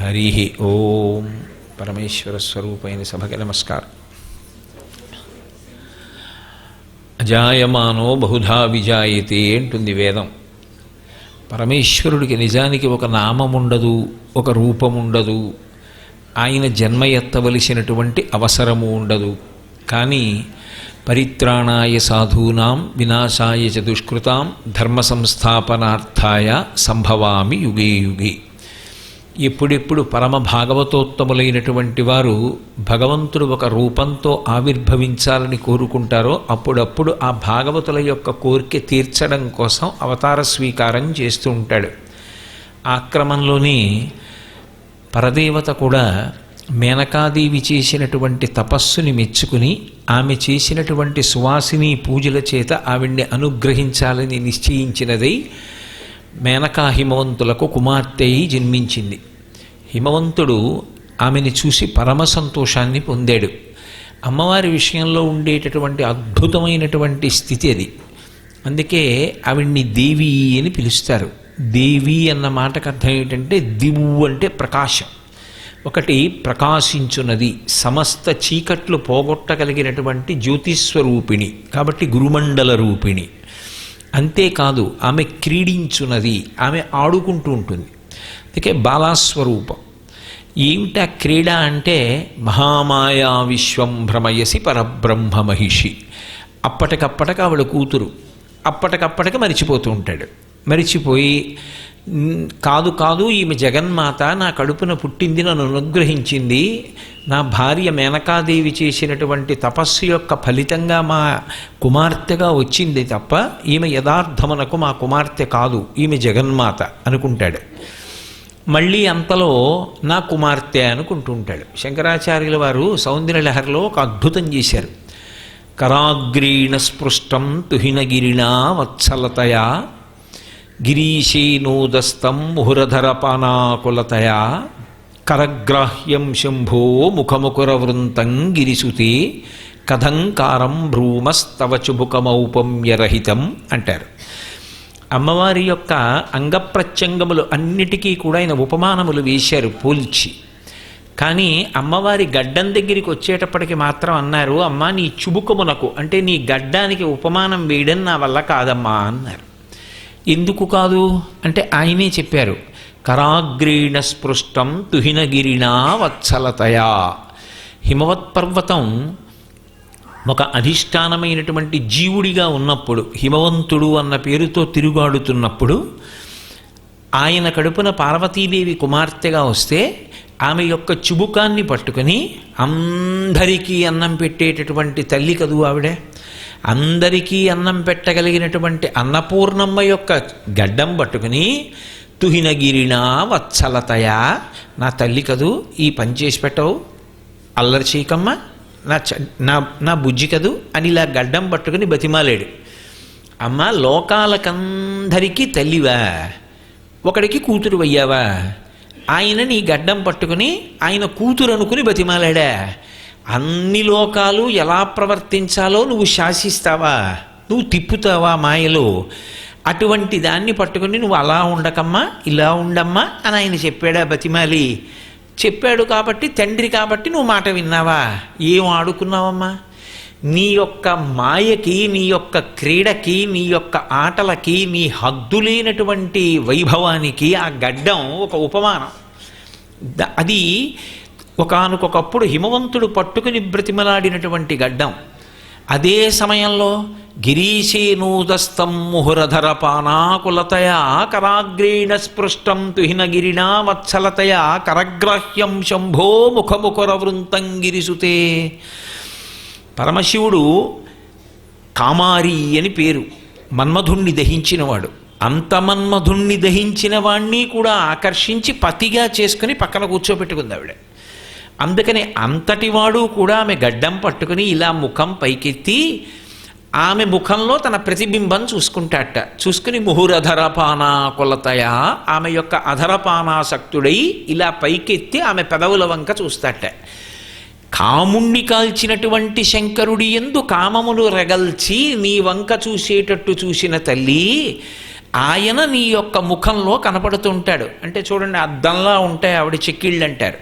హరి ఓం. పరమేశ్వర స్వరూపైన సభకి నమస్కారం. అజాయమానో బహుధా విజాయతే అంటుంది వేదం. పరమేశ్వరుడికి నిజానికి ఒక నామం ఉండదు, ఒక రూపం ఉండదు, ఆయన జన్మ ఎత్తవలసినటువంటి అవసరము ఉండదు. కానీ పరిత్రాణాయ సాధూనాం వినాశాయ చ దుష్కృతాం ధర్మ సంస్థాపనార్థాయ సంభవామి యుగే యుగే. ఎప్పుడెప్పుడు పరమ భాగవతోత్తములైనటువంటి వారు భగవంతుడు ఒక రూపంతో ఆవిర్భవించాలని కోరుకుంటారో అప్పుడప్పుడు ఆ భాగవతుల యొక్క కోరిక తీర్చడం కోసం అవతార స్వీకారం చేస్తూ ఉంటాడు. ఆ క్రమంలోనే పరదేవత కూడా మేనకాదేవి చేసినటువంటి తపస్సుని మెచ్చుకుని ఆమె చేసినటువంటి సువాసిని పూజల చేత ఆవిడ్ని అనుగ్రహించాలని నిశ్చయించినదై మేనకా హిమవంతులకు కుమార్తె అయి జన్మించింది. హిమవంతుడు ఆమెని చూసి పరమ సంతోషాన్ని పొందాడు. అమ్మవారి విషయంలో ఉండేటటువంటి అద్భుతమైనటువంటి స్థితి అది. అందుకే ఆవిడ్ని దేవి అని పిలుస్తారు. దేవి అన్న మాటకు అర్థం ఏంటంటే దివు అంటే ప్రకాశం. ఒకటి ప్రకాశించున్నది, సమస్త చీకట్లు పోగొట్టగలిగినటువంటి జ్యోతిస్వరూపిణి, కాబట్టి గురుమండల రూపిణి. అంతేకాదు ఆమె క్రీడించున్నది, ఆమె ఆడుకుంటూ ఉంటుంది. అందుకే బాలాస్వరూపం. ఏమిటా క్రీడ అంటే మహామాయా విశ్వం భ్రమయసి పరబ్రహ్మ మహిషి. అప్పటికప్పటికి ఆవిడ కూతురు, అప్పటికప్పటికి మరిచిపోతూ ఉంటాడు. మరిచిపోయి కాదు కాదు ఈమె జగన్మాత, నా కడుపున పుట్టింది, నన్ను అనుగ్రహించింది, నా భార్య మేనకాదేవి చేసినటువంటి తపస్సు యొక్క ఫలితంగా మా కుమార్తెగా వచ్చింది తప్ప ఈమె యథార్థమునకు మా కుమార్తె కాదు, ఈమె జగన్మాత అనుకుంటాడు. మళ్ళీ అంతలో నా కుమార్తె అనుకుంటూ ఉంటాడు. శంకరాచార్యుల వారు సౌందర్యలహరిలో ఒక అద్భుతం చేశారు. కరాగ్రీణ స్పృష్టం తుహినగిరిణా వత్సలతయా గిరీశేనోదస్తం ముహురధరపానాకులతయా కరగ్రాహ్యం శంభో ముఖముకురవృంతం గిరిసుతే కథంకారం భ్రూమస్తవ చుబుకమౌపమ్యరహితం అంటారు. అమ్మవారి యొక్క అంగప్రత్యంగములు అన్నిటికీ కూడా ఆయన ఉపమానములు వేశారు పోల్చి. కానీ అమ్మవారి గడ్డం దగ్గరికి వచ్చేటప్పటికి మాత్రం అన్నారు, అమ్మా నీ చుబుకమునకు అంటే నీ గడ్డానికి ఉపమానం వేయడం నా వల్ల కాదమ్మా అన్నారు. ఎందుకు కాదు అంటే ఆయనే చెప్పారు, కరాగ్రీణ స్పృష్టం తుహినగిరిణా వత్సలతయా. హిమవత్పర్వతం ఒక అధిష్టానమైనటువంటి జీవుడిగా ఉన్నప్పుడు, హిమవంతుడు అన్న పేరుతో తిరుగాడుతున్నప్పుడు, ఆయన కడుపున పార్వతీదేవి కుమార్తెగా వస్తే ఆమె యొక్క చుబుకాన్ని పట్టుకుని అందరికీ అన్నం పెట్టేటటువంటి తల్లి కదూ ఆవిడే. అందరికీ అన్నం పెట్టగలిగినటువంటి అన్నపూర్ణమ్మ యొక్క గడ్డం పట్టుకుని తుహినగిరిణా వత్సలతయా, నా తల్లి కదూ, ఈ పని చేసి పెట్టవు, అల్లరి చేయకమ్మ, నా బుజ్జి కదూ అని ఇలా గడ్డం పట్టుకుని బతిమాలాడు. అమ్మ లోకాలకందరికీ తల్లివా, ఒకడికి కూతురు అయ్యావా, ఆయన నీ గడ్డం పట్టుకుని ఆయన కూతురు అనుకుని బతిమాలాడా. అన్ని లోకాలు ఎలా ప్రవర్తించాలో నువ్వు శాసిస్తావా, నువ్వు తిప్పుతావా మాయలో. అటువంటి దాన్ని పట్టుకుని నువ్వు అలా ఉండకమ్మా, ఇలా ఉండమ్మా అని ఆయన చెప్పాడా బతిమాలి. చెప్పాడు కాబట్టి, తండ్రి కాబట్టి నువ్వు మాట విన్నావా, ఏం ఆడుకున్నావమ్మా. నీ యొక్క మాయకి, నీ యొక్క క్రీడకి, నీ యొక్క ఆటలకి, నీ హద్దులేనటువంటి వైభవానికి ఆ గడ్డం ఒక ఉపమానం. అది ఒకానొకప్పుడు హిమవంతుడు పట్టుకుని బ్రతిమలాడినటువంటి గడ్డం. అదే సమయంలో గిరీశేనూదస్తం ముహురధరపానాకులతయా కరాగ్రీణ స్పృష్టం తుహినగిరిణా వత్సలతయా కరగ్రాహ్యం శంభో ముఖముకురవృంతం గిరిసుతే. పరమశివుడు కామారి అని పేరు, మన్మధుణ్ణి దహించినవాడు. అంత మన్మధుణ్ణి దహించిన వాణ్ణి కూడా ఆకర్షించి పతిగా చేసుకుని పక్కన కూర్చోబెట్టుకుంది ఆవిడ. అందుకని అంతటివాడు కూడా ఆమె గడ్డం పట్టుకుని ఇలా ముఖం పైకెత్తి ఆమె ముఖంలో తన ప్రతిబింబం చూసుకుంటాట. చూసుకుని ముహురధరపానా కొలతయా, ఆమె యొక్క అధరపానాసక్తుడై ఇలా పైకెత్తి ఆమె పెదవుల వంక చూస్తాట. కాముణ్ణి కాల్చినటువంటి శంకరుడి యందు కామమును రగల్చి నీ వంక చూసేటట్టు చూసిన తల్లి, ఆయన నీ యొక్క ముఖంలో కనపడుతుంటాడు. అంటే చూడండి, అద్దంలా ఉంటాయి ఆవిడ చెక్కిళ్ళు అంటారు.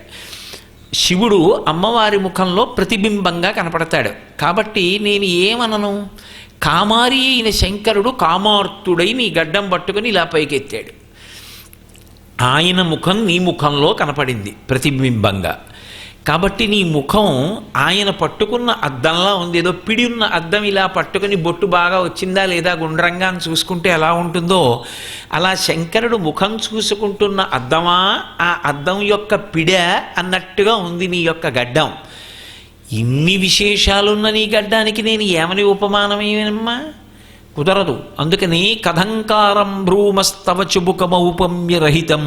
శివుడు అమ్మవారి ముఖంలో ప్రతిబింబంగా కనపడతాడు. కాబట్టి నేను ఏమనను, కామారి అయిన శంకరుడు కామార్తుడై నీ గడ్డం పట్టుకుని ఇలా పైకెత్తాడు. ఆయన ముఖం నీ ముఖంలో కనపడింది ప్రతిబింబంగా. కాబట్టి నీ ముఖం ఆయన పట్టుకున్న అద్దంలా ఉంది. ఏదో పిడి ఉన్న అద్దం ఇలా పట్టుకుని బొట్టు బాగా వచ్చిందా లేదా గుండ్రంగా అని చూసుకుంటే ఎలా ఉంటుందో అలా శంకరుడు ముఖం చూసుకుంటున్న అద్దమా, ఆ అద్దం యొక్క పిడ అన్నట్టుగా ఉంది నీ యొక్క గడ్డం. ఇన్ని విశేషాలున్న నీ గడ్డానికి నేను ఏమని ఉపమానమేమమ్మా? కుదరదు. అందుకని కథంకారం భ్రూమస్తవ చుబుకమౌపమ్యరహితం,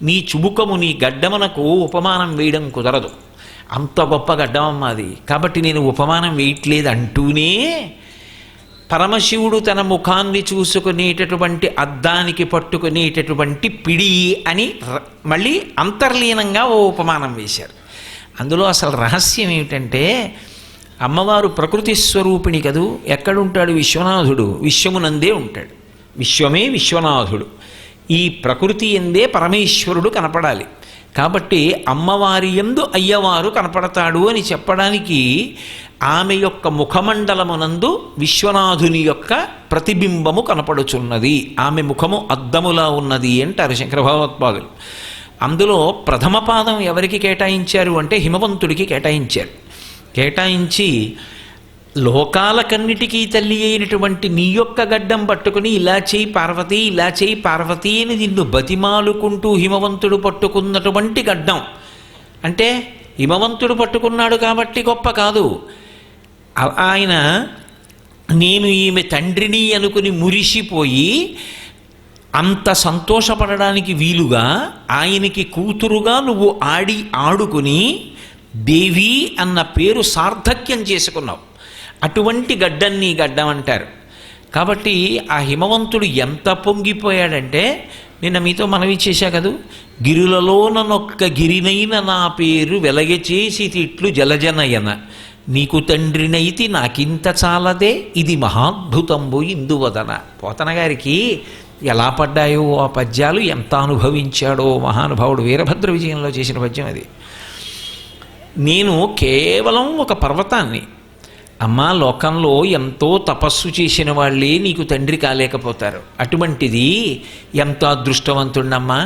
నీ చుబుకము నీ గడ్డమునకు ఉపమానం వేయడం కుదరదు. అంత గొప్ప గడ్డమమ్మా అది. కాబట్టి నేను ఉపమానం వేయట్లేదు అంటూనే పరమశివుడు తన ముఖాన్ని చూసుకునేటటువంటి అద్దానికి పట్టుకునేటటువంటి పిడి అని మళ్ళీ అంతర్లీనంగా ఓ ఉపమానం వేశారు. అందులో అసలు రహస్యం ఏమిటంటే, అమ్మవారు ప్రకృతి స్వరూపిణి కదూ. ఎక్కడుంటాడు విశ్వనాథుడు? విశ్వమునందే ఉంటాడు. విశ్వమే విశ్వనాథుడు. ఈ ప్రకృతి ఎందే పరమేశ్వరుడు కనపడాలి. కాబట్టి అమ్మవారి యందు అయ్యవారు కనపడతాడు అని చెప్పడానికి ఆమె యొక్క ముఖమండలమునందు విశ్వనాథుని యొక్క ప్రతిబింబము కనపడుచున్నది. ఆమె ముఖము అద్దములా ఉన్నది అంటారు శంకర భగవత్పాదులు. అందులో ప్రథమ పాదం ఎవరికి కేటాయించారు అంటే హిమవంతుడికి కేటాయించారు. కేటాయించి లోకాలకన్నిటికీ తల్లి అయినటువంటి నీ యొక్క గడ్డం పట్టుకుని ఇలా చేయి పార్వతి, ఇలా చేయి పార్వతి అని నిన్ను బతిమాలుకుంటూ హిమవంతుడు పట్టుకున్నటువంటి గడ్డం. అంటే హిమవంతుడు పట్టుకున్నాడు కాబట్టి గొప్ప కాదు. ఆయన నేను ఈమె తండ్రిని అనుకుని మురిసిపోయి అంత సంతోషపడడానికి వీలుగా ఆయనకి కూతురుగా నువ్వు ఆడుకుని దేవి అన్న పేరు సార్థక్యం చేసుకున్నావు. అటువంటి గడ్డం నీ గడ్డం అంటారు. కాబట్టి ఆ హిమవంతుడు ఎంత పొంగిపోయాడంటే, నిన్న మీతో మనవి చేశా కదూ, గిరులలోనొక్క గిరినైన నా పేరు వెలగచేసి తిట్లు జలజనయన, నీకు తండ్రినైతి నాకింత చాలదే ఇది మహాద్భుతంబు ఇందువదన. పోతన గారికి ఎలా పడ్డాయో ఆ పద్యాలు, ఎంత అనుభవించాడో మహానుభావుడు. వీరభద్ర విజయంలో చేసిన పద్యం అది. నేను కేవలం ఒక పర్వతాన్ని, అమ్మా లోకంలో ఎంతో తపస్సు చేసిన వాళ్ళే నీకు తండ్రి కాలేకపోతారు. అటువంటిది ఎంత అదృష్టవంతుడమ్మా,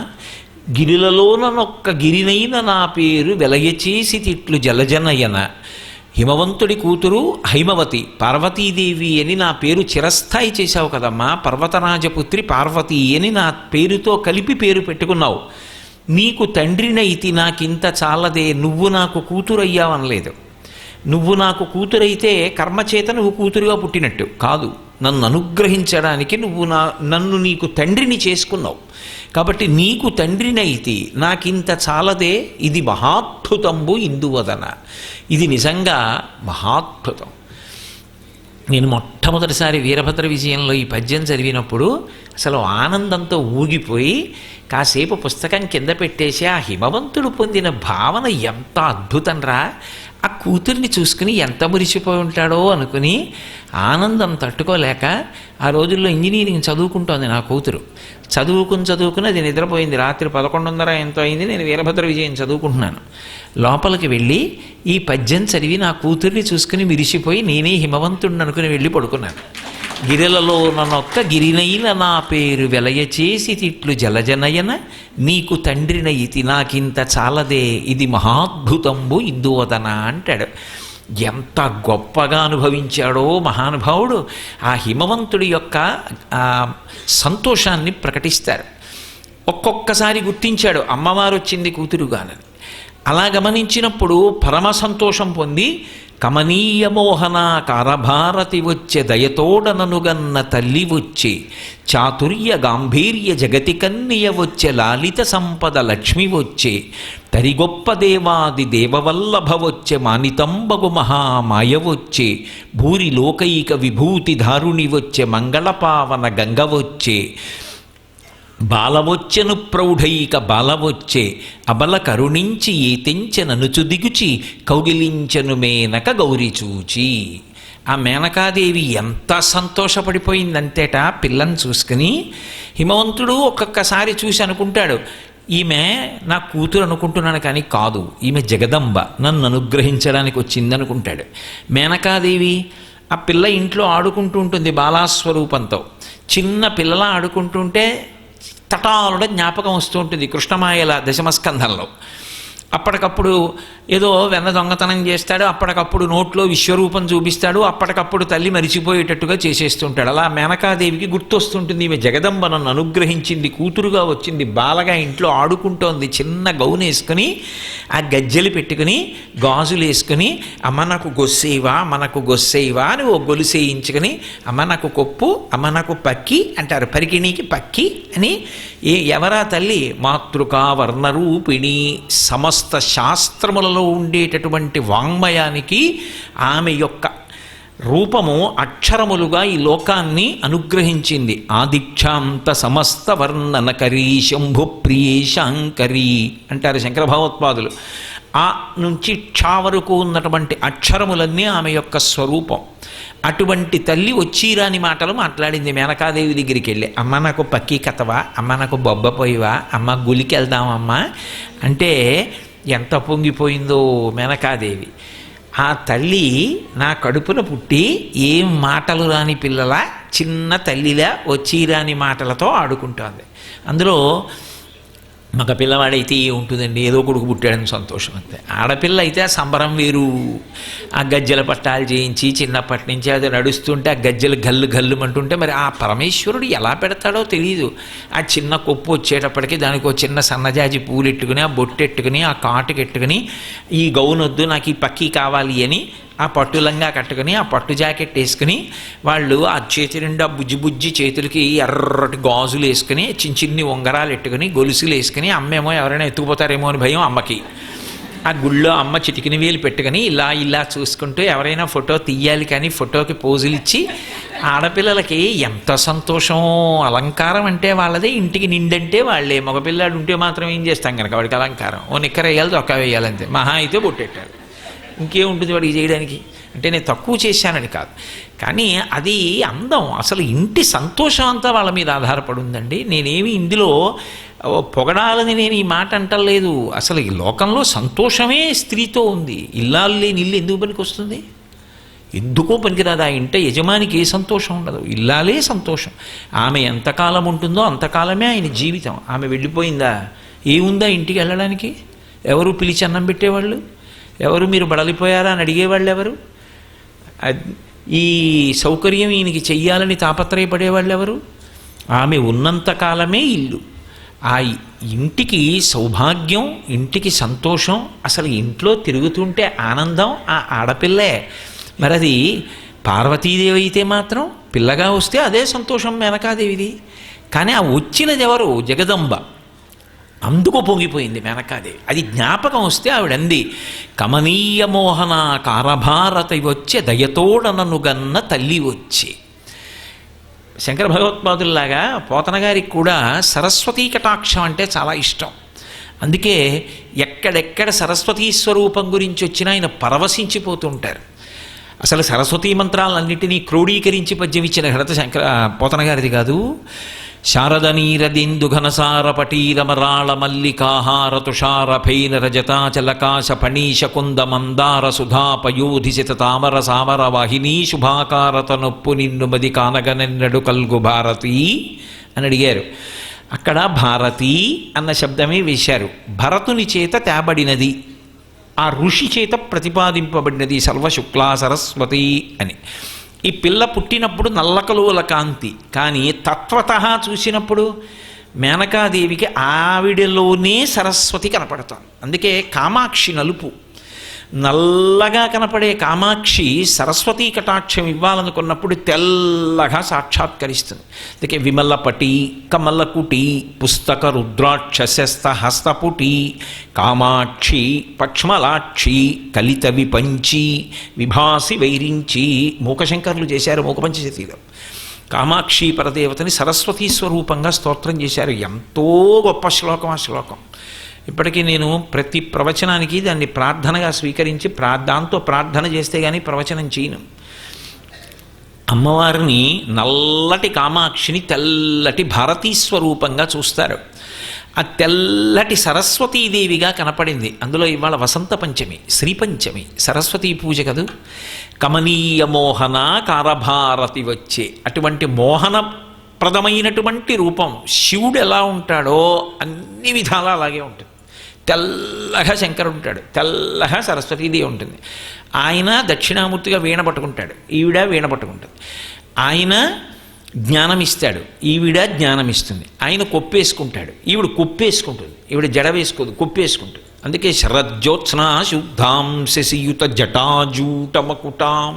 గిరిలలోనొక్క గిరినైన నా పేరు వెలయచేసి తిట్లు జలజనయన, హిమవంతుడి కూతురు హైమవతి పార్వతీదేవి అని నా పేరు చిరస్థాయి చేశావు కదమ్మా, పర్వతరాజపుత్రి పార్వతీ అని నా పేరుతో కలిపి పేరు పెట్టుకున్నావు. నీకు తండ్రినైతి నాకింత చాలదే, నువ్వు నాకు కూతురయ్యావనలేదు. నువ్వు నాకు కూతురైతే కర్మచేత నువ్వు కూతురుగా పుట్టినట్టు కాదు, నన్ను అనుగ్రహించడానికి నువ్వు నన్ను నీకు తండ్రిని చేసుకున్నావు. కాబట్టి నీకు తండ్రినైతి నాకింత చాలదే ఇది మహాద్భుతంబు ఇందువదన. ఇది నిజంగా మహాద్భుతం. నేను మొట్టమొదటిసారి వీరభద్ర విజయంలో ఈ పద్యం చదివినప్పుడు అసలు ఆనందంతో ఊగిపోయి కాసేపు పుస్తకం కింద పెట్టేసి ఆ హిమవంతుడు పొందిన భావన ఎంత అద్భుతం రా, ఆ కూతుర్ని చూసుకుని ఎంత మురిసిపోయి ఉంటాడో అనుకుని ఆనందం తట్టుకోలేక, ఆ రోజుల్లో ఇంజనీరింగ్ చదువుకుంటోంది నా కూతురు. చదువుకుని అది నిద్రపోయింది. రాత్రి 11:30 ఎంతో అయింది. నేను వీరభద్ర విజయం చదువుకుంటున్నాను. లోపలికి వెళ్ళి ఈ పద్యం చదివి నా కూతుర్ని చూసుకుని విరిసిపోయి నేనే హిమవంతుడిని అనుకుని వెళ్ళి పడుకున్నాను. గిరిలలో నన్నొక్క గిరినైన నా పేరు వెలయచేసి తిట్లు జలజనయన, నీకు తండ్రినయితి నాకింత చాలదే ఇది మహాద్భుతంబు ఇందువదన అంటాడు. ఎంత గొప్పగా అనుభవించాడో మహానుభావుడు. ఆ హిమవంతుడి యొక్క సంతోషాన్ని ప్రకటిస్తారు. ఒక్కొక్కసారి గుర్తించాడు అమ్మవారు వచ్చింది కూతురుగానని. అలా గమనించినప్పుడు పరమ సంతోషం పొంది, కమనీయ మోహనాకారభారతి వచ్చే దయతోడననుగన్న తల్లి వచ్చే, చాతుర్య గాంభీర్య జగతి కన్నియ వచ్చే, లాలిత సంపద లక్ష్మి వచ్చే, తరిగొప్ప దేవాది దేవవల్లభ వచ్చే, మానితంబగు మహామాయ వచ్చే, భూరి లోకైక విభూతి ధారుణి వచ్చే, మంగళపావన గంగ వచ్చే, బాలవొచ్చెను ప్రౌఢైక బాలవొచ్చే, అబల కరుణించి ఈతించె ననుచు దిగుచి, కౌగిలించెను మేనక గౌరి చూచి. ఆ మేనకాదేవి ఎంత సంతోషపడిపోయిందంతేట పిల్లని చూసుకుని. హిమవంతుడు ఒక్కొక్కసారి చూసి అనుకుంటాడు, ఈమె నా కూతురు అనుకుంటున్నాను కానీ కాదు, ఈమె జగదంబ నన్ను అనుగ్రహించడానికి వచ్చింది అనుకుంటాడు. మేనకాదేవి ఆ పిల్ల ఇంట్లో ఆడుకుంటూ ఉంటుంది బాలాస్వరూపంతో. చిన్న పిల్లలా ఆడుకుంటుంటే తటాలుడ జ్ఞాపకం వస్తూ ఉంటుంది కృష్ణమాయల దశమస్కంధంలో. అప్పటికప్పుడు ఏదో వెన్న దొంగతనం చేస్తాడు, అప్పటికప్పుడు నోట్లో విశ్వరూపం చూపిస్తాడు, అప్పటికప్పుడు తల్లి మరిచిపోయేటట్టుగా చేసేస్తుంటాడు. అలా మేనకాదేవికి గుర్తొస్తుంటుంది, ఈమె జగదంబ నన్ను అనుగ్రహించింది, కూతురుగా వచ్చింది, బాలగా ఇంట్లో ఆడుకుంటోంది. చిన్న గౌను వేసుకుని ఆ గజ్జెలు పెట్టుకుని గాజులు వేసుకుని, అమ్మ నాకు గొస్సేవా, మనకు గొస్సేవా అని ఓ గొలుసేయించుకుని, అమ్మ నాకు కొప్పు, అమ్మ నాకు పక్కి అంటారు, పరికిణీకి పక్కి అని. ఎవరా తల్లి? మాతృకా వర్ణరూపిణి, సమస్త శాస్త్రములలో ఉండేటటువంటి వాంగ్మయానికి ఆమె యొక్క రూపము అక్షరములుగా ఈ లోకాన్ని అనుగ్రహించింది. ఆదిక్షాంత సమస్త వర్ణనకరీ శంభు ప్రియేశాంకరీ అంటారు శంకర భగవత్పాదులు. ఆ నుంచి క్ష వరకు ఉన్నటువంటి అక్షరములన్నీ ఆమె యొక్క స్వరూపం. అటువంటి తల్లి వచ్చిరాని మాటలు మాట్లాడింది మేనకాదేవి దగ్గరికి వెళ్ళి. అమ్మ నాకు పక్కీ కథవా, అమ్మ నాకు బొబ్బ పోయివా, అమ్మ గులికి వెళ్దామమ్మా అంటే ఎంత పొంగిపోయిందో మేనకాదేవి. ఆ తల్లి నా కడుపున పుట్టి ఏం మాటలు రాని పిల్లల చిన్న తల్లిలా వచ్చిరాని మాటలతో ఆడుకుంటోంది. అందులో మగ పిల్లవాడైతే ఉంటుందండి, ఏదో కొడుకు పుట్టాడని సంతోషం అంతే. ఆడపిల్ల అయితే ఆ సంబరం వేరు. ఆ గజ్జల పట్టాలు చేయించి చిన్నప్పటి నుంచి అది నడుస్తుంటే ఆ గజ్జలు గల్లు గల్లుమంటుంటే మరి ఆ పరమేశ్వరుడు ఎలా పెడతాడో తెలియదు. ఆ చిన్న కొప్పు వచ్చేటప్పటికి దానికి ఒక చిన్న సన్నజాజి పూలెట్టుకుని, ఆ బొట్టెట్టుకుని, ఆ కాటుకెట్టుకుని, ఈ గౌనొద్దు నాకు ఈ పక్కీ కావాలి అని ఆ పట్టులంగా కట్టుకుని, ఆ పట్టు జాకెట్ వేసుకుని, వాళ్ళు ఆ చేతి నిండా బుజ్జి బుజ్జి చేతులకి ఎర్రటి గాజులు వేసుకుని, చిన్ని ఉంగరాలు ఎట్టుకుని, గొలుసులు వేసుకుని, అమ్మేమో ఎవరైనా ఎత్తుకుపోతారేమో అని భయం అమ్మకి. ఆ గుళ్ళో అమ్మ చిటికిన వేలు పెట్టుకుని ఇలా ఇలా చూసుకుంటూ ఎవరైనా ఫోటో తీయాలి కానీ ఫోటోకి పోజులు ఇచ్చి, ఆడపిల్లలకి ఎంత సంతోషం. అలంకారం అంటే వాళ్ళదే, ఇంటికి నిండంటే వాళ్ళే. మగపిల్లాడు ఉంటే మాత్రం ఏం చేస్తాం కనుక వాడికి అలంకారం, ఓ నిక్కర వేయాలి, చొక్కా వేయాలంతే, మహా అయితే బొట్టెట్టారు, ఇంకేముంటుంది వాడికి చేయడానికి. అంటే నేను తక్కువ చేశానని కాదు, కానీ అది అందం. అసలు ఇంటి సంతోషం అంతా వాళ్ళ మీద ఆధారపడి ఉందండి. నేనేమి ఇందులో పొగడాలని నేను ఈ మాట అంటలేదు. అసలు ఈ లోకంలో సంతోషమే స్త్రీతో ఉంది. ఇల్లాలు లేని ఇల్లు ఎందుకు పనికి వస్తుంది? ఎందుకో పనికిరాదు. ఆ ఇంట యజమానికి ఏ సంతోషం ఉండదు, ఇల్లాలే సంతోషం. ఆమె ఎంతకాలం ఉంటుందో అంతకాలమే ఆయన జీవితం. ఆమె వెళ్ళిపోయిందా, ఏముందా ఇంటికి వెళ్ళడానికి? ఎవరు పిలిచి అన్నం పెట్టేవాళ్ళు ఎవరు? మీరు బడలిపోయారా అని అడిగేవాళ్ళు ఎవరు? ఈ సౌకర్యం ఈయనకి చెయ్యాలని తాపత్రయపడేవాళ్ళు ఎవరు? ఆమె ఉన్నంతకాలమే ఇల్లు. ఆ ఇంటికి సౌభాగ్యం, ఇంటికి సంతోషం, అసలు ఇంట్లో తిరుగుతుంటే ఆనందం ఆ ఆడపిల్లే. మరి అది పార్వతీదేవి అయితే మాత్రం పిల్లగా వస్తే అదే సంతోషం మేనకాదేవిది. కానీ ఆ వచ్చినది ఎవరు? జగదంబ. అందుకు పొంగిపోయింది మేనకాదేవి. అది జ్ఞాపకం వస్తే ఆవిడంది, కమనీయ మోహన కారభారతి వచ్చే దయతోడనను గన్న తల్లి వచ్చి. శంకర భగవత్పాదుల్లాగా పోతన గారికి కూడా సరస్వతీ కటాక్షం అంటే చాలా ఇష్టం. అందుకే ఎక్కడెక్కడ సరస్వతీ స్వరూపం గురించి వచ్చినా ఆయన పరవశించిపోతుంటారు. అసలు సరస్వతీ మంత్రాలన్నింటినీ క్రోడీకరించి పద్యం ఇచ్చిన ఘనత పోతన గారిది కాదు. శారదనీరదిందు ఘనసార పటీరమరాళ మల్లికాహార తుషార ఫైన రజతాచలకాశ ఫణీశ కుంద మందార సుధాపయోధిసిత తామర సామర వాహినీ శుభాకారత నొప్పు నిన్ను మది కానగనెన్నడు కల్గు భారతీ అని అడిగారు. అక్కడ భారతీ అన్న శబ్దమే వేశారు. భరతుని చేత తేబడినది, ఆ ఋషి చేత ప్రతిపాదింపబడినది సర్వశుక్లా సరస్వతి అని. ఈ పిల్ల పుట్టినప్పుడు నల్లకలువల కాంతి, కానీ తత్వతః చూసినప్పుడు మేనకాదేవికి ఆవిడలోనే సరస్వతి కనపడతాను. అందుకే కామాక్షి నలుపు. నల్లగా కనపడే కామాక్షి సరస్వతీ కటాక్షం ఇవ్వాలనుకున్నప్పుడు తెల్లగా సాక్షాత్కరిస్తుంది. అందుకే విమలపటి కమలకుటి పుస్తక రుద్రాక్ష శస్త హస్తపుటి కామాక్షి పక్ష్మలాక్షి కలిత విపంచి విభాసి వైరించి మూకశంకర్లు చేశారు మూకపంచశతిలో. కామాక్షి పరదేవతని సరస్వతీ స్వరూపంగా స్తోత్రం చేశారు. ఎంతో గొప్ప శ్లోకం ఆ శ్లోకం. ఇప్పటికీ నేను ప్రతి ప్రవచనానికి దాన్ని ప్రార్థనగా స్వీకరించి దాంతో ప్రార్థన చేస్తే కానీ ప్రవచనం చేయను. అమ్మవారిని నల్లటి కామాక్షిని తెల్లటి భారతీ స్వరూపంగా చూస్తారు. ఆ తెల్లటి సరస్వతీదేవిగా కనపడింది. అందులో ఇవాళ వసంత పంచమి, శ్రీపంచమి, సరస్వతీ పూజ కదూ. కమనీయ మోహన కారభారతి వచ్చే అటువంటి మోహనప్రదమైనటువంటి రూపం. శివుడు ఎలా ఉంటాడో అన్ని విధాలా అలాగే ఉంటుంది. తెల్లగా శంకరుడు ఉంటాడు, తెల్లగా సరస్వతీదేవి ఉంటుంది. ఆయన దక్షిణామూర్తిగా వీణ పట్టుకుంటాడు, ఈవిడ వీణ పట్టుకుంటుంది. ఆయన జ్ఞానమిస్తాడు, ఈవిడ జ్ఞానమిస్తుంది. ఆయన కొప్పేసుకుంటాడు, ఈవిడ కొప్పేసుకుంటుంది. ఈవిడ జడ వేసుకోదు, కొప్పేసుకుంటుంది. అందుకే శరజ్యోత్స్నా శుద్ధాం శశియుత జటాజూటమకుటాం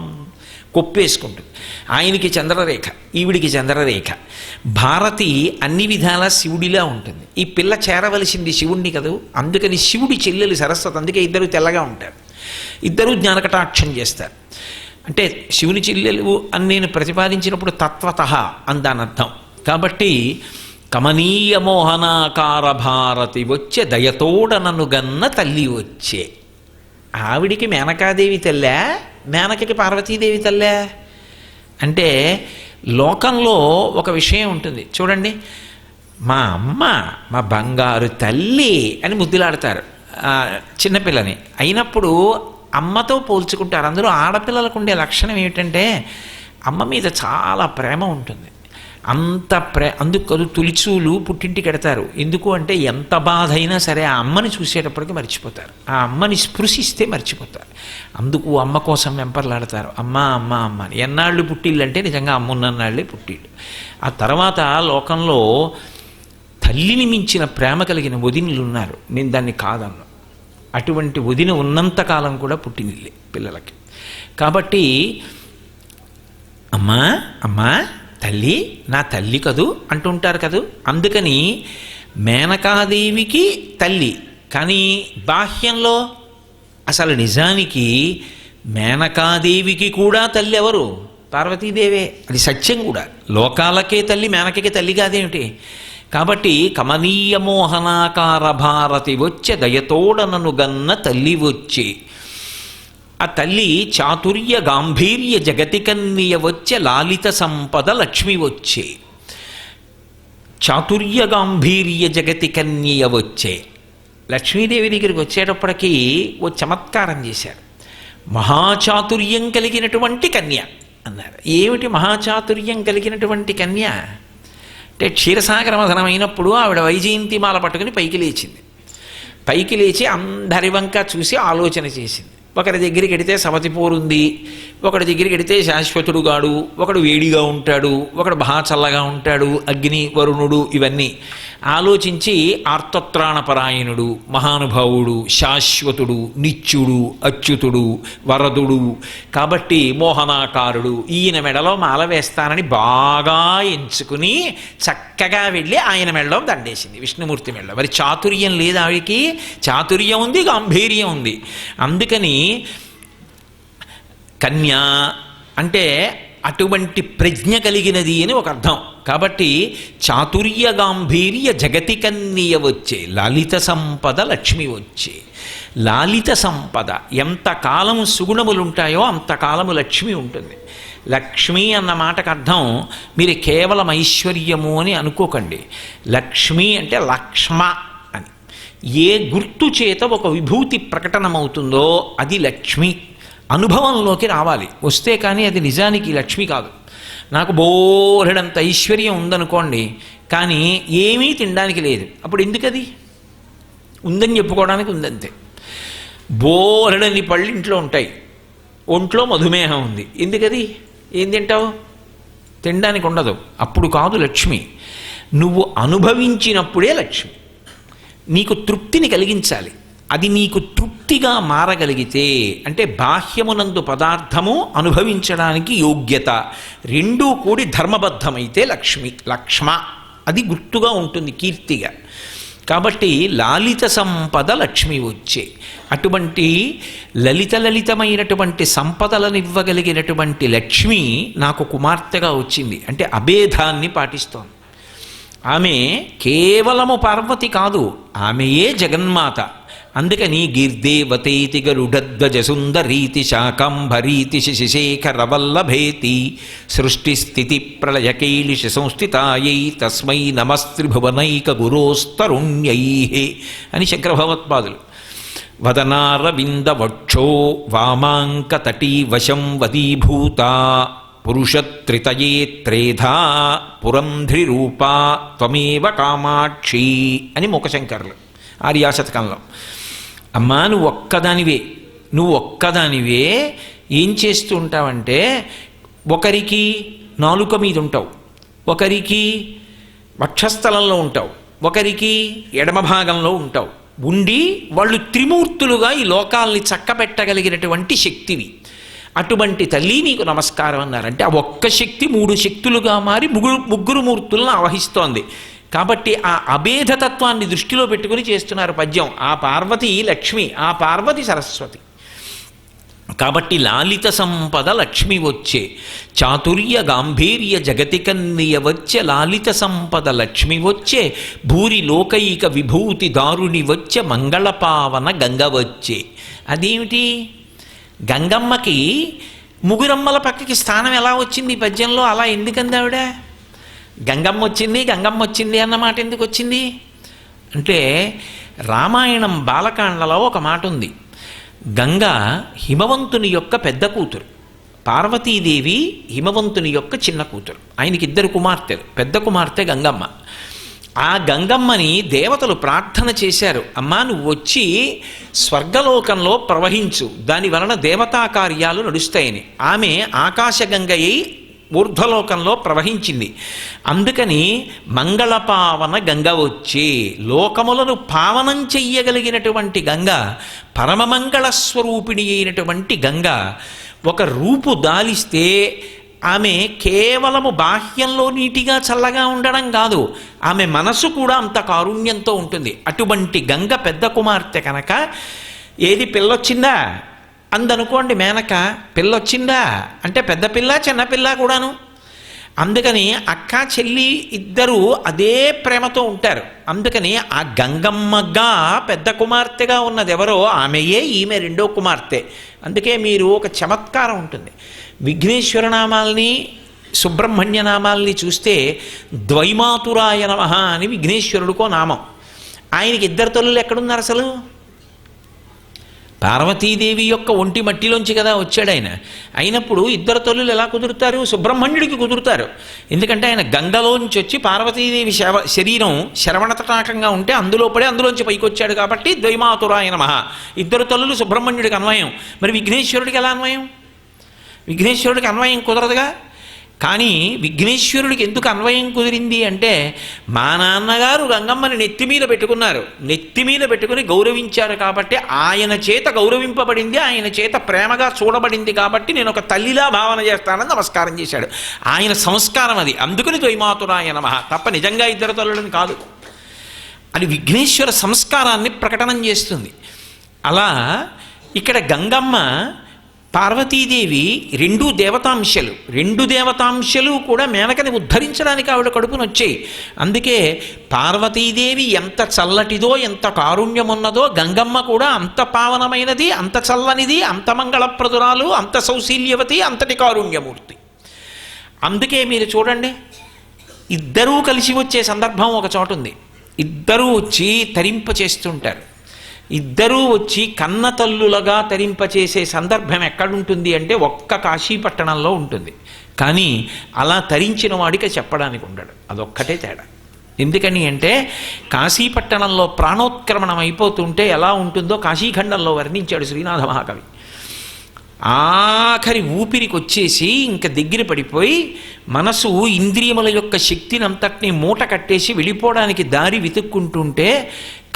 కొప్పేసుకుంటుంది. ఆయనకి చంద్రరేఖ, ఈవిడికి చంద్రరేఖ. భారతి అన్ని విధాలా శివుడిలా ఉంటుంది. ఈ పిల్ల చేరవలసింది శివుణ్ణి కదూ. అందుకని శివుడి చెల్లెలు సరస్వతి. అందుకే ఇద్దరు తెల్లగా ఉంటారు, ఇద్దరూ జ్ఞానకటాక్షం చేస్తారు. అంటే శివుని చెల్లెలు అని నేను ప్రతిపాదించినప్పుడు తత్వతః అని దాని అర్థం. కాబట్టి కమనీయ మోహనాకార భారతి వచ్చే దయతోడనను గన్న తల్లి వచ్చే. ఆవిడికి మేనకాదేవి తల్లే, మేనకకి పార్వతీదేవి తల్లే. అంటే లోకంలో ఒక విషయం ఉంటుంది చూడండి. మా అమ్మ మా బంగారు తల్లి అని ముద్దులాడతారు చిన్నపిల్లని. అయినప్పుడు అమ్మతో పోల్చుకుంటారు. అందులో ఆడపిల్లలకు ఉండే లక్షణం ఏమిటంటే అమ్మ మీద చాలా ప్రేమ ఉంటుంది. అందుకు తులిచూలు పుట్టింటికి ఎడతారు. ఎందుకు అంటే ఎంత బాధ అయినా సరే ఆ అమ్మని చూసేటప్పటికి మర్చిపోతారు, ఆ అమ్మని స్పృశిస్తే మర్చిపోతారు. అందుకు అమ్మ కోసం వెంపర్లాడతారు, అమ్మ అమ్మ అమ్మ అని. ఎన్నాళ్ళు పుట్టిళ్ళు అంటే నిజంగా అమ్మున్నన్నాళ్ళే పుట్టిళ్ళు. ఆ తర్వాత లోకంలో తల్లిని మించిన ప్రేమ కలిగిన వదినలు ఉన్నారు, నేను దాన్ని కాదన్నా. అటువంటి వదిన ఉన్నంతకాలం కూడా పుట్టినిల్లే పిల్లలకి. కాబట్టి అమ్మా అమ్మా తల్లి, నా తల్లి కదూ అంటుంటారు కదూ. అందుకని మేనకాదేవికి తల్లి. కానీ బాహ్యంలో అసలు నిజానికి మేనకాదేవికి కూడా తల్లి ఎవరు? పార్వతీదేవే. అది సత్యం కూడా. లోకాలకే తల్లి, మేనకకి తల్లి కాదేమిటి? కాబట్టి కమనీయ మోహనాకార భారతి వచ్చే దయతోడనను గన్న తల్లి వచ్చే. ఆ తల్లి చాతుర్య గాంభీర్య జగతి కన్య వచ్చే లాలిత సంపద లక్ష్మి వచ్చే. చాతుర్య గాంభీర్య జగతి కన్య వచ్చే. లక్ష్మీదేవి దగ్గరికి వచ్చేటప్పటికీ ఓ చమత్కారం చేశారు. మహాచాతుర్యం కలిగినటువంటి కన్య అన్నారు. ఏమిటి మహాచాతుర్యం కలిగినటువంటి కన్య అంటే క్షీరసాగర మథనం అయినప్పుడు ఆవిడ వైజయంతిమాల పట్టుకుని పైకి లేచింది. పైకి లేచి అందరి వంక చూసి ఆలోచన చేసింది. ఒకరి దగ్గరికి వెడితే సవతి పోరుంది, ఒకడి దగ్గరికి వెడితే శాశ్వతుడు గాడు, ఒకడు వేడిగా ఉంటాడు, ఒకడు బాగా చల్లగా ఉంటాడు, అగ్ని వరుణుడు, ఇవన్నీ ఆలోచించి ఆర్తత్రాణపరాయణుడు, మహానుభావుడు, శాశ్వతుడు, నిత్యుడు, అచ్యుతుడు, వరదుడు, కాబట్టి మోహనాకారుడు, ఈయన మెడలో మాల వేస్తానని బాగా ఎంచుకుని చక్కగా వెళ్ళి ఆయన మెడలో దండేసింది, విష్ణుమూర్తి మెడలో. మరి చాతుర్యం లేదు ఆవిడికి? చాతుర్యం ఉంది, గాంభీర్యం ఉంది. అందుకని కన్యా అంటే అటువంటి ప్రజ్ఞ కలిగినది అని ఒక అర్థం. కాబట్టి చాతుర్య గాంభీర్య జగతి కన్య వచ్చే, లలిత సంపద లక్ష్మి వచ్చే. లాలిత సంపద ఎంతకాలము సుగుణములుంటాయో అంతకాలము లక్ష్మి ఉంటుంది. లక్ష్మి అన్న మాటకు అర్థం మీరు కేవలం ఐశ్వర్యము అని అనుకోకండి. లక్ష్మి అంటే లక్ష్మ అని. ఏ గుర్తు చేత ఒక విభూతి ప్రకటనమవుతుందో అది లక్ష్మి. అనుభవంలోకి రావాలి, వస్తే కానీ అది నిజానికి లక్ష్మి కాదు. నాకు బోలెడంత ఐశ్వర్యం ఉందనుకోండి, కానీ ఏమీ తినడానికి లేదు, అప్పుడు ఎందుకది? ఉందని చెప్పుకోవడానికి ఉందంతే. బోలెడని పళ్ళు ఇంట్లో ఉంటాయి, ఒంట్లో మధుమేహం ఉంది, ఎందుకది? ఏం తింటావు? తినడానికి ఉండదు, అప్పుడు కాదు లక్ష్మి. నువ్వు అనుభవించినప్పుడే లక్ష్మి. నీకు తృప్తిని కలిగించాలి. అది నీకు తృప్తిగా మారగలిగితే అంటే బాహ్యమునందు పదార్థము అనుభవించడానికి యోగ్యత రెండూ కూడి ధర్మబద్ధమైతే లక్ష్మ అది గుర్తుగా ఉంటుంది, కీర్తిగా. కాబట్టి లాలిత సంపద లక్ష్మి వచ్చే. అటువంటి లలితమైనటువంటి సంపదలను ఇవ్వగలిగినటువంటి లక్ష్మి నాకు కుమార్తెగా వచ్చింది అంటే అభేదాన్ని పాటిస్తోంది. ఆమె కేవలము పార్వతి కాదు, ఆమెయే జగన్మాత. అందుకని గిర్దేవతేతి గరుడధ్వజ సుందరీతి శాకంభరీతి శశిశేఖరవల్లభేతి సృష్టి స్థితి ప్రళయకైలిష సంస్థితాయై తస్మై నమస్త్రిభువనైక గురోస్తరుణ్యై అని శంకర భగవత్పాదులు. వదనారవిందవక్షో వామాంకతటీ వశం వదీభూత పురుషత్రితయే త్రేధా పురంధ్రిరూపా త్వమేవ కామాక్షి అని మూకశంకరులు ఆర్యాశతకంలో. అమ్మా నువ్వు ఒక్కదానివే ఏం చేస్తూ ఉంటావంటే, ఒకరికి నాలుక మీద ఉంటావు, ఒకరికి వక్షస్థలంలో ఉంటావు, ఒకరికి ఎడమ భాగంలో ఉంటావు. ఉండి వాళ్ళు త్రిమూర్తులుగా ఈ లోకాల్ని చక్కబెట్టగలిగినటువంటి శక్తివి. అటువంటి తల్లి నీకు నమస్కారం అన్నారంటే ఆ ఒక్క శక్తి 3 శక్తులుగా మారి ముగ్గురు మూర్తులను ఆవహిస్తోంది. కాబట్టి ఆ అభేదతత్వాన్ని దృష్టిలో పెట్టుకుని చేస్తున్నారు పద్యం. ఆ పార్వతి లక్ష్మి, ఆ పార్వతి సరస్వతి. కాబట్టి లాలిత సంపద లక్ష్మి వచ్చే, చాతుర్య గాంభీర్య జగతి కన్నియ వచ్చే, లాలిత సంపద లక్ష్మి వచ్చే, భూరి లోకైక విభూతి దారుని వచ్చే, మంగళపావన గంగ వచ్చే. అదేమిటి? గంగమ్మకి ముగురమ్మల పక్కకి స్థానం ఎలా వచ్చింది ఈ పద్యంలో? అలా ఎందుకంది ఆవిడ? గంగమ్మ వచ్చింది అన్నమాట ఎందుకు వచ్చింది అంటే, రామాయణం బాలకాండలో ఒక మాట ఉంది. గంగ హిమవంతుని యొక్క పెద్ద కూతురు, పార్వతీదేవి హిమవంతుని యొక్క చిన్న కూతురు. ఆయనకి 2 కుమార్తెలు, పెద్ద కుమార్తె గంగమ్మ. ఆ గంగమ్మని దేవతలు ప్రార్థన చేశారు, అమ్మా నువ్వు వచ్చి స్వర్గలోకంలో ప్రవహించు, దాని వలన దేవతా కార్యాలు నడుస్తాయని. ఆమె ఆకాశగంగయ్యి ఊర్ధ్వలోకంలో ప్రవహించింది. అందుకని మంగళపావన గంగ వచ్చి, లోకములను పావనం చెయ్యగలిగినటువంటి గంగ, పరమమంగళ స్వరూపిణి అయినటువంటి గంగ ఒక రూపు దాలిస్తే ఆమె కేవలము బాహ్యంలో నీటిగా చల్లగా ఉండడం కాదు, ఆమె మనసు కూడా అంత కారుణ్యంతో ఉంటుంది. అటువంటి గంగ పెద్ద కుమార్తె కనుక, ఏది పిల్లొచ్చిందా అందనుకోండి, మేనక పిల్లొచ్చిందా అంటే పెద్ద పిల్ల చిన్నపిల్ల కూడాను. అందుకని అక్క చెల్లి ఇద్దరూ అదే ప్రేమతో ఉంటారు. అందుకని ఆ గంగమ్మగా పెద్ద కుమార్తెగా ఉన్నది ఎవరో ఆమెయే ఈమె 2వ కుమార్తె. అందుకే మీరు ఒక చమత్కారం ఉంటుంది, విఘ్నేశ్వర నామాల్ని సుబ్రహ్మణ్య నామాల్ని చూస్తే ద్వైమాతురాయ నమః అని విఘ్నేశ్వరుడికో నామం. ఆయనకి 2 తల్లులు ఎక్కడున్నారు అసలు? పార్వతీదేవి యొక్క ఒంటి మట్టిలోంచి కదా వచ్చాడు ఆయన. అయినప్పుడు 2 తల్లులు ఎలా కుదురుతారు? సుబ్రహ్మణ్యుడికి కుదురుతారు. ఎందుకంటే ఆయన గంగలోంచి వచ్చి పార్వతీదేవి శరీరం శరవణతటాకంగా ఉంటే అందులో పడి అందులోంచి పైకి వచ్చాడు కాబట్టి ద్వైమాతురాయ నమః. 2 తల్లులు సుబ్రహ్మణ్యుడికి అన్వయం. మరి విఘ్నేశ్వరుడికి ఎలా అన్వయం? విఘ్నేశ్వరుడికి అన్వయం కుదరదుగా. కానీ విఘ్నేశ్వరుడికి ఎందుకు అన్వయం కుదిరింది అంటే, మా నాన్నగారు గంగమ్మని నెత్తి మీద పెట్టుకున్నారు, నెత్తి మీద పెట్టుకుని గౌరవించారు కాబట్టి ఆయన చేత గౌరవింపబడింది, ఆయన చేత ప్రేమగా చూడబడింది కాబట్టి నేను ఒక తల్లిలా భావన చేస్తానని నమస్కారం చేశాడు. ఆయన సంస్కారం అది. అందుకని ద్వైమాతురాయ నమః తప్ప నిజంగా 2 తల్లులని కాదు. అది విఘ్నేశ్వర సంస్కారాన్ని ప్రకటనం చేస్తుంది. అలా ఇక్కడ గంగమ్మ పార్వతీదేవి 2 దేవతాంశలు, 2 దేవతాంశలు కూడా మేనకని ఉద్ధరించడానికి ఆవిడ కడుపును వచ్చాయి. అందుకే పార్వతీదేవి ఎంత చల్లటిదో, ఎంత కారుణ్యమున్నదో, గంగమ్మ కూడా అంత పావనమైనది, అంత చల్లనిది, అంత మంగళప్రదురాలు, అంత సౌశీల్యవతి, అంతటి కారుణ్యమూర్తి. అందుకే మీరు చూడండి, 2 కలిసి వచ్చే సందర్భం ఒక చోట ఉంది. 2 వచ్చి తరింప చేస్తుంటారు. 2 వచ్చి కన్న తల్లులుగా తరింపచేసే సందర్భం ఎక్కడుంటుంది అంటే ఒక్క కాశీపట్టణంలో ఉంటుంది. కానీ అలా తరించిన వాడికి చెప్పడానికి ఉండడు. అదొక్కటే తేడా. ఎందుకని అంటే కాశీపట్టణంలో ప్రాణోత్క్రమణం అయిపోతుంటే ఎలా ఉంటుందో కాశీఖండంలో వర్ణించాడు శ్రీనాథ మహాకవి. ఆఖరి ఊపిరికి వచ్చేసి ఇంక దగ్గర పడిపోయి మనసు ఇంద్రియముల యొక్క శక్తిని అంతటినీ మూట కట్టేసి వెళ్ళిపోవడానికి దారి వెతుక్కుంటుంటే,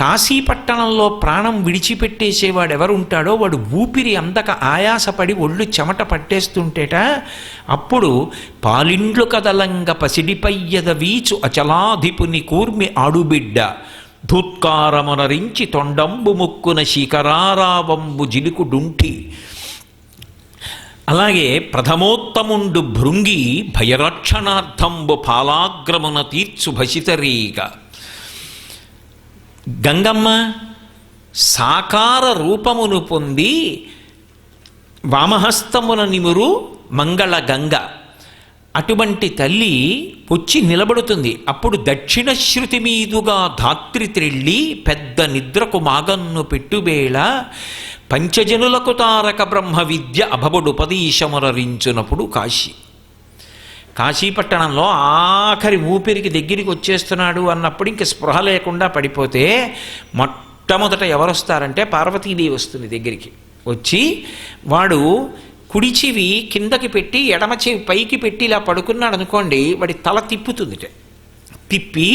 కాశీపట్టణంలో ప్రాణం విడిచిపెట్టేసేవాడు ఎవరుంటాడో వాడు ఊపిరి అందక ఆయాసపడి ఒళ్ళు చెమట పట్టేస్తుంటేట, అప్పుడు పాలిండ్లు కదలంగ పసిడిపయ్యద వీచు అచలాధిపుని కూర్మి ఆడుబిడ్డ ధూత్కారమునరించి తొండంబు ముక్కున శిఖరారావంబు జిలుకు డుంఠి అలాగే ప్రథమోత్తముండు భృంగి భయరక్షణార్థంబు పాలాగ్రమున తీర్చు భసితరీగ. గంగమ్మ సాకార రూపమును పొంది వామహస్తమున నిమురు మంగళ గంగ. అటువంటి తల్లి వచ్చి నిలబడుతుంది. అప్పుడు దక్షిణ శృతి మీదుగా ధాత్రి త్రెళ్ళి పెద్ద నిద్రకు మాగన్ను పెట్టువేళ పంచజనులకు తారక బ్రహ్మ విద్య అభబడుపదీశమురరించునప్పుడు కాశీ. కాశీపట్టణంలో ఆఖరి ఊపిరికి దగ్గరికి వచ్చేస్తున్నాడు అన్నప్పుడు ఇంక స్పృహ లేకుండా పడిపోతే మొట్టమొదట ఎవరొస్తారంటే పార్వతీదేవి వస్తుంది దగ్గరికి. వచ్చి వాడు కుడి చెవి కిందకి పెట్టి ఎడమ చెవి పైకి పెట్టి ఇలా పడుకున్నాడు అనుకోండి, వాడి తల తిప్పుతుంది. తిప్పి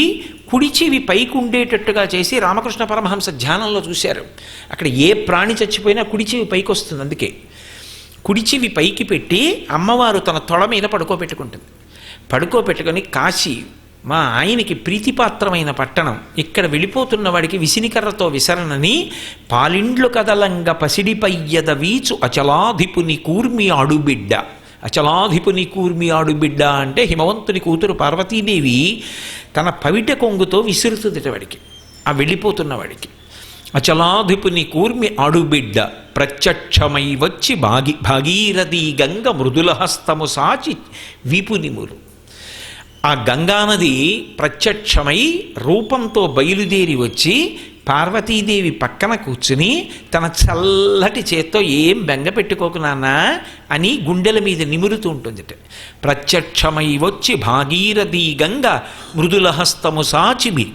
కుడి చెవి పైకి ఉండేటట్టుగా చేసి రామకృష్ణ పరమహంస ధ్యానంలో చూశారు. అక్కడ ఏ ప్రాణి చచ్చిపోయినా కుడి చెవి పైకి వస్తుంది. అందుకే కుడి చెవి పైకి పెట్టి అమ్మవారు తన తొడ మీద పడుకోబెట్టుకుంటుంది. పడుకోబెట్టుకొని కాశీ మా ఆయనకి ప్రీతిపాత్రమైన పట్టణం, ఇక్కడ వెళ్ళిపోతున్న వాడికి విసినికర్రతో విసరణని పాలిండ్లు కదలంగ పసిడిపయ్యద వీచు అచలాధిపుని కూర్మి ఆడుబిడ్డ. అచలాధిపుని కూర్మి ఆడుబిడ్డ అంటే హిమవంతుని కూతురు పార్వతీదేవి తన పవిట కొంగుతో విసురుతుంది వాడికి, ఆ వెళ్ళిపోతున్న వాడికి. అచలాధిపుని కూర్మి ఆడుబిడ్డ ప్రత్యక్షమై వచ్చి భాగీరథీ గంగ మృదులహస్తము సాచి వీపునిమురు. ఆ గంగానది ప్రత్యక్షమై రూపంతో బయలుదేరి వచ్చి పార్వతీదేవి పక్కన కూర్చుని తన చల్లటి చేత్తో ఏం బెంగ పెట్టుకోకు నాన్నా అని గుండెల మీద నిమురుతూ ఉంటుంది. ప్రత్యక్షమై వచ్చి భాగీరథీ గంగ మృదులహస్తము సాచిబి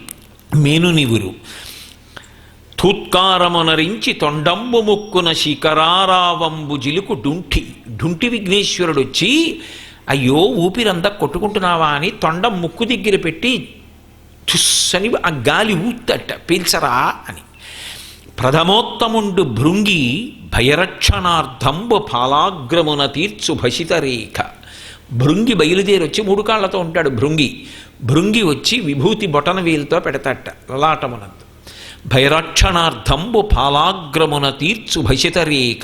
మేను నివురు. తూత్కారమునరించి తొండంబు ముక్కున శిఖరారావంబు జిలుకు డుంటి విఘ్నేశ్వరుడు వచ్చి అయ్యో ఊపిరంతా కొట్టుకుంటున్నావా అని తొండం ముక్కు దగ్గర పెట్టి తుస్సని ఆ గాలి ఊతట పీల్చరా అని. ప్రథమోత్తముండు భృంగి భయరక్షణార్థంబు పాలాగ్రమున తీర్చు భసితరేఖ. భృంగి బయలుదేరి వచ్చి 3 కాళ్లతో ఉంటాడు భృంగి. భృంగి వచ్చి విభూతి బొటన వేలుతో పెడతాట లలాటమునందు. భయరక్షణార్థంబు పాలాగ్రమున తీర్చు భసితరేఖ.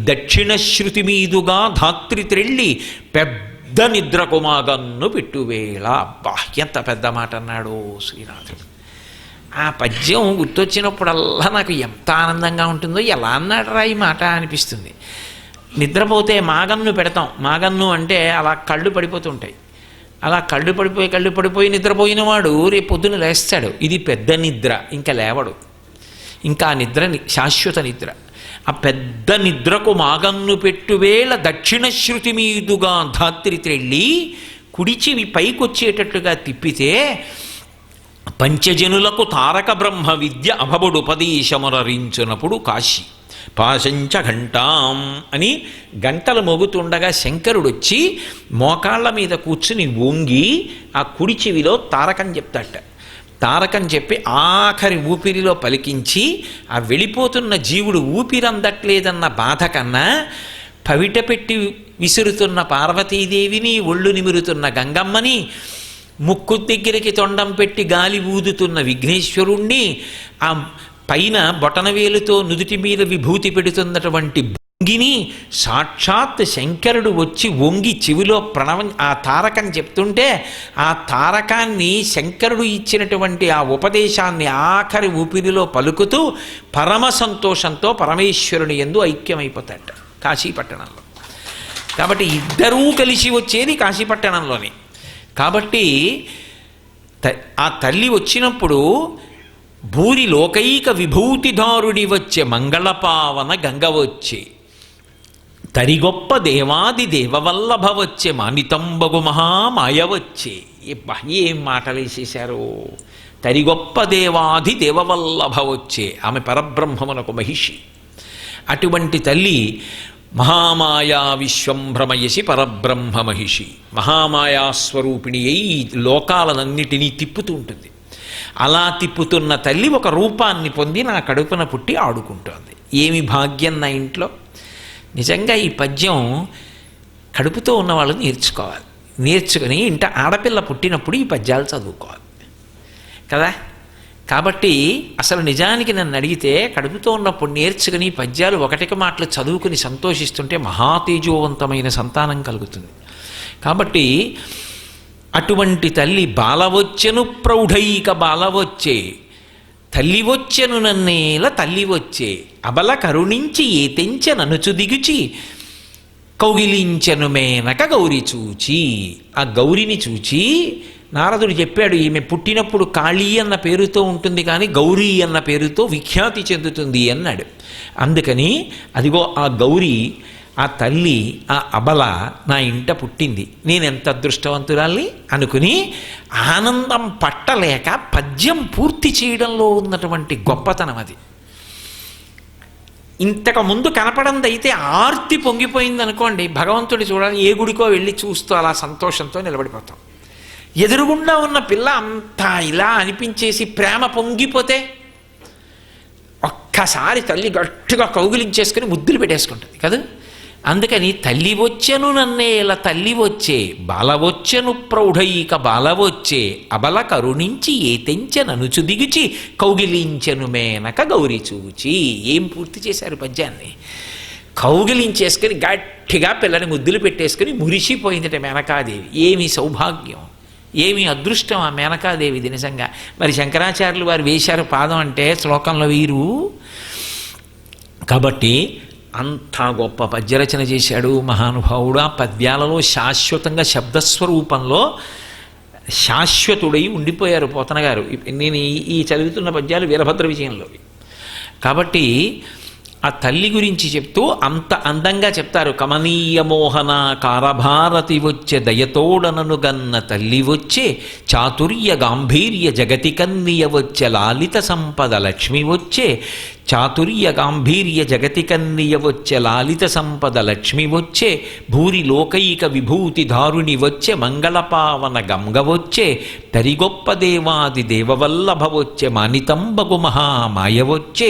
దక్షిణ శృతి మీదుగా ధాత్రి త్రెళ్ళి పెద్ద నిద్రకు మాగన్ను పెట్టువేళ. అబ్బా ఎంత పెద్ద మాట అన్నాడు శ్రీనాథుడు. ఆ పద్యం గుర్తొచ్చినప్పుడల్లా నాకు ఎంత ఆనందంగా ఉంటుందో, ఎలా అన్నాడు రా ఈ మాట అనిపిస్తుంది. నిద్రపోతే మాగన్ను పెడతాం. మాగన్ను అంటే అలా కళ్ళు పడిపోతుంటాయి. అలా కళ్ళు పడిపోయి నిద్రపోయిన వాడు రేపు పొద్దున లేస్తాడు. ఇది పెద్ద నిద్ర, ఇంకా లేవడు. ఇంకా నిద్ర శాశ్వత నిద్ర. ఆ పెద్ద నిద్రకు మాగన్ను పెట్టువేళ దక్షిణ శృతి మీదుగా ధాత్రి త్రెళ్ళి కుడిచివి పైకొచ్చేటట్లుగా తిప్పితే పంచజనులకు తారక బ్రహ్మ విద్య అభబడుపదీశమురరించునప్పుడు కాశీ. పాశంచ ఘంటాం అని గంటలు మోగుతుండగా శంకరుడు వచ్చి మోకాళ్ళ మీద కూర్చుని వంగి ఆ కుడి చెవిలో తారకం చెప్తాట. తారకం చెప్పి ఆఖరి ఊపిరిలో పలికించి ఆ వెళ్ళిపోతున్న జీవుడు ఊపిరందట్లేదన్న బాధ కన్నా పవిట పెట్టి విసురుతున్న పార్వతీదేవిని, ఒళ్ళు నిమురుతున్న గంగమ్మని, ముక్కు దగ్గరికి తొండం పెట్టి గాలి ఊదుతున్న విఘ్నేశ్వరుణ్ణి, ఆ పైన బొటనవేలుతో నుదుటి మీద విభూతి పెడుతున్నటువంటి భృంగిని, సాక్షాత్ శంకరుడు వచ్చి వంగి చెవిలో ప్రణవం ఆ తారకం చెప్తుంటే ఆ తారకాన్ని శంకరుడు ఇచ్చినటువంటి ఆ ఉపదేశాన్ని ఆఖరి ఊపిరిలో పలుకుతూ పరమ సంతోషంతో పరమేశ్వరుని యందు ఐక్యమైపోతాడు కాశీపట్టణంలో. కాబట్టి ఇద్దరూ కలిసి వచ్చేది కాశీపట్టణంలోనే. కాబట్టి ఆ తల్లి వచ్చినప్పుడు భూరి లోకైక విభూతిధారుడి వచ్చే మంగళపావన గంగ వచ్చే, తరిగొప్ప దేవాది దేవవల్లభ వచ్చే, మానితంబగు మహామాయ వచ్చే. ఏం మాటలు వేసేశారు. తరిగొప్ప దేవాది దేవవల్లభ వచ్చే, ఆమె పరబ్రహ్మమునకు మహిషి. అటువంటి తల్లి మహామాయా విశ్వంభ్రమయసి పరబ్రహ్మ మహిషి, మహామాయాస్వరూపిణి అయి లోకాలనన్నిటినీ తిప్పుతూ ఉంటుంది. అలా తిప్పుతున్న తల్లి ఒక రూపాన్ని పొంది నా కడుపున పుట్టి ఆడుకుంటోంది. ఏమి భాగ్యం నా ఇంట్లో. నిజంగా ఈ పద్యం కడుపుతో ఉన్నవాళ్ళు నేర్చుకోవాలి. నేర్చుకుని ఇంట ఆడపిల్ల పుట్టినప్పుడు ఈ పద్యాలు చదువుకోవాలి కదా. కాబట్టి అసలు నిజానికి నన్ను అడిగితే కడుపుతో ఉన్నప్పుడు నేర్చుకుని పద్యాలు ఒకటికి మాటలు చదువుకుని సంతోషిస్తుంటే మహాతేజోవంతమైన సంతానం కలుగుతుంది. కాబట్టి అటువంటి తల్లి బాలవచ్చెను ప్రౌఢైక బాలవచ్చే, తల్లి వచ్చెను నన్నేల తల్లి వచ్చే, అబల కరుణించి ఏ తెంచె ననుచు దిగుచి కౌగిలించెను మేనక గౌరి చూచి. ఆ గౌరిని చూచి నారదుడు చెప్పాడు, ఈమె పుట్టినప్పుడు కాళీ అన్న పేరుతో ఉంటుంది కానీ గౌరీ అన్న పేరుతో విఖ్యాతి చెందుతుంది అన్నాడు. అందుకని అదిగో ఆ గౌరీ, ఆ తల్లి, ఆ అబల నా ఇంట పుట్టింది, నేనెంత అదృష్టవంతురాల్ని అనుకుని ఆనందం పట్టలేక పద్యం పూర్తి చేయడంలో ఉన్నటువంటి గొప్పతనం అది. ఇంతకు ముందు కనపడంది అయితే ఆర్తి పొంగిపోయింది అనుకోండి, భగవంతుడి చూడాలి ఏ గుడికో వెళ్ళి చూస్తూ అలా సంతోషంతో నిలబడిపోతాం. ఎదురుగుండా ఉన్న పిల్ల అంతా ఇలా అనిపించేసి ప్రేమ పొంగిపోతే ఒక్కసారి తల్లి గట్టిగా కౌగిలించేసుకుని ముద్దులు పెట్టేసుకుంటుంది కదా. అందుకని తల్లి వచ్చెను నన్నేల తల్లి వచ్చే, బాల వచ్చెను ప్రౌఢైక బాల వచ్చే, అబల కరుణించి ఏ తెంచె ననుచు దిగుచి కౌగిలించెను మేనక గౌరి చూచి. ఏం పూర్తి చేశారు పద్యాన్ని? కౌగిలించేసుకుని గట్టిగా పిల్లని ముద్దులు పెట్టేసుకుని మురిసిపోయిందట మేనకాదేవి. ఏమి సౌభాగ్యం, ఏమి అదృష్టం ఆ మేనకాదేవిది నిజంగా. మరి శంకరాచార్యులు వారు వేశారు పాదం అంటే శ్లోకంలో వీరు. కాబట్టి అంత గొప్ప పద్యరచన చేశాడు మహానుభావుడు. ఆ పద్యాలలో శాశ్వతంగా శబ్దస్వరూపంలో శాశ్వతుడై ఉండిపోయారు పోతన గారు. నేను ఈ చదువుతున్న పద్యాలు వీరభద్ర విజయంలోవి. కాబట్టి ఆ తల్లి గురించి చెప్తూ అంత అందంగా చెప్తారు. కమనీయ మోహన కారభారతి వచ్చే, దయతోడనను గన్న తల్లి వచ్చే, చాతుర్య గాంభీర్య జగతి కన్నియ వచ్చే, లాలిత సంపద లక్ష్మి వచ్చే, చాతుర్య గాంభీర్య జగతి కన్నియ వచ్చే, లాలిత సంపద లక్ష్మి వచ్చే, భూరి లోకైక విభూతి దారుణి వచ్చే, మంగళపావన గంగ వచ్చే, తరిగొప్ప దేవాది దేవవల్లభ వచ్చే, మానితంబగు మహామాయ వచ్చే,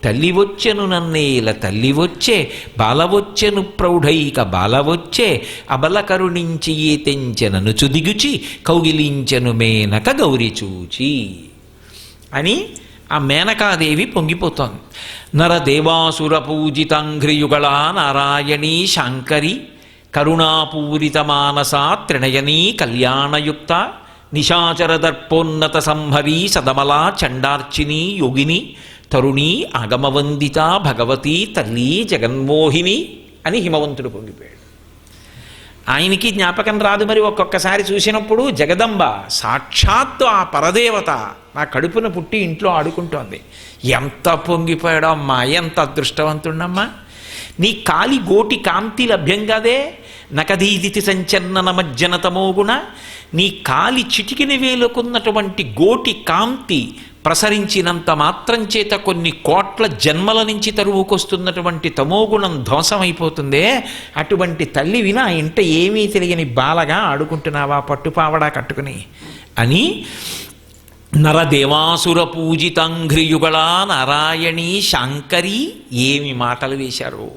తల్లి వచ్చెను నన్నేల తల్లి వచ్చే, బాలవచ్చెను ప్రౌఢైక బాల వచ్చే, అబల కరుణించి ఏ తెంచెనను చుదిగుచి కౌగిలించెను మేనక గౌరి చూచి అని ఆ మేనకాదేవి పొంగిపోతోంది. నరదేవాసుర పూజితాంఘ్రియుగళా నారాయణీ శాంకరి కరుణాపూరిత మానసా త్రినయనీ కళ్యాణయుక్త నిశాచర దర్పోన్నత సంహరీ సదమలా చండార్చిని యోగిని తరుణీ ఆగమవందిత భగవతీ తల్లి జగన్మోహిని అని హిమవంతుడు పొంగిపోయాడు. ఆయనకి జ్ఞాపకం రాదు మరి ఒక్కొక్కసారి చూసినప్పుడు జగదంబ సాక్షాత్తు ఆ పరదేవత నా కడుపున పుట్టి ఇంట్లో ఆడుకుంటోంది. ఎంత పొంగిపోయాడో అమ్మా, ఎంత అదృష్టవంతుడమ్మా. నీ కాలి గోటి కాంతి లభ్యం కాదే, నకదీదితి సంచలన మజ్జనతమోగుణ. నీ కాలి చిటికిన వేలుకున్నటువంటి గోటి కాంతి ప్రసరించినంత మాత్రం చేత కొన్ని కోట్ల జన్మల నుంచి తరువుకొస్తున్నటువంటి తమోగుణం ధ్వంసమైపోతుందే. అటువంటి తల్లి వినా ఇంట ఏమీ తెలియని బాలగా ఆడుకుంటున్నావా పట్టుపావడా కట్టుకుని అని నరదేవాసుర పూజితాంఘ్రియుగళా నారాయణీ శాంకరి. ఏమి మాటలు వేశారు!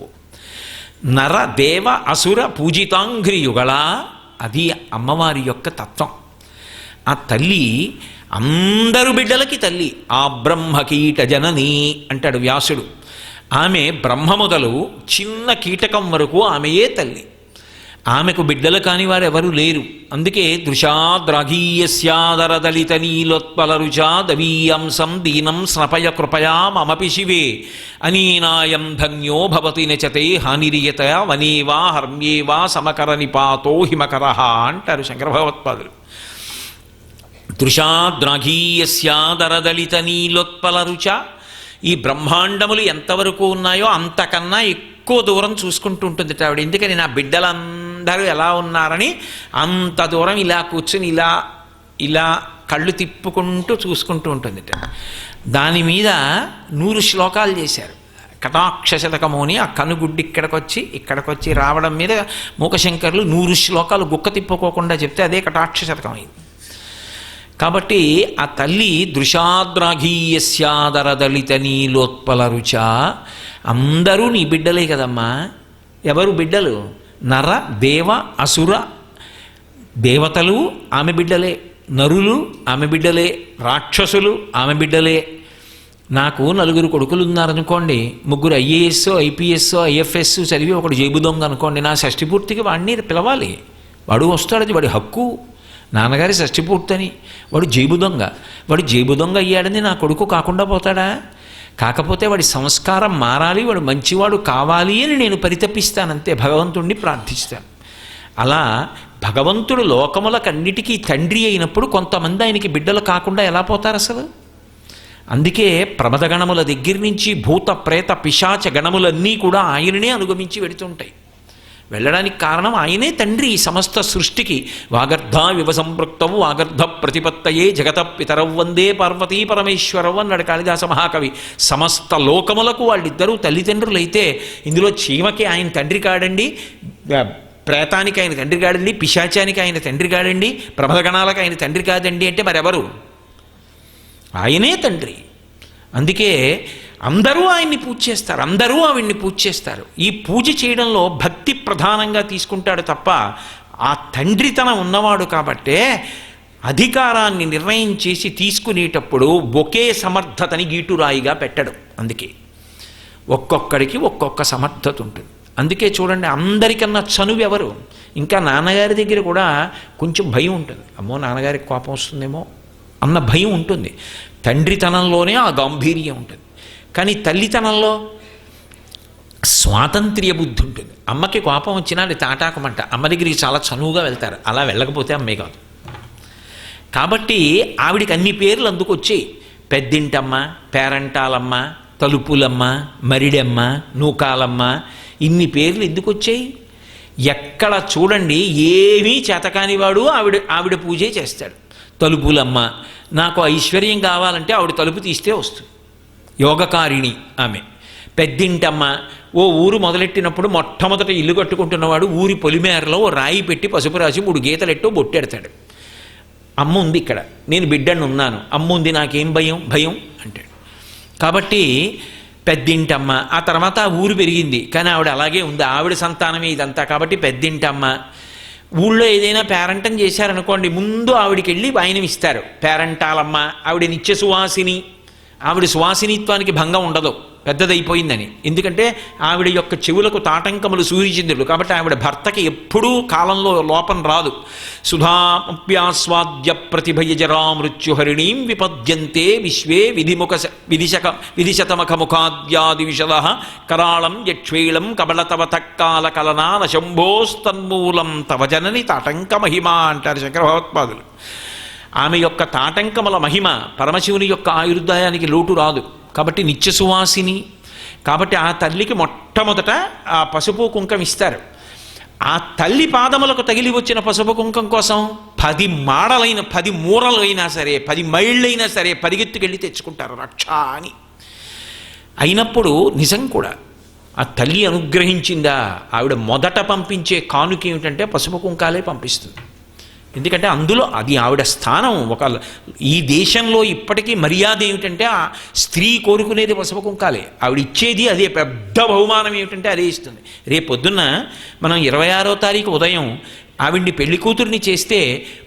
నరదేవ అసుర పూజితాంఘ్రియుగళా, అది అమ్మవారి యొక్క తత్వం. ఆ తల్లి అందరు బిడ్డలకి తల్లి. ఆ బ్రహ్మకీట జనని అంటాడు వ్యాసుడు. ఆమె బ్రహ్మ మొదలు చిన్న కీటకం వరకు ఆమెయే తల్లి. ఆమెకు బిడ్డలు కాని వారు ఎవరు లేరు. అందుకే దృశాద్రాఘీయస్యాదర దళిత నీలోత్పల రుచా దవీయంసం దీనం స్నపయ కృపయా మమపి శివే అనీనాయం ధన్యో భవతి నచతే హానిరియత వనేవా హర్మ్యేవా సమకర నిపాతో హిమకర అంటారు శంకర భగవత్పాదులు. దృశాద్రాఘీయస్యాదరదళిత నీలోత్పల రుచ. ఈ బ్రహ్మాండములు ఎంతవరకు ఉన్నాయో అంతకన్నా ఎక్కువ దూరం చూసుకుంటూ ఉంటుంది ఆవిడ. ఎందుకని నా బిడ్డలందరూ ఎలా ఉన్నారని అంత దూరం ఇలా కూర్చుని ఇలా ఇలా కళ్ళు తిప్పుకుంటూ చూసుకుంటూ ఉంటుంది. దాని మీద 100 శ్లోకాలు చేశారు. కటాక్ష శతకము అని ఆ కనుగుడ్డి ఇక్కడికొచ్చి రావడం మీద మూకశంకర్లు 100 శ్లోకాలు గుక్క తిప్పుకోకుండా చెప్తే అదే కటాక్ష శతకం అయింది. కాబట్టి ఆ తల్లి దృశాద్రాఘీయస్యాదర దళిత నీలోత్పల రుచ. అందరూ నీ బిడ్డలే కదమ్మా. ఎవరు బిడ్డలు? నర దేవ అసుర. దేవతలు ఆమె బిడ్డలే, నరులు ఆమె బిడ్డలే, రాక్షసులు ఆమె బిడ్డలే. నాకు 4 కొడుకులు ఉన్నారనుకోండి, 3 ఐఏఎస్, ఐపీఎస్, ఐఎఫ్ఎస్ చదివి ఒకడు జేబు దొంగ అనుకోండి, నా షష్ఠి పూర్తికి వాడిని పిలవాలి. వాడు వస్తాడు, అది వాడి హక్కు. నాన్నగారి షష్ఠి పూర్తని. వాడు జేబు దొంగ. వాడు జేబు దొంగ అయ్యాడని నా కొడుకు కాకుండా పోతాడా? కాకపోతే వాడి సంస్కారం మారాలి, వాడు మంచివాడు కావాలి అని నేను పరితపిస్తానంతే, భగవంతుణ్ణి ప్రార్థిస్తాను. అలా భగవంతుడు లోకములకన్నిటికీ తండ్రి అయినప్పుడు కొంతమంది ఆయనకి బిడ్డలు కాకుండా ఎలా పోతారు అసలు? అందుకే ప్రమదగణముల దగ్గర నుంచి భూత ప్రేత పిశాచ గణములన్నీ కూడా ఆయననే అనుగమించి వెడుతుంటాయి. వెళ్ళడానికి కారణం ఆయనే తండ్రి సమస్త సృష్టికి. వాగర్ధ వివ సంపృక్తవు వాగర్ధ ప్రతిపత్తయే జగత పితరవ్ వందే పార్వతీ పరమేశ్వరవు అన్నాడు కాళిదాస మహాకవి. సమస్త లోకములకు వాళ్ళిద్దరూ తల్లిదండ్రులైతే ఇందులో చీమకి ఆయన తండ్రి కాడండి, ప్రేతానికి ఆయన తండ్రి కాడండి, పిశాచానికి ఆయన తండ్రి కాడండి, ప్రమదగణాలకు ఆయన తండ్రి కాదండి అంటే మరెవరు? ఆయనే తండ్రి. అందుకే అందరూ ఆయన్ని పూజ చేస్తారు, అందరూ ఆవిడ్ని పూజ చేస్తారు. ఈ పూజ చేయడంలో భక్తి ప్రధానంగా తీసుకుంటాడు తప్ప ఆ తండ్రితనం ఉన్నవాడు కాబట్టే అధికారాన్ని నిర్ణయం చేసి తీసుకునేటప్పుడు ఒకే సమర్థతని గీటురాయిగా పెట్టడు. అందుకే ఒక్కొక్కడికి ఒక్కొక్క సమర్థత ఉంటుంది. అందుకే చూడండి, అందరికన్నా చనువు ఎవరు? ఇంకా నాన్నగారి దగ్గర కూడా కొంచెం భయం ఉంటుంది. అమ్మో నాన్నగారికి కోపం వస్తుందేమో అన్న భయం ఉంటుంది. తండ్రితనంలోనే ఆ గాంభీర్యం ఉంటుంది. కానీ తల్లితనంలో స్వాతంత్ర్య బుద్ధి ఉంటుంది. అమ్మకి కోపం వచ్చినా అది తాటాకమంట, అమ్మ దగ్గరికి చాలా చనువుగా వెళ్తారు. అలా వెళ్ళకపోతే అమ్మే కాదు. కాబట్టి ఆవిడికి అన్ని పేర్లు అందుకు వచ్చాయి. పెద్దింటమ్మ, పేరంటాలమ్మ, తలుపులమ్మ, మరిడమ్మ, నూకాలమ్మ, ఇన్ని పేర్లు ఎందుకు వచ్చాయి? ఎక్కడ చూడండి ఏమీ చేతకానివాడు ఆవిడ పూజే చేస్తాడు. తలుపులమ్మ, నాకు ఐశ్వర్యం కావాలంటే ఆవిడ తలుపు తీస్తే వస్తుంది, యోగకారిణి ఆమె. పెద్దింటమ్మ, ఓ ఊరు మొదలెట్టినప్పుడు మొట్టమొదట ఇల్లు కట్టుకుంటున్నవాడు ఊరి పొలిమేరలో ఓ రాయి పెట్టి పసుపు రాసి 3 గీతలెట్టో బొట్టెడతాడు. అమ్మ ఉంది ఇక్కడ, నేను బిడ్డను ఉన్నాను, అమ్మ ఉంది, నాకేం భయం అంటాడు. కాబట్టి పెద్దింటమ్మ. ఆ తర్వాత ఆ ఊరు పెరిగింది, కానీ ఆవిడ అలాగే ఉంది, ఆవిడ సంతానమే ఇదంతా. కాబట్టి పెద్దింటమ్మ. ఊళ్ళో ఏదైనా పేరంటం చేశారనుకోండి, ముందు ఆవిడికి వెళ్ళి వాయినం ఇస్తారు. పేరంటాలమ్మ, ఆవిడ నిత్య సువాసిని. ఆవిడ సువాసినిత్వానికి భంగం ఉండదు, పెద్దదైపోయిందని. ఎందుకంటే ఆవిడ యొక్క చెవులకు తాటంకములు సూర్యచంద్రులు, కాబట్టి ఆవిడ భర్తకి ఎప్పుడూ కాలంలో లోపం రాదు. సుధాప్యాస్వాద్య ప్రతిభయజరా మృత్యుహరిణీం విపద్యంతే విశ్వే విధిశతమఖముఖాద్యాది విశద కరాళం యక్ష్వేళం కబళతవతక్కాల కలనాన శంభోస్తన్మూలం తవ జనని తాటంక మహిమ అంటారు శంకర భగవత్పాదులు. ఆమె యొక్క తాటంకముల మహిమ పరమశివుని యొక్క ఆయుర్దాయానికి లోటు రాదు. కాబట్టి నిత్య సువాసిని. కాబట్టి ఆ తల్లికి మొట్టమొదట ఆ పసుపు కుంకం ఇస్తారు. ఆ తల్లి పాదములకు తగిలి వచ్చిన పసుపు కుంకం కోసం 10 మాడలైన 10 మూరలైనా సరే 10 మైళ్ళైనా సరే పరిగెత్తుకెళ్ళి తెచ్చుకుంటారు రక్ష అని. అయినప్పుడు నిజం కూడా ఆ తల్లి అనుగ్రహించిందా? ఆవిడ మొదట పంపించే కానుక ఏమిటంటే పసుపు కుంకాలే పంపిస్తుంది. ఎందుకంటే అందులో అది ఆవిడ స్థానం. ఈ దేశంలో ఇప్పటికీ మర్యాద ఏమిటంటే ఆ స్త్రీ కోరుకునేది పసుపు కుంకాలే. ఆవిడ ఇచ్చేది అదే. పెద్ద బహుమానం ఏమిటంటే అదే ఇస్తుంది. రేపు పొద్దున్న మనం 26వ తారీఖు ఉదయం ఆవిడ్ని పెళ్లి కూతుర్ని చేస్తే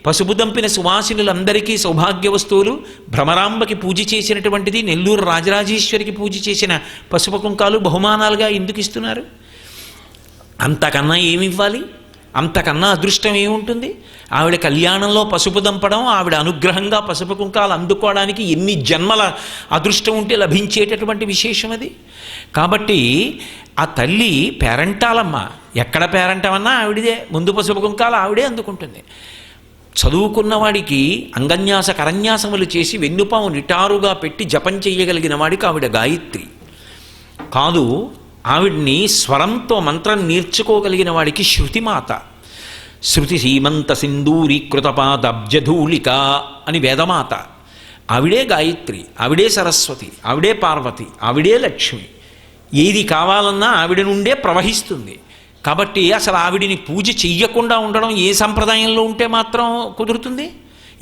పసుపు దంపిన సువాసినులందరికీ సౌభాగ్య వస్తువులు, భ్రమరాంబకి పూజ చేసినటువంటిది, నెల్లూరు రాజరాజేశ్వరికి పూజ చేసిన పసుపు కుంకాలు బహుమానాలుగా ఎందుకు ఇస్తున్నారు? అంతకన్నా ఏమి ఇవ్వాలి? అంతకన్నా అదృష్టం ఏముంటుంది? ఆవిడ కళ్యాణంలో పసుపు దంపడం, ఆవిడ అనుగ్రహంగా పసుపు కుంకాలు అందుకోవడానికి ఎన్ని జన్మల అదృష్టం ఉంటే లభించేటటువంటి విశేషం అది. కాబట్టి ఆ తల్లి పేరంటాలమ్మ. ఎక్కడ పేరంటమన్నా ఆవిడదే. ముందు పసుపు కుంకాలు ఆవిడే అందుకుంటుంది. చదువుకున్నవాడికి అంగన్యాస కరన్యాసములు చేసి వెన్నుపాము నిటారుగా పెట్టి జపం చెయ్యగలిగిన వాడికి ఆవిడ గాయత్రి కాదు. ఆవిడ్ని స్వరంతో మంత్రం నేర్చుకోగలిగిన వాడికి శృతిమాత. శృతి సీమంత సింధూరీకృతపాదబ్జధూళిక అని వేదమాత. ఆవిడే గాయత్రి, ఆవిడే సరస్వతి, ఆవిడే పార్వతి, ఆవిడే లక్ష్మి. ఏది కావాలన్నా ఆవిడ నుండే ప్రవహిస్తుంది. కాబట్టి అసలు ఆవిడిని పూజ చెయ్యకుండా ఉండడం ఏ సంప్రదాయంలో ఉంటే మాత్రం కుదురుతుంది?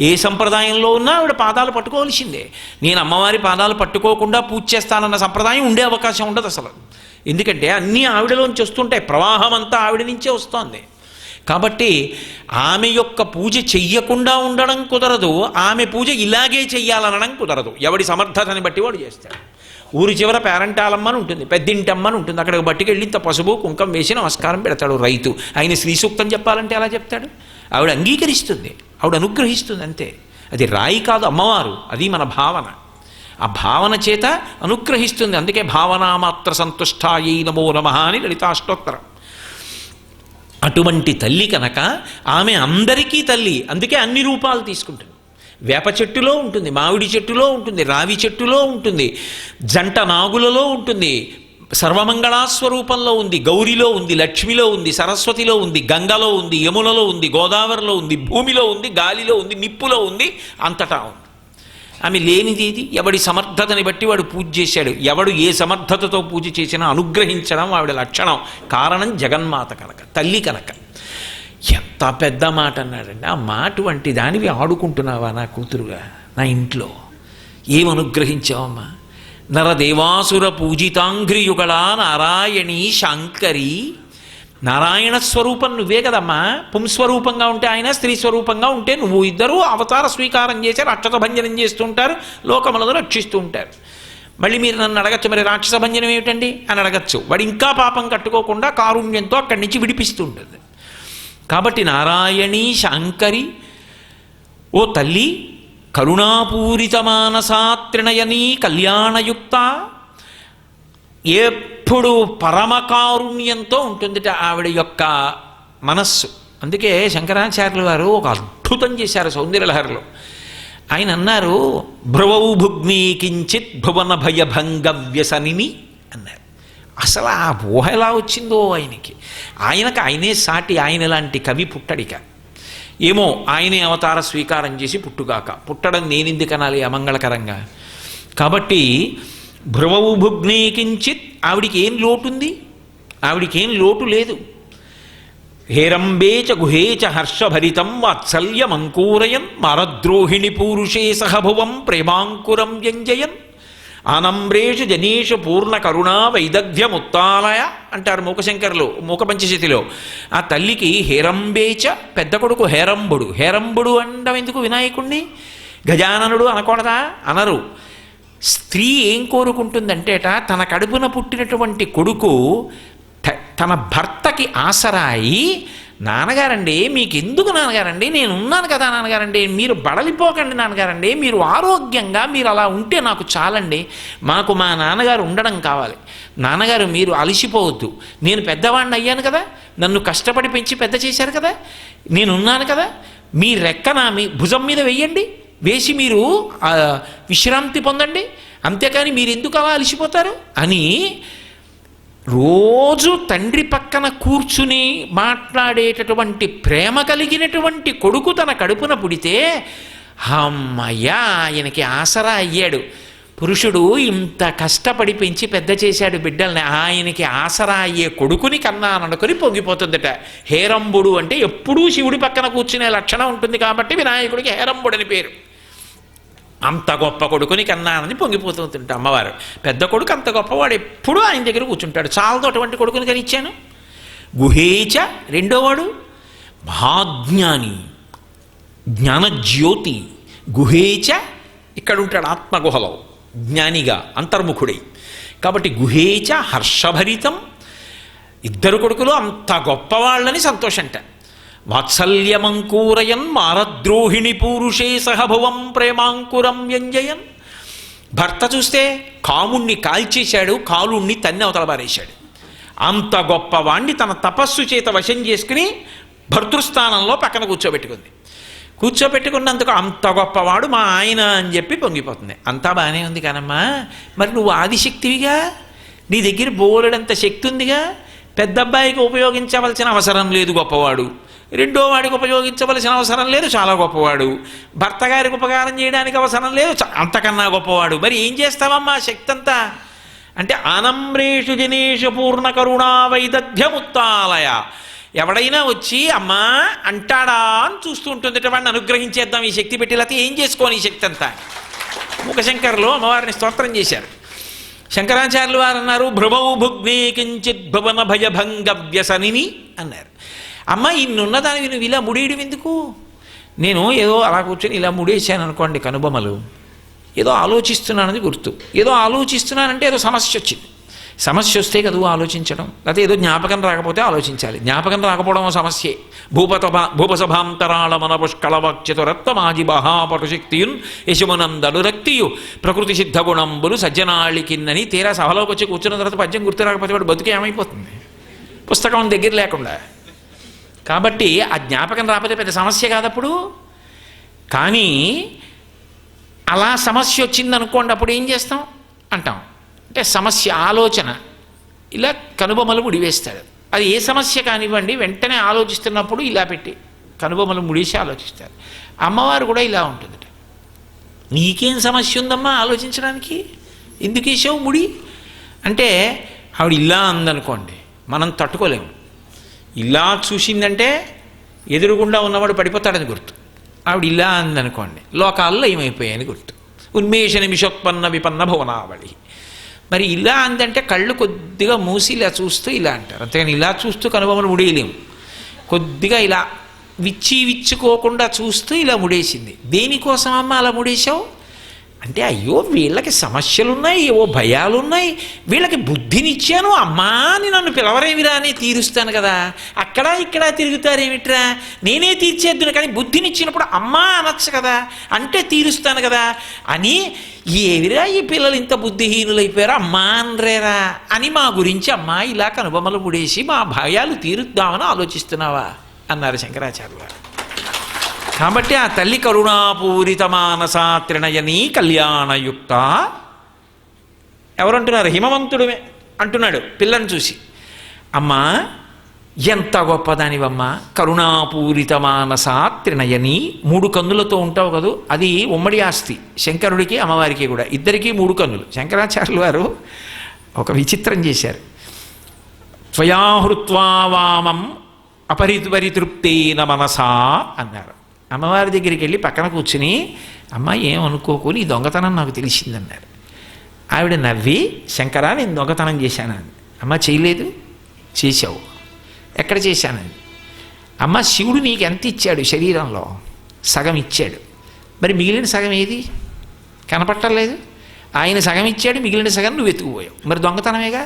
ఏ సంప్రదాయంలో ఉన్నా ఆవిడ పాదాలు పట్టుకోవాల్సిందే. నేను అమ్మవారి పాదాలు పట్టుకోకుండా పూజ చేస్తానన్న సంప్రదాయం ఉండే అవకాశం ఉండదు అసలు. ఎందుకంటే అన్నీ ఆవిడలోంచి వస్తుంటాయి, ప్రవాహం అంతా ఆవిడ నుంచే వస్తోంది. కాబట్టి ఆమె యొక్క పూజ చెయ్యకుండా ఉండడం కుదరదు, ఆమె పూజ ఇలాగే చెయ్యాలనడం కుదరదు. ఎవడి సమర్థతని బట్టి వాడు చేస్తాడు. ఊరి చివర పేరంటాలమ్మని ఉంటుంది, పెద్దింటమ్మని ఉంటుంది, అక్కడికి బట్టికెళ్ళి ఇంత పసుపు కుంకం వేసి నమస్కారం పెడతాడు రైతు. ఆయన శ్రీ సూక్తం చెప్పాలంటే ఎలా చెప్తాడు? ఆవిడ అంగీకరిస్తుంది, ఆవిడ అనుగ్రహిస్తుంది అంతే. అది రాయి కాదు, అమ్మవారు. అది మన భావన. ఆ భావన చేత అనుగ్రహిస్తుంది. అందుకే భావనామాత్ర సంతుష్టాయై నమో నమః అని లలితాష్టోత్తరం. అటువంటి తల్లి కనుక ఆమె అందరికీ తల్లి. అందుకే అన్ని రూపాలు తీసుకుంటుంది. వేప చెట్టులో ఉంటుంది, మామిడి చెట్టులో ఉంటుంది, రావి చెట్టులో ఉంటుంది, జంట నాగులలో ఉంటుంది, సర్వమంగళాస్వరూపంలో ఉంది, గౌరిలో ఉంది, లక్ష్మిలో ఉంది, సరస్వతిలో ఉంది, గంగలో ఉంది, యమునలో ఉంది, గోదావరిలో ఉంది, భూమిలో ఉంది, గాలిలో ఉంది, నిప్పులో ఉంది, అంతటా ఉంది. ఆమె లేనిది ఏది? ఎవడి సమర్థతని బట్టి వాడు పూజ చేశాడు. ఎవడు ఏ సమర్థతతో పూజ చేసినా అనుగ్రహించడం ఆవిడ లక్షణం. కారణం జగన్మాత కనుక, తల్లి కనుక. ఎంత పెద్ద మాట అన్నాడండి. ఆ మాట వంటి దానివి ఆడుకుంటున్నావా నా కూతురుగా నా ఇంట్లో? ఏమనుగ్రహించావమ్మా? నరదేవాసుర పూజితాంఘ్రియుగళ నారాయణీ శాంకరి. నారాయణ స్వరూపం నువ్వే కదమ్మా. పుంస్వరూపంగా ఉంటే ఆయన, స్త్రీ స్వరూపంగా ఉంటే నువ్వు. ఇద్దరూ అవతార స్వీకారం చేసి రాక్షస భంజనం చేస్తూ ఉంటారు, లోకములను రక్షిస్తూ ఉంటారు. మళ్ళీ మీరు నన్ను అడగచ్చు, మరి రాక్షస భంజనం ఏమిటండి అని అడగచ్చు. వాడు ఇంకా పాపం కట్టుకోకుండా కారుణ్యంతో అక్కడి నుంచి విడిపిస్తూ ఉంటుంది. కాబట్టి నారాయణీ శాంకరి, ఓ తల్లి, కరుణాపూరిత మానసాత్రినయనీ కళ్యాణయుక్త, ఎప్పుడు పరమకారుణ్యంతో ఉంటుందిట ఆవిడ యొక్క మనస్సు. అందుకే శంకరాచార్యుల వారు ఒక అద్భుతం చేశారు సౌందర్యలహరిలో. ఆయన అన్నారు, భ్రువౌ భుగ్నీ కించిత్ భువన భయభంగ వ్యసనిని అన్నారు. అసలు ఆ ఊహ ఎలా వచ్చిందో ఆయనకి. ఆయనే సాటి, ఆయన లాంటి కవి పుట్టడిక. ఏమో ఆయనే అవతార స్వీకారం చేసి పుట్టుగాక. పుట్టడం నేనెందుకు అనాలి అమంగళకరంగా? కాబట్టి భ్రువౌ భుగ్నీ కించిత్, ఆవిడికి ఏం లోటుంది? ఆవిడికేం లోటు లేదు. హేరంబేచ గుహేచ హర్షభరితం వాత్సల్యమంకూరయన్ మారద్రోహిణి పూరుషే సహభువం ప్రేమాంకురం వ్యంజయన్ ఆనంబ్రేషు జనీషు పూర్ణ కరుణా వైదగ్ధ్యముత్తాలయ అంటారు మూకశంకర్లు, మూకపంచశతిలో. ఆ తల్లికి హేరంబేచ, పెద్ద కొడుకు హేరంబుడు. హేరంబుడు అనడం ఎందుకు వినాయకుణ్ణి? గజాననుడు అనకూడదా? అనరు. స్త్రీ ఏం కోరుకుంటుందంటేట, తన కడుపున పుట్టినటువంటి కొడుకు తన భర్తకి ఆసరాయి, నాన్నగారండి మీకెందుకు నాన్నగారండి, నేనున్నాను కదా నాన్నగారండి, మీరు బడలిపోకండి నాన్నగారండి, మీరు ఆరోగ్యంగా మీరు అలా ఉంటే నాకు చాలండి, మాకు మా నాన్నగారు ఉండడం కావాలి, నాన్నగారు మీరు అలసిపోవద్దు, నేను పెద్దవాడిని అయ్యాను కదా, నన్ను కష్టపడి పెంచి పెద్ద చేశారు కదా, నేనున్నాను కదా, మీ రెక్క నా మీ భుజం మీద వెయ్యండి, వేసి మీరు విశ్రాంతి పొందండి, అంతేకాని మీరు ఎందుకు అలా అలసిపోతారు అని రోజు తండ్రి పక్కన కూర్చుని మాట్లాడేటటువంటి ప్రేమ కలిగినటువంటి కొడుకు తన కడుపున పుడితే, అమ్మయ్యా ఆయనకి ఆసరా అయ్యాడు. పురుషుడు ఇంత కష్టపడి పెంచి పెద్ద చేశాడు బిడ్డల్ని, ఆయనకి ఆసరా అయ్యే కొడుకుని కన్నాననుకొని పొంగిపోతుందట. హేరంబుడు అంటే ఎప్పుడూ శివుడి పక్కన కూర్చునే లక్షణం ఉంటుంది కాబట్టి వినాయకుడికి హేరంబుడు అని పేరు. అంత గొప్ప కొడుకుని కన్నానని పొంగిపోతుంట అమ్మవారు. పెద్ద కొడుకు అంత గొప్పవాడు, ఎప్పుడూ ఆయన దగ్గర కూర్చుంటాడు. చాలతో అటువంటి కొడుకుని కనిచ్చాను. గుహేచ రెండోవాడు మహాజ్ఞాని, జ్ఞానజ్యోతి. గుహేచ ఇక్కడ ఉంటాడు ఆత్మగుహలో జ్ఞానిగా అంతర్ముఖుడై. కాబట్టి గుహేచ హర్షభరితం, ఇద్దరు కొడుకులు అంత గొప్పవాళ్ళని సంతోషంట. వాత్సల్యమంకూరయన్ మారద్రోహిణి పూరుషే సహభువం ప్రేమాంకురం వ్యంజయన్. భర్త చూస్తే కాముణ్ణి కాల్చేశాడు, కాలుణ్ణి తన్ని అవతల పారేశాడు. అంత గొప్పవాణ్ణి తన తపస్సు చేత వశం చేసుకుని భర్తృస్థానంలో పక్కన కూర్చోబెట్టుకున్నందుకు అంత గొప్పవాడు మా ఆయన అని చెప్పి పొంగిపోతుంది. అంతా బాగానే ఉంది కానమ్మా, మరి నువ్వు ఆదిశక్తివిగా, నీ దగ్గర బోలెడంత శక్తి ఉందిగా, పెద్ద అబ్బాయికి ఉపయోగించవలసిన అవసరం లేదు గొప్పవాడు, రెండో వాడికి ఉపయోగించవలసిన అవసరం లేదు చాలా గొప్పవాడు, భర్త గారికి ఉపకారం చేయడానికి అవసరం లేదు అంతకన్నా గొప్పవాడు, మరి ఏం చేస్తావమ్మా శక్తి అంతా అంటే ఆనంబ్రేషు జనేషు పూర్ణ కరుణా వైదగ్ధ్యముత్తాలయ. ఎవడైనా వచ్చి అమ్మా అంటాడా అని చూస్తూ ఉంటుంది, వాడిని అనుగ్రహించేద్దాం ఈ శక్తి పెట్టి, లేకపోతే ఏం చేసుకోని ఈ శక్తి అంతా. మూకశంకర్లు అమ్మవారిని స్తోత్రం చేశారు. శంకరాచార్యులు వారు అన్నారు, భ్రువౌ భుగ్నే కించిత్ భువన భయభంగ వ్యసనిని అన్నారు. అమ్మ ఇన్నున్న దానివి నువ్వు ఇలా ముడేయడం ఎందుకు? నేను ఏదో అలా కూర్చొని ఇలా ముడేసాను అనుకోండి కనుబొమ్మలు, ఏదో ఆలోచిస్తున్నానని గుర్తు. ఏదో ఆలోచిస్తున్నానంటే ఏదో సమస్య వచ్చింది. సమస్య వస్తే కదా ఆలోచించడం, లేకపోతే ఏదో జ్ఞాపకం రాకపోతే ఆలోచించాలి. జ్ఞాపకం రాకపోవడం సమస్యే. భూపసభాంతరాళ మన పుష్కళవక్షతురత్వమాజి మహాపటుశక్తియున్ యశమునందడు రక్తియు ప్రకృతి సిద్ధ గుణంబులు సజ్జనాళికిన్నని తీరా సభలోకి వచ్చి కూర్చున్న తర్వాత పద్యం గుర్తు రాకపోతే వాడు బతుకు ఏమైపోతుంది? పుస్తకం దగ్గర లేకుండా. కాబట్టి ఆ జ్ఞాపకం రాకపోతే పెద్ద సమస్య కాదప్పుడు. కానీ అలా సమస్య వచ్చిందనుకోండి, అప్పుడు ఏం చేస్తాం అంటాం అంటే సమస్య ఆలోచన ఇలా కనుబొమ్మలు ముడివేస్తాడు. అది ఏ సమస్య కానివ్వండి, వెంటనే ఆలోచిస్తున్నప్పుడు ఇలా పెట్టి కనుబొమ్మలు ముడిసి ఆలోచిస్తారు. అమ్మవారు కూడా ఇలా ఉంటుంది. నీకేం సమస్య ఉందమ్మా ఆలోచించడానికి, ఎందుకు వేసావు ముడి అంటే ఆవిడ ఇలా అందనుకోండి, మనం తట్టుకోలేము. ఇలా చూసిందంటే ఎదురుగుండా ఉన్నవాడు పడిపోతాడని గుర్తు. ఆవిడ ఇలా అందనుకోండి, లోకాల్లో ఏమైపోయాయని గుర్తు. ఉన్మేష నిమిషోత్పన్న విపన్న భువనావళి. మరి ఇలా అందంటే కళ్ళు కొద్దిగా మూసి ఇలా చూస్తూ ఇలా అంటారు, అంతేగాని ఇలా చూస్తూ కనుబొమ్మలు ముడేయలేము. కొద్దిగా ఇలా విచ్చుకోకుండా చూస్తూ ఇలా ముడేసింది. దేనికోసం అమ్మ అలా ముడేశావు అంటే, అయ్యో వీళ్ళకి సమస్యలున్నాయి, ఏవో భయాలున్నాయి, వీళ్ళకి బుద్ధినిచ్చాను, అమ్మా అని నన్ను పిలవరేమిరా అని తీరుస్తాను కదా, అక్కడ ఇక్కడ తిరుగుతారేమిట్రా, నేనే తీర్చేద్దును కానీ బుద్ధినిచ్చినప్పుడు అమ్మా అనొచ్చు కదా, అంటే తీరుస్తాను కదా అని, ఏవిరా ఈ పిల్లలు ఇంత బుద్ధిహీనులైపోయారా అమ్మా అనరేరా అని మా గురించి అమ్మా ఇలా కనుబొమ్మలు ముడేసి మా భయాలు తీరుద్దామని ఆలోచిస్తున్నావా అన్నారు శంకరాచార్య గారు. కాబట్టి ఆ తల్లి కరుణాపూరిత మానసా త్రినయనీ కళ్యాణయుక్త. ఎవరంటున్నారు? హిమవంతుడుమే అంటున్నాడు పిల్లని చూసి. అమ్మా ఎంత గొప్పదానివమ్మా, కరుణాపూరిత మానసా త్రినయనీ. 3 కన్నులతో ఉంటావు కదూ, అది ఉమ్మడి ఆస్తి శంకరుడికి అమ్మవారికి కూడా, ఇద్దరికీ 3 కన్నులు. శంకరాచార్యులు వారు ఒక విచిత్రం చేశారు. త్వయాహృత్వా వామం అపరిపరితృప్తేన మనసా అన్నారు. అమ్మవారి దగ్గరికి వెళ్ళి పక్కన కూర్చుని, అమ్మ ఏమనుకోకు నీ దొంగతనం నాకు తెలిసిందన్నారు. ఆవిడ నవ్వి, శంకరా నేను దొంగతనం చేశానండి. అమ్మ చేయలేదు. చేశావు. ఎక్కడ చేశానండి? అమ్మ శివుడు నీకు ఎంత ఇచ్చాడు శరీరంలో? సగం ఇచ్చాడు. మరి మిగిలిన సగం ఏది? కనపట్టలేదు. ఆయన సగం ఇచ్చాడు, మిగిలిన సగం నువ్వు ఎత్తుకుపోయావు, మరి దొంగతనమేగా.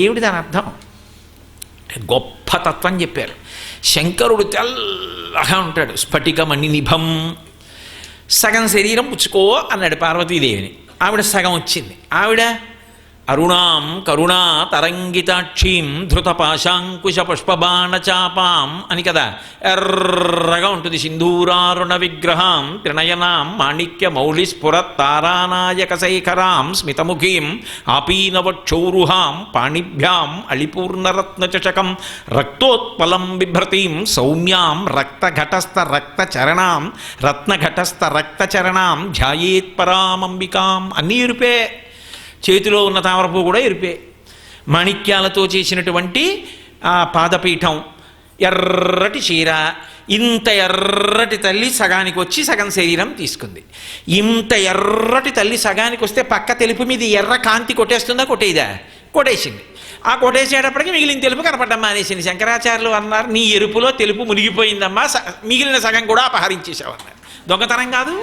ఏమిటి దాని అర్థం? గొప్ప తత్వం చెప్పారు. శంకరుడు తెల్లగా ఉంటాడు, స్ఫటికమణి నిభం. సగం శరీరం పుచ్చుకో అన్నాడు పార్వతీదేవిని. ఆవిడ సగం వచ్చింది. ఆవిడ అరుణాం కరుణా తరంగితాక్షీం ధృతపాశాంకుశ పుష్పబాణచాపాం అని కదా, ఎర్రగా ఉంటుంది. సింధూరారుణ విగ్రహాం త్రినయనాం మాణిక్య మౌళి స్ఫురత్ తారానాయక శేఖరాం స్మితముఖీం ఆపీనవక్షౌరుహాం పాణిభ్యాం అళిపూర్ణరత్నచషకం రక్తోత్పలం బిభ్రతీం సౌమ్యాం రక్తఘటస్థ రక్తచరణాం రత్నఘటస్థ రక్తచరణాం ధ్యాయేత్పరామంబికాం. అన్నీ ఇరుపే. చేతిలో ఉన్న తామరపు కూడా ఎరిపే. మాణిక్యాలతో చేసినటువంటి ఆ పాదపీఠం, ఎర్రటి చీర. ఇంత ఎర్రటి తల్లి సగానికి వచ్చి సగం శరీరం తీసుకుంది. ఇంత ఎర్రటి తల్లి సగానికి వస్తే పక్క తెలుపు మీద ఎర్ర కాంతి కొట్టేస్తుందా? కొట్టేదా? కొట్టేసింది. ఆ కొట్టేసేటప్పటికి మిగిలిన తెలుపు కనపడ్డం మానేసింది. శంకరాచార్యులు అన్నారు, నీ ఎరుపులో తెలుపు మునిగిపోయిందమ్మా, మిగిలిన సగం కూడా అపహరించేసావన్నారు. దొంగతనం కాదు,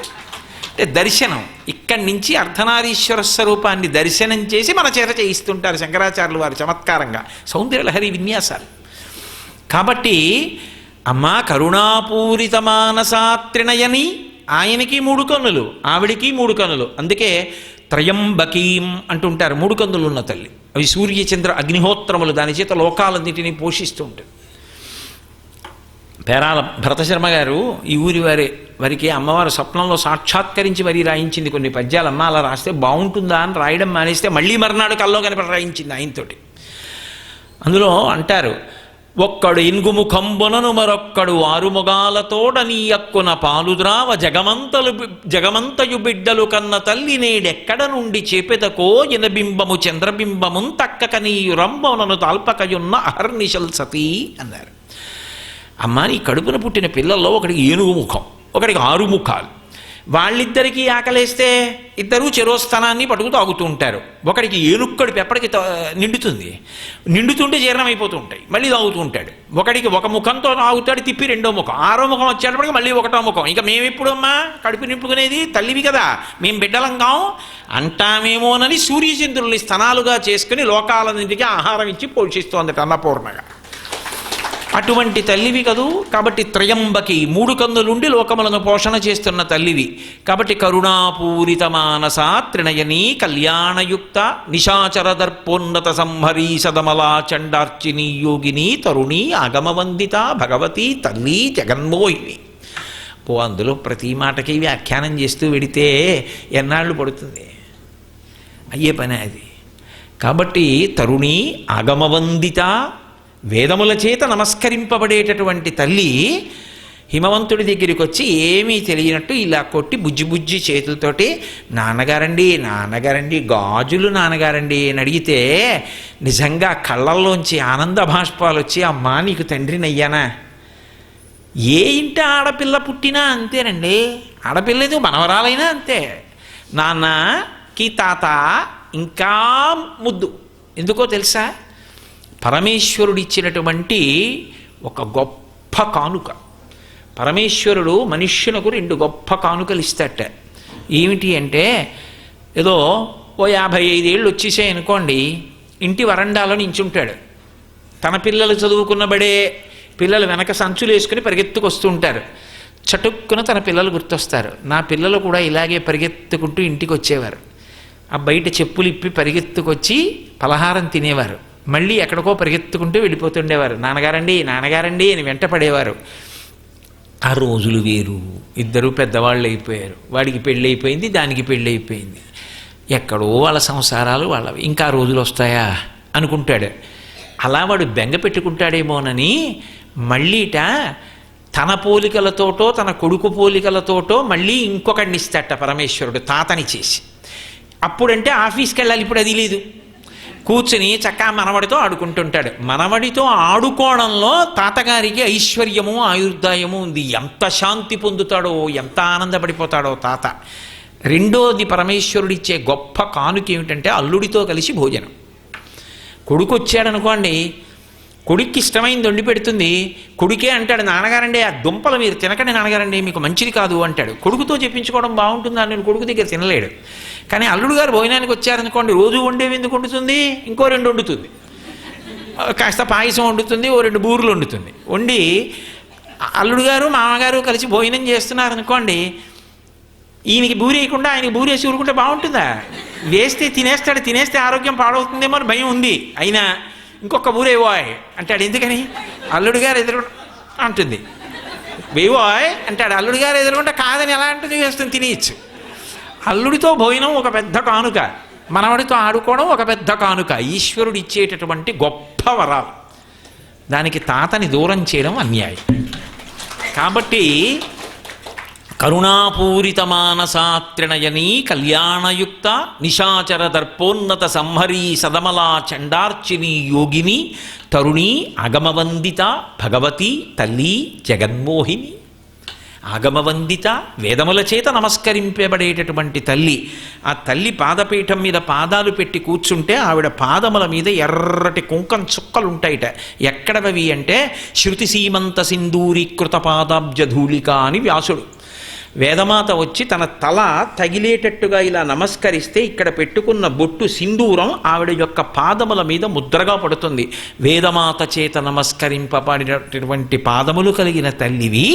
దర్శనం. ఇక్కడి నుంచి అర్ధనారీశ్వర స్వరూపాన్ని దర్శనం చేసి మన చేత చేయిస్తుంటారు శంకరాచార్యులు వారు చమత్కారంగా, సౌందర్యలహరి విన్యాసాలు. కాబట్టి అమ్మా కరుణాపూరిత మానసా త్రినయని, ఆయనకి 3 కన్నులు, ఆవిడికి 3 కన్నులు. అందుకే త్రయంబకీం అంటుంటారు. 3 కన్నులు ఉన్న తల్లి. అవి సూర్యచంద్ర అగ్నిహోత్రములు, దాని చేత లోకాలన్నింటినీ పోషిస్తూ ఉంటారు. పేరాల భరతశర్మ గారు ఈ ఊరి వారికి అమ్మవారు స్వప్నంలో సాక్షాత్కరించి వరి రాయించింది కొన్ని పద్యాలు. అమ్మ అలా రాస్తే బాగుంటుందా అని రాయడం మానేస్తే మళ్ళీ మర్నాడు కల్లో కనిపడి రాయించింది ఆయనతోటి. అందులో అంటారు, ఒక్కడు ఇన్గుముఖంబునను మరొక్కడు ఆరుముగాలతోడ నీ అక్కున పాలుద్రావ జగమంతయు బిడ్డలు కన్న తల్లి నేడెక్కడ నుండి చేపెదకో ఎనబింబము చంద్రబింబమున్ తక్కక నీయు రంబమునను తాల్పకయున్న అహర్నిశల్ సతీ అన్నారు. అమ్మ నీ కడుపున పుట్టిన పిల్లల్లో ఒకడికి 7 ముఖం, ఒకడికి 6 ముఖాలు. వాళ్ళిద్దరికీ ఆకలేస్తే ఇద్దరూ చెరో స్థానాన్ని పట్టుకు తాగుతూ ఉంటారు. ఒకడికి ఏనుక్కడికి ఎప్పటికి నిండుతుంటే జీర్ణమైపోతూ ఉంటాయి, మళ్ళీ తాగుతూ ఉంటాడు. ఒకడికి ఒక ముఖంతో తాగుతాడు, తిప్పి రెండో ముఖం, ఆరో ముఖం వచ్చేటప్పటికి మళ్ళీ ఒకటో ముఖం. ఇక మేమెప్పుడమ్మా కడుపు నింపుకునేది, తల్లివి కదా మేము బిడ్డలంగాం అంటామేమోనని సూర్యచంద్రుల్ని స్తనాలుగా చేసుకుని లోకాలన్నింటికి ఆహారం ఇచ్చి పోషిస్తోందట అన్నపూర్ణగా. అటువంటి తల్లివి కదూ. కాబట్టి త్రయంబకి, 3 కన్నులుండి లోకములను పోషణ చేస్తున్న తల్లివి. కాబట్టి కరుణాపూరిత మానస త్రినయనీ కళ్యాణయుక్త నిశాచర దర్పోన్నత సంహరీ సదమలా చండార్చిని యోగిని తరుణి ఆగమవందిత భగవతి తల్లి జగన్మోహిని. అందులో ప్రతి మాటకి వ్యాఖ్యానం చేస్తూ వెడితే ఎన్నాళ్ళు పడుతుంది, అయ్యే పని అది. కాబట్టి తరుణి ఆగమవందిత, వేదముల చేత నమస్కరింపబడేటటువంటి తల్లి హిమవంతుడి దగ్గరికి వచ్చి ఏమీ తెలియనట్టు ఇలా కొట్టి బుజ్జి చేతులతోటి నాన్నగారండి నాన్నగారండి గాజులు నాన్నగారండి అని అడిగితే నిజంగా కళ్ళల్లోంచి ఆనంద భాష్పాలు వచ్చి అమ్మా నీకు తండ్రినయ్యానా. ఏ ఇంటి ఆడపిల్ల పుట్టినా అంతేనండి, ఆడపిల్లదు మనవరాలైనా అంతే. నాన్నకి తాత ఇంకా ముద్దు. ఎందుకో తెలుసా, పరమేశ్వరుడిచ్చినటువంటి ఒక గొప్ప కానుక. పరమేశ్వరుడు మనుష్యులకు 2 గొప్ప కానుకలు ఇస్తాట. ఏమిటి అంటే, ఏదో ఓ 55 ఏళ్ళు వచ్చేసాయి అనుకోండి, ఇంటి వరండాలో నించుంటాడు. తన పిల్లలు చదువుకున్నబడే పిల్లలు వెనక సంచులు వేసుకుని పరిగెత్తుకొస్తూ ఉంటారు. చటుక్కున తన పిల్లలు గుర్తొస్తారు. నా పిల్లలు కూడా ఇలాగే పరిగెత్తుకుంటూ ఇంటికి వచ్చేవారు. ఆ బయట చెప్పులు ఇప్పి పరిగెత్తుకొచ్చి పలహారం తినేవారు, మళ్ళీ ఎక్కడికో పరిగెత్తుకుంటూ వెళ్ళిపోతుండేవారు. నాన్నగారండి నాన్నగారండి అని వెంట పడేవారు. ఆ రోజులు వేరు. ఇద్దరూ పెద్దవాళ్ళు అయిపోయారు. వాడికి పెళ్ళి అయిపోయింది, దానికి పెళ్ళి అయిపోయింది. ఎక్కడో వాళ్ళ సంసారాలు వాళ్ళవి, ఇంకా రోజులు వస్తాయా అనుకుంటాడు. అలా వాడు బెంగ పెట్టుకుంటాడేమోనని మళ్ళీట తన పోలికలతోటో తన కొడుకు పోలికలతోటో మళ్ళీ ఇంకొకడిని ఇస్తాట పరమేశ్వరుడు, తాతని చేసి. అప్పుడంటే ఆఫీస్కి వెళ్ళాలి, ఇప్పుడు అది లేదు. కూర్చుని చక్కా మనవడితో ఆడుకుంటుంటాడు. మనవడితో ఆడుకోవడంలో తాతగారికి ఐశ్వర్యము ఆయుర్దాయము ఉంది. ఎంత శాంతి పొందుతాడో, ఎంత ఆనందపడిపోతాడో తాత. రెండోది పరమేశ్వరుడిచ్చే గొప్ప కానుక ఏమిటంటే అల్లుడితో కలిసి భోజనం. కొడుకు వచ్చాడనుకోండి, కొడుక్కి ఇష్టమైంది వండి పెడుతుంది. కొడుకే అంటాడు నాన్నగారండి ఆ దుంపలు మీరు తినకండి నాన్నగారండి మీకు మంచిది కాదు అంటాడు. కొడుకుతో చెప్పించుకోవడం బాగుంటుందా, నేను కొడుకు దగ్గర తినలేడు. కానీ అల్లుడు గారు భోజనానికి వచ్చారనుకోండి, రోజు వండేవి ఎందుకు వండుతుంది, ఇంకో 2 వండుతుంది. కాస్త పాయసం వండుతుంది, ఓ 2 బూరెలు వండుతుంది. వండి అల్లుడు గారు మామగారు కలిసి భోజనం చేస్తున్నారనుకోండి, ఈయనకి బూరి వేయకుండా ఆయనకి బూరి వేసి ఊరుకుంటే బాగుంటుందా? వేస్తే తినేస్తాడు, తినేస్తే ఆరోగ్యం పాడవుతుందేమో అని భయం ఉంది. అయినా ఇంకొక బూరేవాయ్ అంటాడు. ఎందుకని? అల్లుడు గారు ఎదురు అంటుంది, వేవాయ్ అంటాడు. అల్లుడు గారు ఎదురుకుంటే కాదని ఎలా అంటుంది, వేస్తుంది, తినేయచ్చు. అల్లుడితో భోజనం ఒక పెద్ద కానుక, మనవడితో ఆడుకోవడం ఒక పెద్ద కానుక. ఈశ్వరుడు ఇచ్చేటటువంటి గొప్ప వరాలు. దానికి తాతని దూరం చేయడం అన్యాయం. కాబట్టి కరుణాపూరిత మానసాత్రినయనీ కళ్యాణయుక్త నిశాచర దర్పోన్నత సంహరీ సదమలా చండార్చిని యోగిని తరుణి ఆగమవందిత భగవతి తల్లి జగన్మోహిని. ఆగమవందిత, వేదముల చేత నమస్కరింపబడేటటువంటి తల్లి. ఆ తల్లి పాదపీఠం మీద పాదాలు పెట్టి కూర్చుంటే ఆవిడ పాదముల మీద ఎర్రటి కుంకం చుక్కలు ఉంటాయిట. ఎక్కడవి అంటే శృతి సీమంత సింధూరీకృత పాదాబ్జధూళిక అని వ్యాసుడు. వేదమాత వచ్చి తన తల తగిలేటట్టుగా ఇలా నమస్కరిస్తే ఇక్కడ పెట్టుకున్న బొట్టు సింధూరం ఆవిడ యొక్క పాదముల మీద ముద్రగా పడుతుంది. వేదమాత చేత నమస్కరింపబడినటువంటి పాదములు కలిగిన తల్లివి.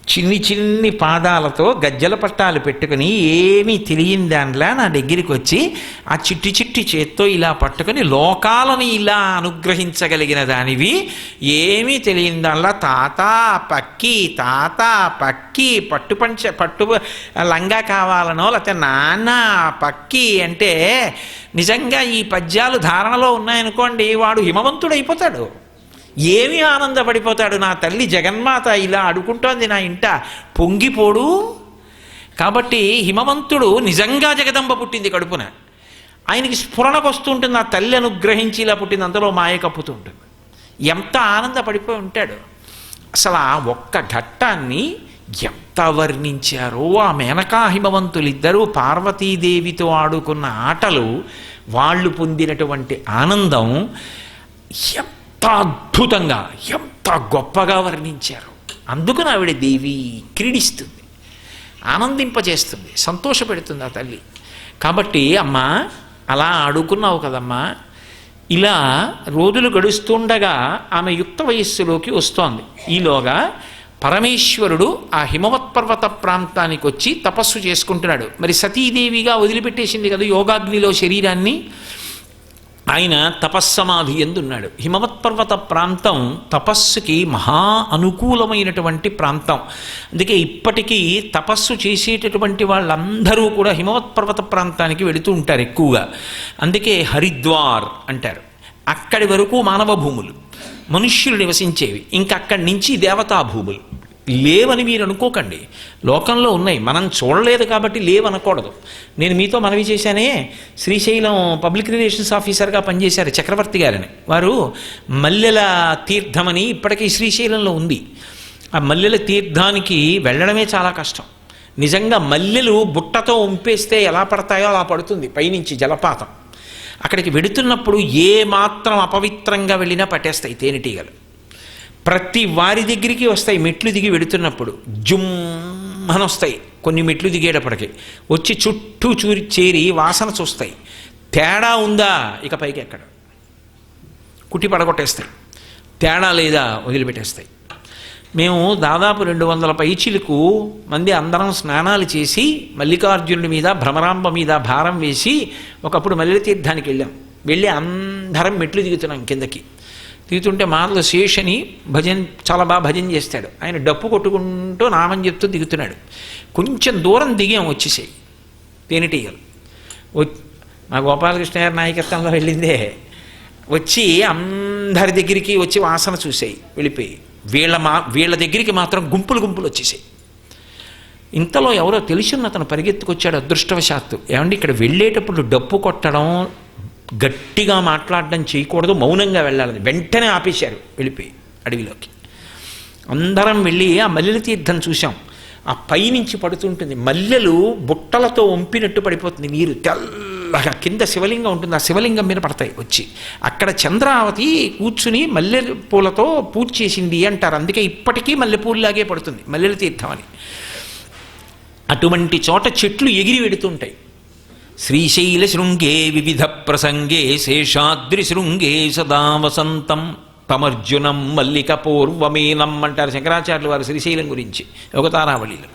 చిన్ని పాదాలతో గజ్జల పట్టాలు పెట్టుకుని ఏమీ తెలియని దానిలా నా దగ్గరికి వచ్చి ఆ చిట్టి చేత్తో ఇలా పట్టుకొని లోకాలను ఇలా అనుగ్రహించగలిగిన దానివి. ఏమీ తెలియని దానిలా తాత పక్కి పట్టు లంగా కావాలనో లేకపోతే నాన్న పక్కి అంటే నిజంగా ఈ పద్యాలు ధారణలో ఉన్నాయనుకోండి, వాడు హిమవంతుడైపోతాడు. ఏమి ఆనందపడిపోతాడు, నా తల్లి జగన్మాత ఇలా అడుకుంటోంది నా ఇంట, పొంగిపోడు. కాబట్టి హిమవంతుడు నిజంగా జగదంబ పుట్టింది కడుపున, ఆయనకి స్ఫురణకు వస్తూ ఉంటుంది, నా తల్లి అనుగ్రహించి ఇలా పుట్టింది, అందులో మాయ కప్పుతూ ఉంటుంది. ఎంత ఆనందపడిపోయి ఉంటాడు. అసలు ఆ ఒక్క ఘట్టాన్ని ఎంత ఎంత వర్ణించారో ఆ మేనకా హిమవంతులిద్దరూ పార్వతీదేవితో ఆడుకున్న ఆటలు, వాళ్ళు పొందినటువంటి ఆనందం ఎంత అద్భుతంగా, ఎంత గొప్పగా వర్ణించారు. అందుకని ఆవిడ దేవి క్రీడిస్తుంది, ఆనందింపజేస్తుంది, సంతోషపెడుతుంది ఆ తల్లి. కాబట్టి అమ్మా అలా ఆడుకున్నావు కదమ్మా, ఇలా రోజులు గడుస్తుండగా ఆమె యుక్త వయస్సులోకి వస్తోంది. ఈలోగా పరమేశ్వరుడు ఆ హిమవత్పర్వత ప్రాంతానికి వచ్చి తపస్సు చేసుకుంటున్నాడు. మరి సతీదేవిగా వదిలిపెట్టేసింది కదా యోగాగ్నిలో శరీరాన్ని, ఆయన తపస్సమాధి ఎందున్నాడు. హిమవత్పర్వత ప్రాంతం తపస్సుకి మహా అనుకూలమైనటువంటి ప్రాంతం. అందుకే ఇప్పటికీ తపస్సు చేసేటటువంటి వాళ్ళందరూ కూడా హిమవత్పర్వత ప్రాంతానికి వెళుతూ ఉంటారు ఎక్కువగా. అందుకే హరిద్వార్ అంటారు. అక్కడి వరకు మానవ భూములు, మనుష్యులు నివసించేవి. ఇంకా అక్కడి నుంచి దేవతా భూములు. లేవని మీరు అనుకోకండి, లోకంలో ఉన్నాయి, మనం చూడలేదు కాబట్టి లేవనకూడదు. నేను మీతో మనవి చేశానే, శ్రీశైలం పబ్లిక్ రిలేషన్స్ ఆఫీసర్గా పనిచేశారు చక్రవర్తి గారని. వారు మల్లెల తీర్థమని ఇప్పటికీ శ్రీశైలంలో ఉంది. ఆ మల్లెల తీర్థానికి వెళ్ళడమే చాలా కష్టం. నిజంగా మల్లెలు బుట్టతో ఉంపేస్తే ఎలా పడతాయో అలా పడుతుంది పైనుంచి జలపాతం. అక్కడికి వెడుతున్నప్పుడు ఏ మాత్రం అపవిత్రంగా వెళ్ళినా పట్టేస్తాయి తేనెటీగలు. ప్రతి వారి దగ్గరికి వస్తాయి. మెట్లు దిగి వెడుతున్నప్పుడు జుమ్మని వస్తాయి. కొన్ని మెట్లు దిగేటప్పటికి వచ్చి చుట్టూ చేరి వాసన చూస్తాయి. తేడా ఉందా ఇక పైకి ఎక్కడ కుట్టి పడగొట్టేస్తాయి, తేడా లేదా వదిలిపెట్టేస్తాయి. మేము దాదాపు 200 పైచిలకు మంది అందరం స్నానాలు చేసి మల్లికార్జునుడి మీద భ్రమరాంబ మీద భారం వేసి ఒకప్పుడు మల్లెల తీర్థానికి వెళ్ళి అందరం మెట్లు దిగుతున్నాం. కిందకి దిగుతుంటే మాటలు శేషని చాలా బాగా భజన చేస్తాడు. ఆయన డప్పు కొట్టుకుంటూ నామని చెప్తూ దిగుతున్నాడు. కొంచెం దూరం దిగాం, వచ్చేసాయి తేనెటీగలు. మా గోపాలకృష్ణ గారి నాయకత్వంలో వెళ్ళిందే. వచ్చి అందరి దగ్గరికి వచ్చి వాసన చూసాయి, వెళ్ళిపోయి వీళ్ళ దగ్గరికి మాత్రం గుంపులు వచ్చేసాయి. ఇంతలో ఎవరో తెలిసిన అతను పరిగెత్తుకొచ్చాడు అదృష్టవశాత్తు. ఏమండి ఇక్కడ వెళ్ళేటప్పుడు డప్పు కొట్టడం, గట్టిగా మాట్లాడడం చేయకూడదు, మౌనంగా వెళ్ళాలని వెంటనే ఆపేశారు. వెళ్ళిపోయి అడవిలోకి అందరం వెళ్ళి ఆ మల్లెల తీర్థం చూసాం. ఆ పైనుంచి పడుతుంటుంది, మల్లెలు బుట్టలతో వంపినట్టు పడిపోతుంది నీరు, తెల్లగా కింద శివలింగం ఉంటుంది, ఆ శివలింగం మీద పడతాయి వచ్చి. అక్కడ చంద్రావతి కూర్చుని మల్లె పూలతో పూజ చేసింది అంటారు. అందుకే ఇప్పటికీ మల్లెపూల్లాగే పడుతుంది మల్లెల తీర్థం అని. అటువంటి చోట చెట్లు ఎగిరి వెడుతుంటాయి. శ్రీశైల శృంగే వివిధ ప్రసంగే శేషాద్రి శృంగే సదా వసంతం తమర్జునం మల్లిక పూర్వమేనం అంటారు శంకరాచార్యులు వారు శ్రీశైలం గురించి యోగతారావళిలో.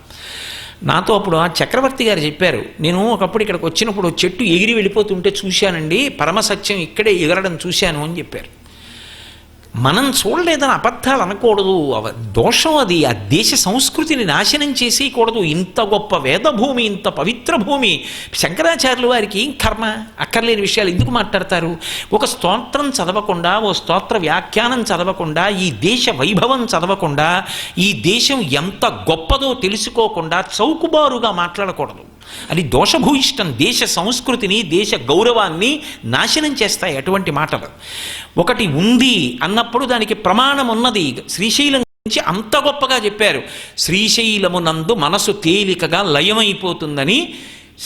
నాతో అప్పుడు ఆ చక్రవర్తి గారు చెప్పారు, నేను ఒకప్పుడు ఇక్కడికి వచ్చినప్పుడు చెట్టు ఎగిరి వెళ్ళిపోతుంటే చూశానండి, పరమసత్యం ఇక్కడే ఎగరడం చూశాను అని చెప్పారు. మనం చూడలేదని అబద్ధాలు అనకూడదు, దోషం అది. ఆ దేశ సంస్కృతిని నాశనం చేసేయకూడదు. ఇంత గొప్ప వేదభూమి, ఇంత పవిత్ర భూమి, శంకరాచార్యులు వారికి ఏం కర్మ, అక్కర్లేని విషయాలు ఎందుకు మాట్లాడతారు? ఒక స్తోత్రం చదవకుండా, ఓ స్తోత్ర వ్యాఖ్యానం చదవకుండా, ఈ దేశ వైభవం చదవకుండా, ఈ దేశం ఎంత గొప్పదో తెలుసుకోకుండా చౌకుబారుగా మాట్లాడకూడదు. అది దోషభూయిష్టం. దేశ సంస్కృతిని, దేశ గౌరవాన్ని నాశనం చేస్తాయి అటువంటి మాటలు. ఒకటి ఉంది అన్నప్పుడు దానికి ప్రమాణం ఉన్నది. శ్రీశైలం గురించి అంత గొప్పగా చెప్పారు. శ్రీశైలమునందు మనసు తేలికగా లయమైపోతుందని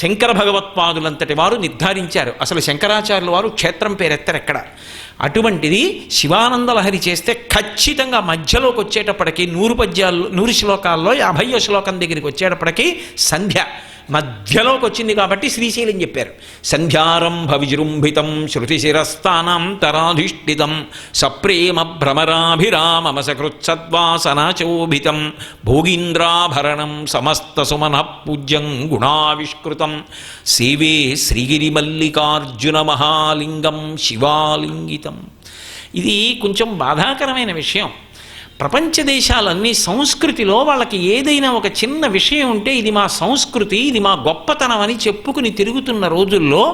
శంకర భగవత్పాదులంతటి వారు నిర్ధారించారు. అసలు శంకరాచార్యుల వారు క్షేత్రం పేరెత్తరెక్కడ. అటువంటిది శివానందలహరి చేస్తే ఖచ్చితంగా మధ్యలోకి వచ్చేటప్పటికి 100 శ్లోకాల్లో 50వ శ్లోకం దగ్గరికి వచ్చేటప్పటికి సంధ్య మధ్యలోకి వచ్చింది కాబట్టి శ్రీశైలం చెప్పారు. సంధ్యారంభ విజృంభితం శృతిశిరస్థానాంతరాధిష్ఠితం సప్రేమ భ్రమరాభిరామమ సకృత్సద్వాసనాచోభితం భోగీంద్రాభరణం సమస్త సుమన పూజ్యం గుణావిష్కృతం సేవే శ్రీగిరిమల్లికార్జున మహాలింగం శివాలింగితం. ఇది కొంచెం బాధాకరమైన విషయం. ప్రపంచ దేశాలన్నీ సంస్కృతిలో వాళ్ళకి ఏదైనా ఒక చిన్న విషయం ఉంటే ఇది మా సంస్కృతి, ఇది మా గొప్పతనం అని చెప్పుకుని తిరుగుతున్న రోజుల్లో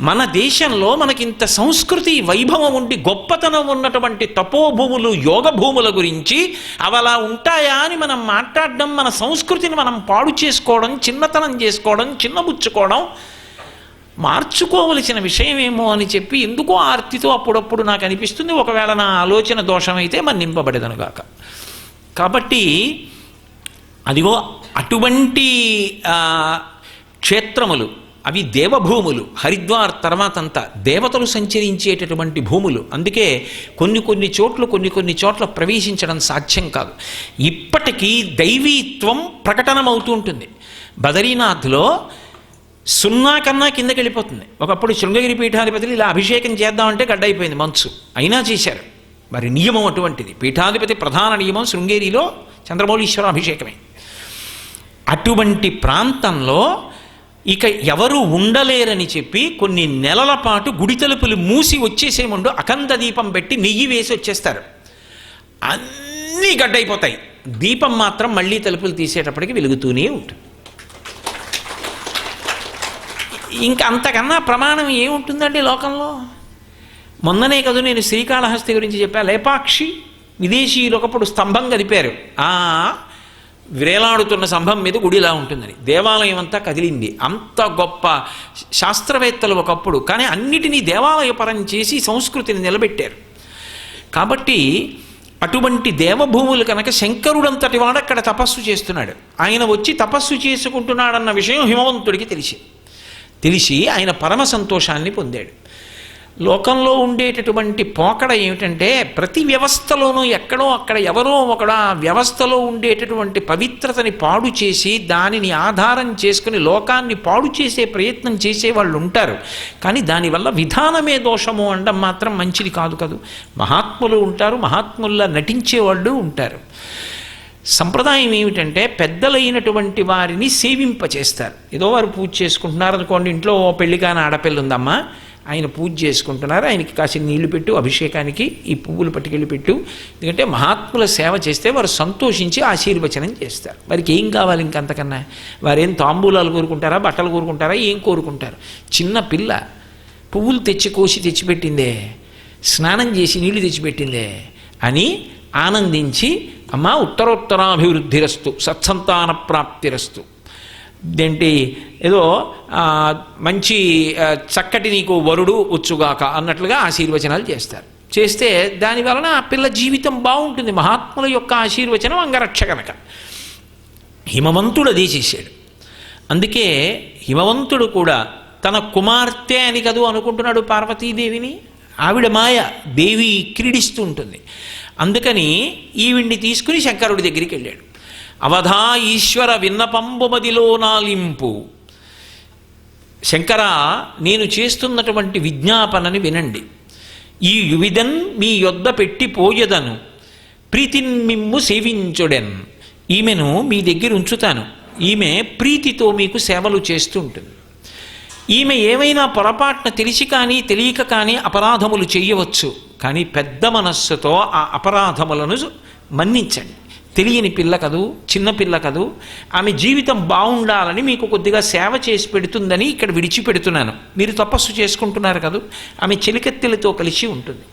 మన దేశంలో మనకింత సంస్కృతి వైభవం ఉండి గొప్పతనం ఉన్నటువంటి తపోభూములు, యోగ భూముల గురించి అవి అలా ఉంటాయా అని మనం మాట్లాడడం, మన సంస్కృతిని మనం పాడు చేసుకోవడం, చిన్నతనం చేసుకోవడం, చిన్నబుచ్చుకోవడం మార్చుకోవలసిన విషయమేమో అని చెప్పి ఎందుకో ఆర్తితో అప్పుడప్పుడు నాకు అనిపిస్తుంది. ఒకవేళ నా ఆలోచన దోషమైతే మన్నింపబడేదనుగాక. కాబట్టి అదిగో అటువంటి క్షేత్రములు అవి దేవభూములు. హరిద్వార్ తర్వాతంతా దేవతలు సంచరించేటటువంటి భూములు. అందుకే కొన్ని చోట్ల ప్రవేశించడం సాధ్యం కాదు. ఇప్పటికీ దైవీత్వం ప్రకటనమవుతూ ఉంటుంది. బదరీనాథ్లో 0 కన్నా కిందకి వెళ్ళిపోతుంది. ఒకప్పుడు శృంగగిరి పీఠాధిపతులు ఇలా అభిషేకం చేద్దామంటే గడ్డైపోయింది మంచు, అయినా చేశారు. మరి నియమం అటువంటిది. పీఠాధిపతి ప్రధాన నియమం శృంగేరిలో చంద్రమౌళీశ్వర అభిషేకమే. అటువంటి ప్రాంతంలో ఇక ఎవరు ఉండలేరని చెప్పి కొన్ని నెలల పాటు గుడి తలుపులు మూసి వచ్చేసే ముందు అఖండ దీపం పెట్టి నెయ్యి వేసి వచ్చేస్తారు. అన్నీ గడ్డైపోతాయి, దీపం మాత్రం మళ్ళీ తలుపులు తీసేటప్పటికి వెలుగుతూనే ఉంటుంది. ఇంకా అంతకన్నా ప్రమాణం ఏముంటుందండి లోకంలో? మొన్ననే కదా నేను శ్రీకాళహస్తి గురించి చెప్పా. లేపాక్షి విదేశీయులు ఒకప్పుడు స్తంభం కదిపారు. విరేలాడుతున్న స్తంభం మీద గుడిలా ఉంటుందని. దేవాలయం అంతా కదిలింది. అంత గొప్ప శాస్త్రవేత్తలు ఒకప్పుడు. కానీ అన్నిటినీ దేవాలయపరం చేసి సంస్కృతిని నిలబెట్టారు. కాబట్టి అటువంటి దేవభూములు కనుక శంకరుడంతటి వాడు అక్కడ తపస్సు చేస్తున్నాడు. ఆయన వచ్చి తపస్సు చేసుకుంటున్నాడన్న విషయం హిమవంతుడికి తెలిసి ఆయన పరమ సంతోషాన్ని పొందాడు. లోకంలో ఉండేటటువంటి పోకడ ఏమిటంటే ప్రతి వ్యవస్థలోనూ ఎక్కడో అక్కడ ఎవరో ఒకడు ఆ వ్యవస్థలో ఉండేటటువంటి పవిత్రతని పాడు చేసి దానిని ఆధారం చేసుకుని లోకాన్ని పాడు చేసే ప్రయత్నం చేసేవాళ్ళు ఉంటారు. కానీ దానివల్ల విధానమే దోషము అనడం మాత్రం మంచిది కాదు కదా. మహాత్ములు ఉంటారు, మహాత్ముల్లా నటించేవాళ్ళు ఉంటారు. సంప్రదాయం ఏమిటంటే పెద్దలైనటువంటి వారిని సేవింపచేస్తారు. ఏదో వారు పూజ చేసుకుంటున్నారు అనుకోండి, ఇంట్లో పెళ్లి కాని ఆడపిల్ల ఉందమ్మా, ఆయన పూజ చేసుకుంటున్నారు, ఆయనకి కాసిన నీళ్లు పెట్టు, అభిషేకానికి ఈ పువ్వులు పట్టుకెళ్ళి పెట్టు. ఎందుకంటే మహాత్ముల సేవ చేస్తే వారు సంతోషించి ఆశీర్వచనం చేస్తారు. వారికి ఏం కావాలి ఇంకంతకన్నా? వారేం తాంబూలాలు కోరుకుంటారా, బట్టలు కోరుకుంటారా, ఏం కోరుకుంటారు? చిన్న పిల్ల పువ్వులు కోసి తెచ్చిపెట్టిందే, స్నానం చేసి నీళ్లు తెచ్చిపెట్టిందే అని ఆనందించి అమ్మా ఉత్తరోత్తరాభివృద్ధిరస్తు సత్సంతాన ప్రాప్తిరస్తు, ఏంటి ఏదో మంచి చక్కటి నీకు వరుడు వచ్చుగాక అన్నట్లుగా ఆశీర్వచనాలు చేస్తే దానివలన ఆ పిల్ల జీవితం బాగుంటుంది. మహాత్ముల యొక్క ఆశీర్వచనం అంగరక్ష కనుక. హిమవంతుడు అదే చేశాడు. అందుకే హిమవంతుడు కూడా తన కుమార్తె అని కదూ అనుకుంటున్నాడు పార్వతీదేవిని. ఆవిడ మాయ, దేవి క్రీడిస్తూ ఉంటుంది. అందుకని ఈవిడ్ని తీసుకుని శంకరుడి దగ్గరికి వెళ్ళాడు. అవధా ఈశ్వర విన్నపంబు మదిలో నాలింపు. శంకర, నేను చేస్తున్నటువంటి విజ్ఞాపనని వినండి. ఈ యువిదన్ మీ యొద్ద పెట్టిపోయదను, ప్రీతిన్ మిమ్ము సేవించుడెన్. ఈమెను మీ దగ్గర ఉంచుతాను, ఈమె ప్రీతితో మీకు సేవలు చేస్తూ ఉంటుంది. ఈమె ఏమైనా పొరపాటున తెలిసి కానీ తెలియక కానీ అపరాధములు చేయవచ్చు, కానీ పెద్ద మనస్సుతో ఆ అపరాధములను మన్నించండి. తెలియని పిల్ల కదూ, చిన్న పిల్ల కదూ, ఆమె జీవితం బాగుండాలని మీకు కొద్దిగా సేవ చేసి పెడుతుందని ఇక్కడ విడిచిపెడుతున్నాను. మీరు తపస్సు చేసుకుంటున్నారు కదూ, ఆమె చెలికత్తెలతో కలిసి ఉంటుంది.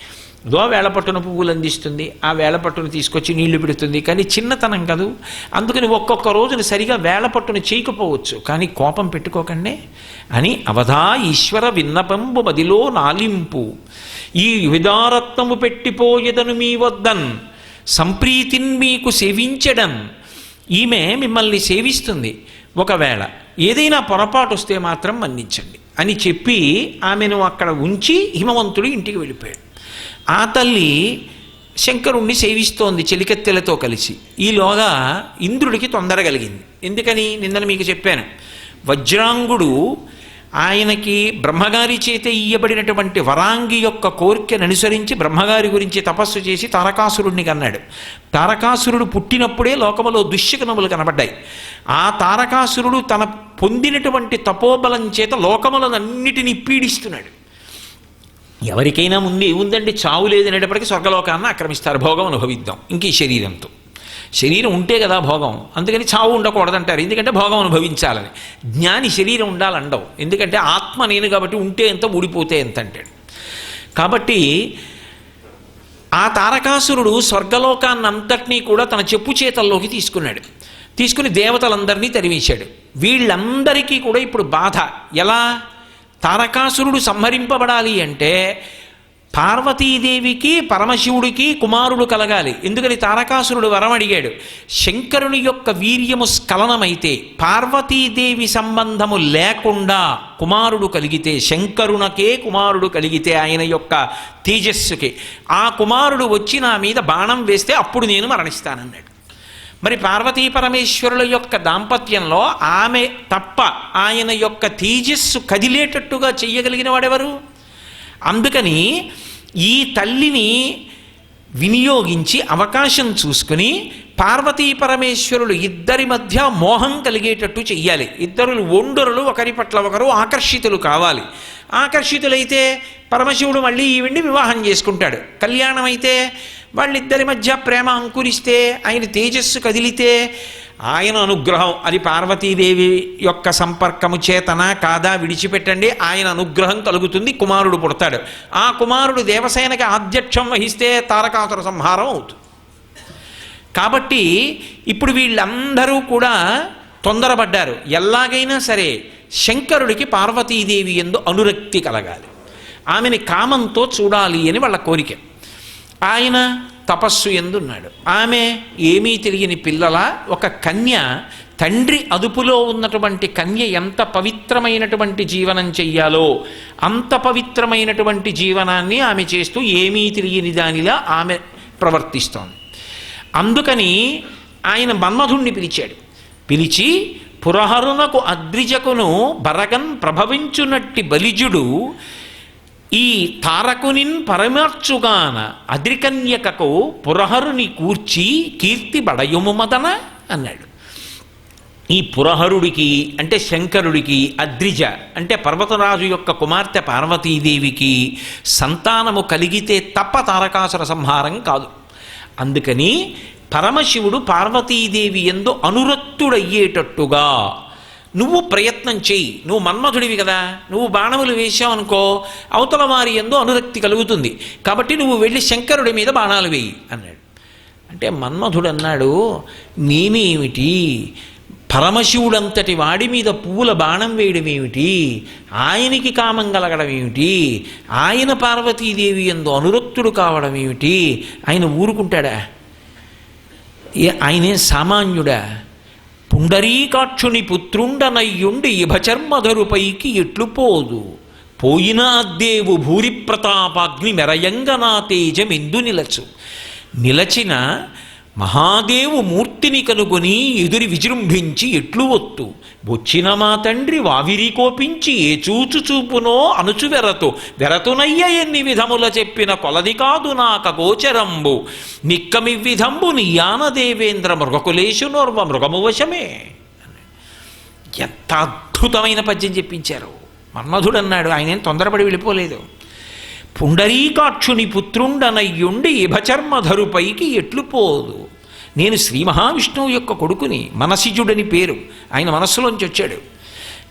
దో వేళపట్టున పువ్వులు అందిస్తుంది, ఆ వేళపట్టును తీసుకొచ్చి నీళ్లు పెడుతుంది. కానీ చిన్నతనం కదూ, అందుకని ఒక్కొక్క రోజున సరిగా వేళపట్టును చేయకపోవచ్చు, కానీ కోపం పెట్టుకోకండి అని అవధా ఈశ్వర విన్నపంబు మదిలో నాలింపు. ఈ విదారత్నము పెట్టిపోయేదను మీ వద్దన్, సంప్రీతిని మీకు సేవించడం. ఈమె మిమ్మల్ని సేవిస్తుంది, ఒకవేళ ఏదైనా పొరపాటు వస్తే మాత్రం మన్నించండి అని చెప్పి ఆమెను అక్కడ ఉంచి హిమవంతుడు ఇంటికి వెళ్ళిపోయాడు. ఆ తల్లి శంకరుణ్ణి సేవిస్తోంది చెలికత్తెలతో కలిసి. ఈలోగా ఇంద్రుడికి తొందర కలిగింది. ఎందుకని? నిన్న మీకు చెప్పాను, వజ్రాంగుడు ఆయనకి బ్రహ్మగారి చేత ఇయ్యబడినటువంటి వరాంగి యొక్క కోరికను అనుసరించి బ్రహ్మగారి గురించి తపస్సు చేసి తారకాసురుడిని కన్నాడు. తారకాసురుడు పుట్టినప్పుడే లోకములో దుశ్శకునములు కనబడ్డాయి. ఆ తారకాసురుడు తన పొందినటువంటి తపోబలం చేత లోకములనన్నిటినీ పీడిస్తున్నాడు. ఎవరికైనా ముందు ఏముందండి, చావు లేదనేటప్పటికీ స్వర్గలోకాన్ని ఆక్రమిస్తారు, భోగం అనుభవిద్దాం ఇంక ఈ శరీరంతో. శరీరం ఉంటే కదా భోగం, అందుకని చావు ఉండకూడదంటారు, ఎందుకంటే భోగం అనుభవించాలని. జ్ఞాని శరీరం ఉండాలండవు, ఎందుకంటే ఆత్మ నేను కాబట్టి ఉంటే ఎంత ఊడిపోతే ఎంత అంటాడు. కాబట్టి ఆ తారకాసురుడు స్వర్గలోకాన్నంతటినీ కూడా తన చెప్పు చేతల్లోకి తీసుకుని దేవతలందరినీ తరివేశాడు. వీళ్ళందరికీ కూడా ఇప్పుడు బాధ. ఎలా? తారకాసురుడు సంహరింపబడాలి అంటే పార్వతీదేవికి పరమశివుడికి కుమారుడు కలగాలి. ఎందుకని తారకాసురుడు వరం అడిగాడు. శంకరుని యొక్క వీర్యము స్ఖలనమైతే, పార్వతీదేవి సంబంధము లేకుండా కుమారుడు కలిగితే, శంకరునకే కుమారుడు కలిగితే ఆయన యొక్క తేజస్సుకి, ఆ కుమారుడు వచ్చి నా మీద బాణం వేస్తే అప్పుడు నేను మరణిస్తానన్నాడు. మరి పార్వతీ పరమేశ్వరుల యొక్క దాంపత్యంలో ఆమె తప్ప ఆయన యొక్క తేజస్సు కదిలేటట్టుగా చెయ్యగలిగిన వాడెవరు? అందుకని ఈ తల్లిని వినియోగించి అవకాశం చూసుకుని పార్వతీ పరమేశ్వరులు ఇద్దరి మధ్య మోహం కలిగేటట్టు చెయ్యాలి. ఇద్దరు ఒండరులు ఒకరి పట్ల ఒకరు ఆకర్షితులు కావాలి. ఆకర్షితులైతే పరమశివుడు మళ్ళీ ఈవిడ్ని వివాహం చేసుకుంటాడు. కళ్యాణం అయితే వాళ్ళిద్దరి మధ్య ప్రేమ అంకురిస్తే, ఆయన తేజస్సు కదిలితే ఆయన అనుగ్రహం, అది పార్వతీదేవి యొక్క సంపర్కము చేతనా కాదా విడిచిపెట్టండి, ఆయన అనుగ్రహం కలుగుతుంది, కుమారుడు పుడతాడు. ఆ కుమారుడు దేవసేనకి ఆధ్యక్షం వహిస్తే తారకాసుర సంహారం అవుతుంది. కాబట్టి ఇప్పుడు వీళ్ళందరూ కూడా తొందరపడ్డారు. ఎలాగైనా సరే శంకరుడికి పార్వతీదేవి యందు అనురక్తి కలగాలి, ఆమెని కామంతో చూడాలి అని వాళ్ళ కోరిక. ఆయన తపస్సు ఎందున్నాడు. ఆమె ఏమీ తెలియని పిల్లల ఒక కన్య, తండ్రి అదుపులో ఉన్నటువంటి కన్య ఎంత పవిత్రమైనటువంటి జీవనం చెయ్యాలో అంత పవిత్రమైనటువంటి జీవనాన్ని ఆమె చేస్తూ ఏమీ తెలియని దానిలా ఆమె ప్రవర్తిస్తోంది. అందుకని ఆయన మన్మధుణ్ణి పిలిచాడు. పిలిచి పురహరునకు అద్రిజకును బరగన్ ప్రభవించునట్టి బలిజుడు ఈ తారకునిన్ పరమర్చుగాన అద్రికన్యకకు పురహరుని కూర్చి కీర్తి బడయుము మదన అన్నాడు. ఈ పురహరుడికి అంటే శంకరుడికి, అద్రిజ అంటే పర్వతరాజు యొక్క కుమార్తె పార్వతీదేవికి సంతానము కలిగితే తప్ప తారకాసుర సంహారం కాదు. అందుకని పరమశివుడు పార్వతీదేవి యందు అనురక్తుడయ్యేటట్టుగా నువ్వు ప్రయత్నం చెయ్యి. నువ్వు మన్మధుడివి కదా, నువ్వు బాణములు వేశావనుకో అవతల వారి యందు అనురక్తి కలుగుతుంది. కాబట్టి నువ్వు వెళ్ళి శంకరుడి మీద బాణాలు వేయి అన్నాడు. అంటే మన్మధుడు అన్నాడు, నేనేమిటి, పరమశివుడంతటి వాడి మీద పువ్వుల బాణం వేయడం ఏమిటి, ఆయనకి కామం కలగడం ఏమిటి, ఆయన పార్వతీదేవి యందు అనురక్తుడు కావడం ఏమిటి, ఆయన ఊరుకుంటాడా? ఆయనే సామాన్యుడా? పుండరీకాక్షుని పుత్రుండనయ్యుండి ఇభచర్మధరుపైకి ఎట్లు పోదు, పోయినా అద్దేవు భూరి ప్రతాపాగ్ని మెరయంగనా తేజమెందు నిలచు. నిలచిన మహాదేవు మూర్తిని కనుగొని ఎదురి విజృంభించి ఎట్లు ఒత్తు, వచ్చిన మా తండ్రి వావిరి కోపించి ఏ చూచు చూపునో అనుచు వెరతు, వెరతునయ్య ఎన్ని విధముల చెప్పిన కొలది కాదు నాక గోచరంబు, నిక్కమివ్విధంబు నియాన దేవేంద్ర మృగకులేశునోర్వ మృగము వశమే. ఎంత అద్భుతమైన పద్యం చెప్పించారు. మన్మధుడు అన్నాడు, ఆయనేం తొందరపడి వెళ్ళిపోలేదు. పుండరీకాక్షుని పుత్రుండనయ్యుండి ఇభచర్మధరుపైకి ఎట్లు పోదు. నేను శ్రీ మహావిష్ణువు యొక్క కొడుకుని, మనసిజుడని పేరు, ఆయన మనస్సులోంచి వచ్చాడు.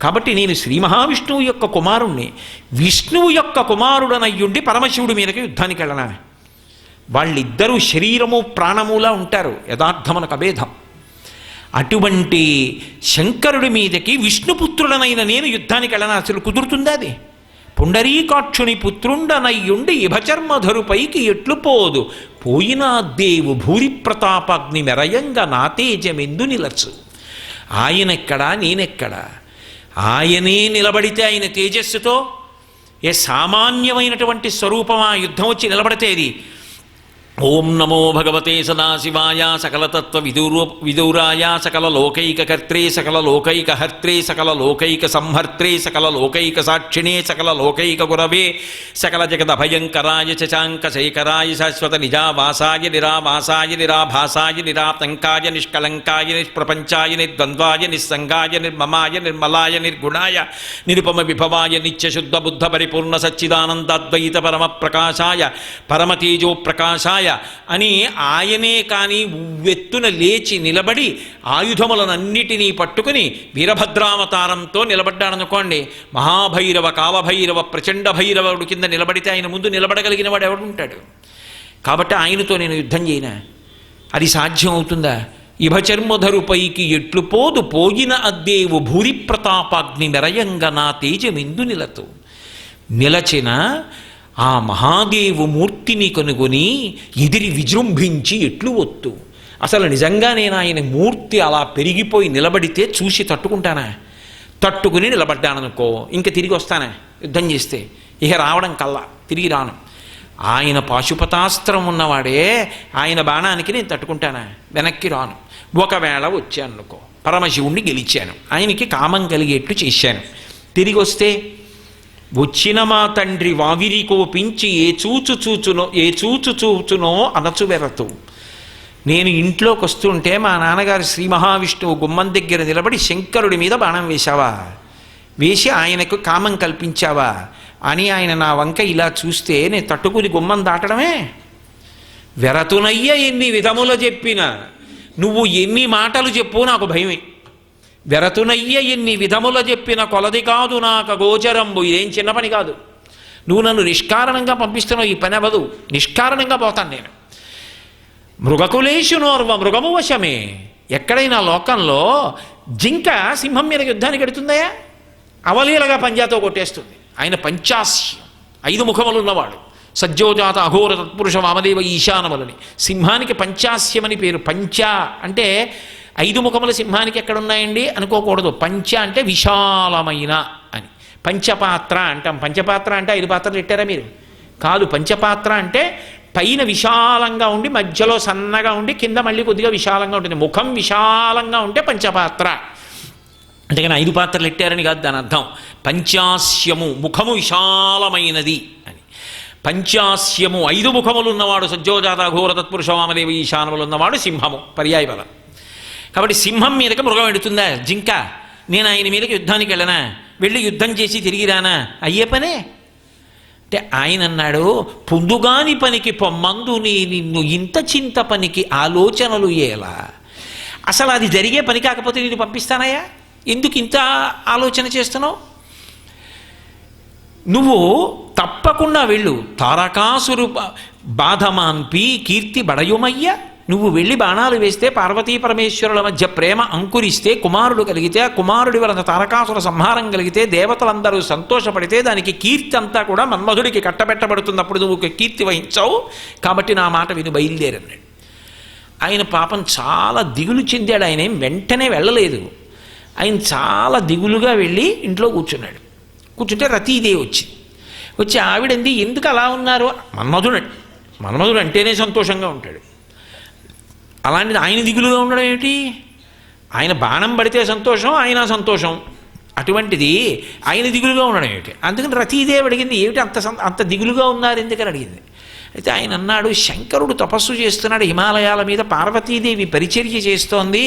కాబట్టి నేను శ్రీ మహావిష్ణువు యొక్క కుమారుణ్ణి, విష్ణువు యొక్క కుమారుడనయ్యుండి పరమశివుడి మీదకి యుద్ధానికి వెళ్ళనా? వాళ్ళిద్దరూ శరీరము ప్రాణములా ఉంటారు, యథార్థమునకు అభేదం. అటువంటి శంకరుడి మీదకి విష్ణుపుత్రుడనైన నేను యుద్ధానికి వెళ్ళనా? అసలు కుదురుతుందా అది? పుండరీకాక్షుని పుత్రుండనయ్యుండి ఇభచర్మధరుపైకి ఎట్లు పోదు, పోయినా దేవు భూరి ప్రతాపాగ్ని మెరయంగ నా తేజమెందు నిలచు. ఆయనెక్కడా, నేనెక్కడా? ఆయనే నిలబడితే ఆయన తేజస్సుతో ఏ సామాన్యమైనటువంటి స్వరూపం ఆ యుద్ధం వచ్చి నిలబడితేది. ఓం నమో భగవతే సదాశివాయ సకలతత్వ విదూరాయ సకల లోకైకకర్త్రే సకల లోకైకహర్త్రే సకల లోకైక సంహర్త్రే సకల లోకైక సాక్షిణే సకల లోకైక గురవే సకల జగదభయంకరాయ శశాంక శేఖరాయ శాశ్వత నిజావాసాయ నిరావాసాయ నిరాభాసాయ నిరాతంకాయ నిష్కలంకాయ నిష్ప్రపంచాయ నిర్ద్వంద్వాయ నిస్సంగాయ నిర్మమాయ నిర్మలాయ నిర్గుణాయ నిరుపమ విభవాయ నిత్యశుద్ధ బుద్ధ పరిపూర్ణ సచ్చిదానందాద్వైత పరమ ప్రకాశాయ పరమతేజో ప్రకాశాయ అని ఆయనే కాని ఉవ్వెత్తున లేచి నిలబడి ఆయుధములనన్నిటినీ పట్టుకుని వీరభద్రావతారంతో నిలబడ్డాడనుకోండి, మహాభైరవ కాలభైరవ ప్రచండ భైరవుడు కింద నిలబడితే ఆయన ముందు నిలబడగలిగిన వాడు ఎవడుంటాడు? కాబట్టి ఆయనతో నేను యుద్ధం చేయనా? అది సాధ్యం అవుతుందా? ఇభచర్మధరుపైకి ఎట్లు పోదు, పోయిన అద్దేవు భూరి ప్రతాపాగ్ని మెరయంగ నా తేజమెందు నిలతు. నిలచిన ఆ మహాదేవు మూర్తిని కనుగొని ఎదిరి విజృంభించి ఎట్లు ఒత్తు. అసలు నిజంగా నేను ఆయన మూర్తి అలా పెరిగిపోయి నిలబడితే చూసి తట్టుకుంటానా? తట్టుకుని నిలబడ్డాననుకో ఇంక తిరిగి వస్తానా యుద్ధం చేస్తే? ఇక రావడం కల్లా తిరిగి రాను. ఆయన పాశుపతాస్త్రం ఉన్నవాడే, ఆయన బాణానికి నేను తట్టుకుంటానా? వెనక్కి రాను. ఒకవేళ వచ్చాననుకో పరమశివుణ్ణి గెలిచాను, ఆయనకి కామం కలిగేట్లు చేశాను. తిరిగి వస్తే వచ్చిన మా తండ్రి వావిరి కోపించి ఏ చూచు చూచునో అనచు వెరతు. నేను ఇంట్లోకి వస్తుంటే మా నాన్నగారు శ్రీ మహావిష్ణువు గుమ్మం దగ్గర నిలబడి శంకరుడి మీద బాణం వేశావా, వేసి ఆయనకు కామం కల్పించావా అని ఆయన నా వంక ఇలా చూస్తే నేను తట్టుకుని గుమ్మం దాటడమే. వెరతునయ్య ఎన్ని విధముల చెప్పిన, నువ్వు ఎన్ని మాటలు చెప్పు నాకు భయమే. వెరతునయ్య ఎన్ని విధముల చెప్పిన కొలది కాదు నాకు గోచరంబు. ఇదేం చిన్న పని కాదు. నువ్వు నన్ను నిష్కారణంగా పంపిస్తున్నావు, ఈ పని అవ్వదు, నిష్కారణంగా పోతాను నేను. మృగకులేషునోర్వ మృగము వశమే. ఎక్కడైనా లోకంలో జింక సింహం మీద యుద్ధానికి ఎడుతుందయా? అవలీలగా పంజాతో కొట్టేస్తుంది. ఆయన పంచాస్యం, 5 ముఖములు ఉన్నవాడు. సజ్జోజాత అఘోర తత్పురుష వామదేవ ఈశానములని. సింహానికి పంచాస్యమని పేరు. పంచ అంటే 5 ముఖముల సింహానికి ఎక్కడున్నాయండి అనుకోకూడదు. పంచ అంటే విశాలమైన అని. పంచపాత్ర అంటాం. పంచపాత్ర అంటే 5 పాత్రలు పెట్టారా మీరు? కాదు. పంచపాత్ర అంటే పైన విశాలంగా ఉండి మధ్యలో సన్నగా ఉండి కింద మళ్ళీ కొద్దిగా విశాలంగా ఉంటుంది. ముఖం విశాలంగా ఉంటే పంచపాత్ర. అంతేగాని 5 పాత్రలు పెట్టారని కాదు దాని అర్థం. పంచాస్యము ముఖము విశాలమైనది అని. పంచాస్యము 5 ముఖములు ఉన్నవాడు సజ్జోజాత ఘోర తత్పురుష వామదేవ ఈశానములు ఉన్నవాడు సింహము పర్యాయ బలం. కాబట్టి సింహం మీదకి మృగం ఎడుతుందా? జింక. నేను ఆయన మీదకి యుద్ధానికి వెళ్ళనా? వెళ్ళి యుద్ధం చేసి తిరిగి రానా? అయ్యే పనే. అంటే ఆయన అన్నాడు, పొందుగాని పనికి పొమ్మందు నీ నిన్ను ఇంత చింత పనికి ఆలోచనలు ఎలా? అసలు అది జరిగే పని కాకపోతే నేను పంపిస్తానయ్యా? ఎందుకు ఇంత ఆలోచన చేస్తున్నావు? నువ్వు తప్పకుండా వెళ్ళు. తారకాసురు బాధమాన్పి కీర్తి బడయుమయ్య. నువ్వు వెళ్ళి బాణాలు వేస్తే పార్వతీ పరమేశ్వరుల మధ్య ప్రేమ అంకురిస్తే కుమారుడు కలిగితే, ఆ కుమారుడి వలన తారకాసుర సంహారం కలిగితే, దేవతలందరూ సంతోషపడితే దానికి కీర్తి అంతా కూడా మన్మధుడికి కట్టబెట్టబడుతున్నప్పుడు నువ్వు కీర్తి వహించావు. కాబట్టి నా మాట విని బయలుదేరన్నాడు. ఆయన పాపం చాలా దిగులు చెందాడు. ఆయన వెంటనే వెళ్ళలేదు. ఆయన చాలా దిగులుగా వెళ్ళి ఇంట్లో కూర్చున్నాడు. కూర్చుంటే రతీదేవి వచ్చి ఆవిడంది, ఎందుకు అలా ఉన్నారు? మన్మధుడు అంటేనే సంతోషంగా ఉంటాడు. అలాంటిది ఆయన దిగులుగా ఉండడం ఏమిటి? ఆయన బాణం పడితే సంతోషం, ఆయన సంతోషం. అటువంటిది ఆయన దిగులుగా ఉండడం ఏమిటి? అందుకని రతీదేవి అడిగింది, ఏమిటి అంత దిగులుగా ఉన్నారు ఎందుకని అడిగింది. అయితే ఆయన అన్నాడు, శంకరుడు తపస్సు చేస్తున్నాడు హిమాలయాల మీద, పార్వతీదేవి పరిచర్య చేస్తోంది,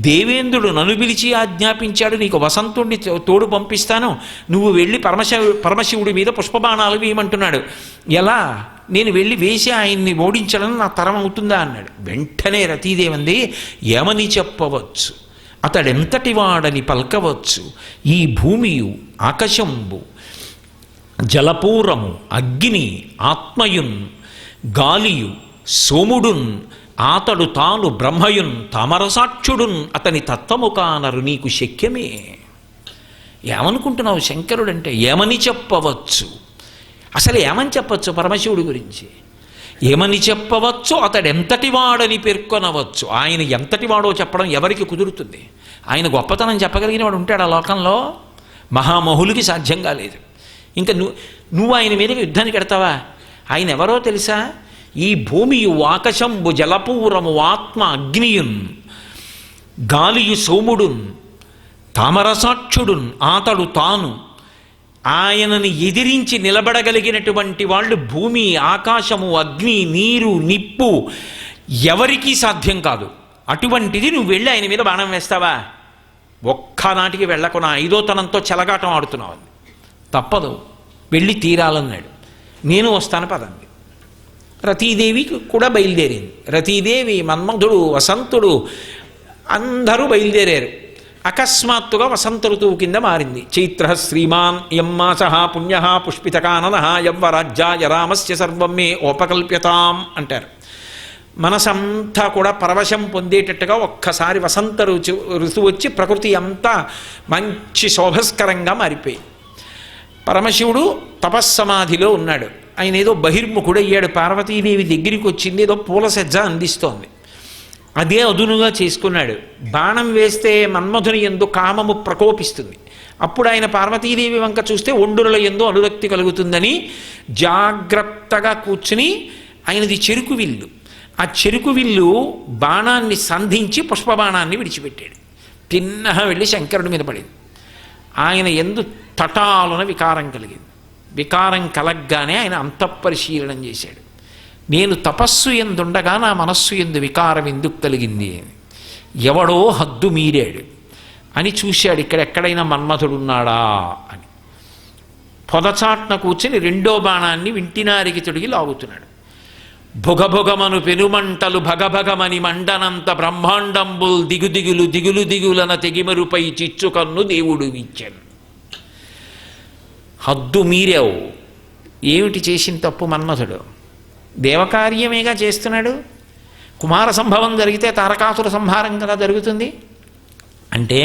దేవేంద్రుడు నన్ను పిలిచి ఆజ్ఞాపించాడు నీకు వసంతుడిని తోడు పంపిస్తాను, నువ్వు వెళ్ళి పరమశివుడి మీద పుష్పబాణాలు వేయమంటున్నాడు. ఎలా? నేను వెళ్ళి వేసి ఆయన్ని ఓడించడం నా తరం అవుతుందా అన్నాడు. వెంటనే రతీదేవి అంది, ఏమని చెప్పవచ్చు? అతడెంతటి వాడని పల్కవచ్చు. ఈ భూమియు ఆకాశంబు జలపూరము అగ్ని ఆత్మయున్ గాలియు సోముడున్ ఆతడు తాను బ్రహ్మయున్ తామరసాక్షుడున్ అతని తత్వము కానరు నీకు శక్యమే. ఏమనుకుంటున్నావు శంకరుడంటే? ఏమని చెప్పవచ్చు? అసలు ఏమని చెప్పచ్చు పరమశివుడి గురించి? ఏమని చెప్పవచ్చు? అతడు ఎంతటి వాడని పేర్కొనవచ్చు. ఆయన ఎంతటి వాడో చెప్పడం ఎవరికి కుదురుతుంది? ఆయన గొప్పతనం చెప్పగలిగిన వాడు ఉంటాడు ఆ లోకంలో? మహామహులకి సాధ్యం కాలేదు. ఇంకా నువ్వు ఆయన మీదకి యుద్ధానికి ఎడతావా? ఆయన ఎవరో తెలుసా? ఈ భూమియు ఆకాశంబు జలపూరము ఆత్మ అగ్నియున్ గాలియు సోముడున్ తామరసాక్షుడున్ ఆతడు తాను. ఆయనని ఎదిరించి నిలబడగలిగినటువంటి వాళ్ళు భూమి ఆకాశము అగ్ని నీరు నిప్పు ఎవరికీ సాధ్యం కాదు. అటువంటిది నువ్వు వెళ్ళి ఆయన మీద బాణం వేస్తావా? ఒక్కనాటికి వెళ్ళకు, నా 5వ తనంతో చెలగాటం ఆడుతున్నావు. తప్పదు, వెళ్ళి తీరాలన్నాడు. నేను వస్తాను పదండి. రతీదేవి కూడా బయలుదేరింది. రతీదేవి, మన్మధుడు, వసంతుడు అందరూ బయలుదేరారు. అకస్మాత్తుగా వసంత ఋతువు కింద మారింది. చైత్ర శ్రీమాన్ యమ్మాస పుణ్య పుష్పితకానన యవ్వరాజ్యాయ రామస్య సర్వం మే ఓపకల్ప్యతాం అంటారు. మనసంతా కూడా పరవశం పొందేటట్టుగా ఒక్కసారి వసంత ఋతువు వచ్చి ప్రకృతి అంతా మంచి శోభస్కరంగా మారిపోయి, పరమశివుడు తపస్సమాధిలో ఉన్నాడు. ఆయన ఏదో బహిర్ముఖుడు అయ్యాడు, పార్వతీదేవి దగ్గరికి వచ్చింది, ఏదో పూల సజ్జ అందిస్తోంది, అదే అదునుగా చేసుకున్నాడు. బాణం వేస్తే మన్మధుని యందు కామము ప్రకోపిస్తుంది. అప్పుడు ఆయన పార్వతీదేవి వంక చూస్తే ఒండురుల యందు అనురక్తి కలుగుతుందని జాగ్రత్తగా కూర్చుని, ఆయనది చెరుకు విల్లు, ఆ చెరుకు విల్లు బాణాన్ని సంధించి పుష్పబాణాన్ని విడిచిపెట్టాడు. తిన్నగా వెళ్ళి శంకరుడి మీద పడింది. ఆయన యందు తటాలున వికారం కలిగింది. వికారం కలగ్గానే ఆయన అంతఃపరిశీలనం చేశాడు. నేను తపస్సు ఎందుండగా నా మనస్సు ఎందు వికారం ఎందుకు కలిగింది అని. ఎవడో హద్దు మీరాడు అని చూశాడు, ఇక్కడెక్కడైనా మన్మథుడున్నాడా అని. పొదచాట్న కూర్చొని రెండో బాణాన్ని వింటినారికి తొడిగి లాగుతున్నాడు. భుగభుగమను పెనుమంటలు భగభగమని మండనంత బ్రహ్మాండంబుల్ దిగుదిగులు దిగులు దిగులన తెగిమరుపై చిచ్చుకన్ను దేవుడు ఇచ్చాను. హద్దు మీరావు. ఏమిటి చేసిన తప్పు మన్మథుడు? దేవకార్యమేగా చేస్తున్నాడు. కుమార సంభవం జరిగితే తారకాసుర సంహారం కదా జరుగుతుంది. అంటే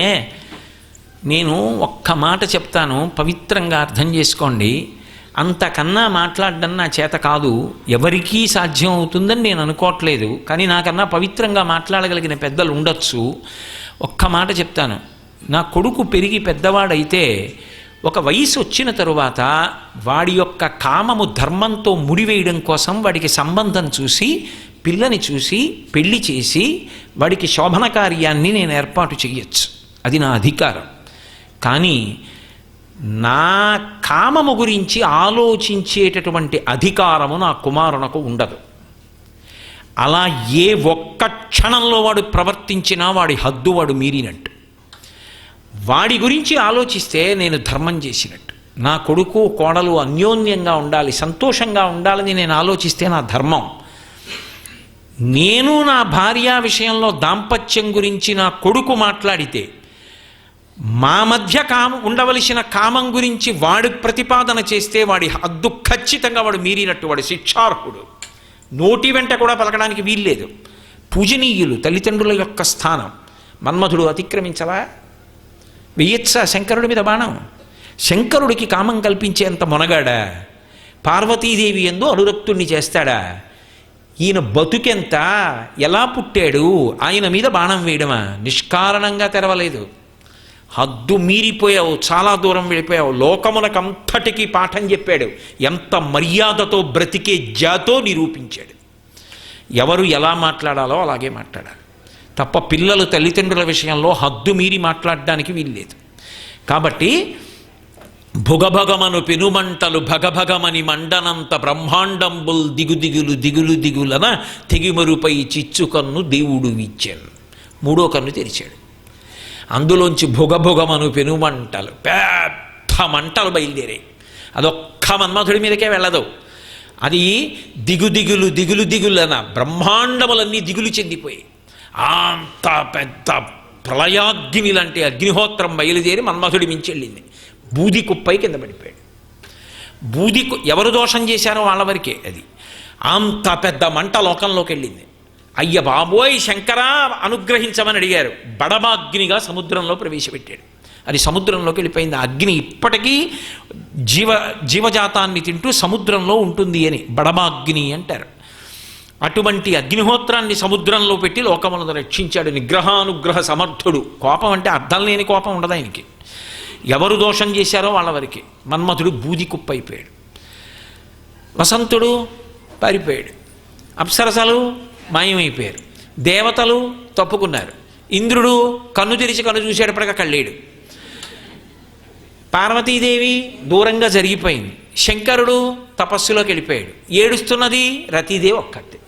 నేను ఒక్క మాట చెప్తాను, పవిత్రంగా అర్థం చేసుకోండి. అంతకన్నా మాట్లాడడం నా చేత కాదు, ఎవరికీ సాధ్యం అవుతుందని నేను అనుకోవట్లేదు. కానీ నాకన్నా పవిత్రంగా మాట్లాడగలిగిన పెద్దలు ఉండొచ్చు. ఒక్క మాట చెప్తాను. నా కొడుకు పెరిగి పెద్దవాడైతే ఒక వయసు వచ్చిన తరువాత వాడి యొక్క కామము ధర్మంతో ముడివేయడం కోసం వాడికి సంబంధం చూసి, పిల్లని చూసి పెళ్లి చేసి వాడికి శోభన కార్యాన్ని నేను ఏర్పాటు చేయొచ్చు, అది నా అధికారం. కానీ నా కామము గురించి ఆలోచించేటటువంటి అధికారము నా కుమారునకు ఉండదు. అలా ఏ ఒక్క క్షణంలో వాడు ప్రవర్తించినా వాడి హద్దు వాడు మీరినట్టు. వాడి గురించి ఆలోచిస్తే నేను ధర్మం చేసినట్టు. నా కొడుకు కోడలు అన్యోన్యంగా ఉండాలి, సంతోషంగా ఉండాలని నేను ఆలోచిస్తే నా ధర్మం. నేను నా భార్య విషయంలో దాంపత్యం గురించి నా కొడుకు మాట్లాడితే, మా మధ్య ఉండవలసిన కామం గురించి వాడు ప్రతిపాదన చేస్తే వాడి హద్దు ఖచ్చితంగా వాడు మీరినట్టు, వాడు శిక్షార్హుడు. నోటి వెంట కూడా పలకడానికి వీల్లేదు. పూజనీయులు తల్లిదండ్రుల యొక్క స్థానం. మన్మధుడు అతిక్రమించవా? వెయ్యొచ్చా శంకరుడి మీద బాణం? శంకరుడికి కామం కల్పించేంత మొనగాడా? పార్వతీదేవి యందు అనురక్తుణ్ణి చేస్తాడా? ఈయన బతుకెంత, ఎలా పుట్టాడు, ఆయన మీద బాణం వేయడమా? నిష్కారణంగా తెరవలేదు. హద్దు మీరిపోయావు, చాలా దూరం వెళ్ళిపోయావు. లోకమునకంతటికీ పాఠం చెప్పాడు. ఎంత మర్యాదతో బ్రతికే జాతో నిరూపించాడు. ఎవరు ఎలా మాట్లాడాలో అలాగే మాట్లాడాలి తప్ప పిల్లలు తల్లిదండ్రుల విషయంలో హద్దు మీరి మాట్లాడడానికి వీల్లేదు. కాబట్టి భుగభగమను పెనుమంటలు భగభగమని మండనంత బ్రహ్మాండంబుల్ దిగుదిగులు దిగులు దిగులన తెగిమరుపై చిచ్చుకన్ను దేవుడు ఇచ్చాను. మూడో కన్ను తెరిచాడు. అందులోంచి భుగభుగమను పెనుమంటలు, పెద్ద మంటలు బయలుదేరాయి. అదొక్క మన్మథుడి మీదకే వెళ్ళదు. అది దిగుదిగులు దిగులు దిగులన బ్రహ్మాండములన్నీ దిగులు చెందిపోయాయి. అంత పెద్ద ప్రళయాగ్ని లాంటి అగ్నిహోత్రం బయలుదేరి మన్మథుడి మించి వెళ్ళింది. బూది కుప్పై కింద పడిపోయాడు. ఎవరు దోషం చేశారో వాళ్ళ వరకే అది. అంత పెద్ద మంట లోకంలోకి వెళ్ళింది. అయ్య బాబోయ్ శంకరా అనుగ్రహించమని అడిగారు. బడబాగ్నిగా సముద్రంలో ప్రవేశపెట్టాడు. అది సముద్రంలోకి వెళ్ళిపోయింది. అగ్ని ఇప్పటికీ జీవజాతాన్ని తింటూ సముద్రంలో ఉంటుంది అని బడబాగ్ని అంటారు. అటువంటి అగ్నిహోత్రాన్ని సముద్రంలో పెట్టి లోకములను రక్షించాడు. నిగ్రహానుగ్రహ సమర్థుడు. కోపం అంటే అర్థం లేని కోపం ఉండదు ఆయనకి. ఎవరు దోషం చేశారో వాళ్ళ వరకే. మన్మథుడు బూది కుప్ప అయిపోయాడు. వసంతుడు పారిపోయాడు. అప్సరసలు మాయమైపోయారు. దేవతలు తప్పుకున్నారు. ఇంద్రుడు కన్ను తెరిచి కన్ను చూసేటప్పటికి కళ్ళేడు. పార్వతీదేవి దూరంగా జరిగిపోయింది. శంకరుడు తపస్సులోకి వెళ్ళిపోయాడు. ఏడుస్తున్నది రతీదేవి ఒక్కటే.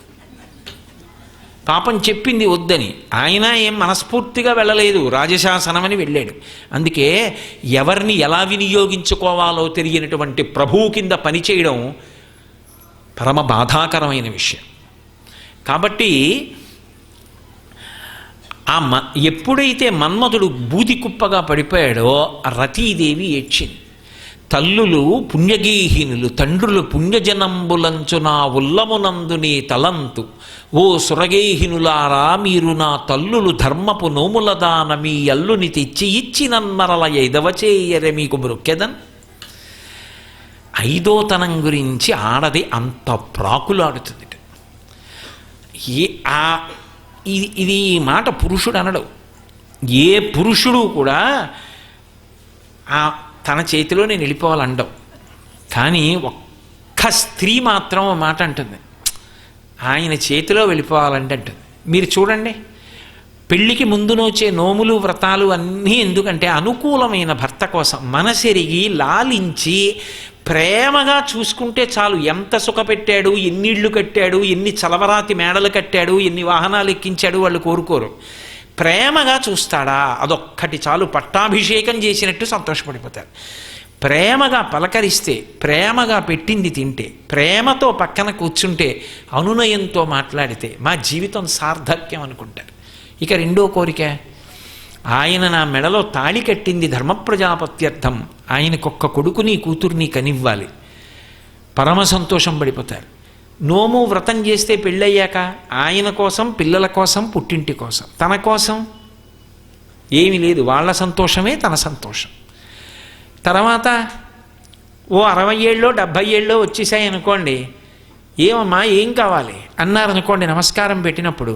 పాపం చెప్పింది వద్దని. ఆయన ఏం మనస్ఫూర్తిగా వెళ్ళలేదు, రాజశాసనమని వెళ్ళాడు. అందుకే ఎవరిని ఎలా వినియోగించుకోవాలో తెలియనటువంటి ప్రభువు కింద పనిచేయడం పరమ బాధాకరమైన విషయం. కాబట్టి ఎప్పుడైతే మన్మధుడు బూది కుప్పగా పడిపోయాడో రతీదేవి ఏడ్చింది. తల్లులు పుణ్యగేహినులు తండ్రులు పుణ్యజనంబులంచు నా ఉల్లమునందునే తలంతు ఓ సురగేహినులారా మీరు నా తల్లులు ధర్మపు నోముల దాన మీ అల్లుని తెచ్చి ఇచ్చి నన్మరల ఎదవచేయరే మీకు మృక్కెదన్. ఐదోతనం గురించి ఆడది అంత ప్రాకులాడుతుంది. ఏ ఇది ఈ మాట పురుషుడు అనడు. ఏ పురుషుడు కూడా తన చేతిలో నేను వెళ్ళిపోవాలండవు. కానీ ఒక్క స్త్రీ మాత్రం మాట అంటుంది, ఆయన చేతిలో వెళ్ళిపోవాలంటే అంటుంది. మీరు చూడండి, పెళ్ళికి ముందు నోచే నోములు వ్రతాలు అన్నీ ఎందుకంటే అనుకూలమైన భర్త కోసం. మనసెరిగి లాలించి ప్రేమగా చూసుకుంటే చాలు. ఎంత సుఖపెట్టాడు, ఎన్ని ఇళ్ళు కట్టాడు, ఎన్ని చలవరాతి మేడలు కట్టాడు, ఎన్ని వాహనాలు ఎక్కించాడు వాళ్ళు కోరుకోరు. ప్రేమగా చూస్తాడా, అదొక్కటి చాలు. పట్టాభిషేకం చేసినట్టు సంతోషపడిపోతారు. ప్రేమగా పలకరిస్తే, ప్రేమగా పెట్టింది తింటే, ప్రేమతో పక్కన కూర్చుంటే, అనునయంతో మాట్లాడితే మా జీవితం సార్థక్యం అనుకుంటారు. ఇక రెండో కోరిక, ఆయన నా మెడలో తాళి కట్టింది ధర్మప్రజాపత్యర్థం, ఆయనకొక్క కొడుకుని కూతుర్ని కనివ్వాలి, పరమ సంతోషం పడిపోతారు. నోము వ్రతం చేస్తే పెళ్ళయ్యాక ఆయన కోసం, పిల్లల కోసం, పుట్టింటి కోసం, తన కోసం ఏమీ లేదు. వాళ్ళ సంతోషమే తన సంతోషం. తర్వాత ఓ 60 ఏళ్ళో 70 ఏళ్ళో వచ్చేసాయి అనుకోండి, ఏమమ్మా ఏం కావాలి అన్నారనుకోండి, నమస్కారం పెట్టినప్పుడు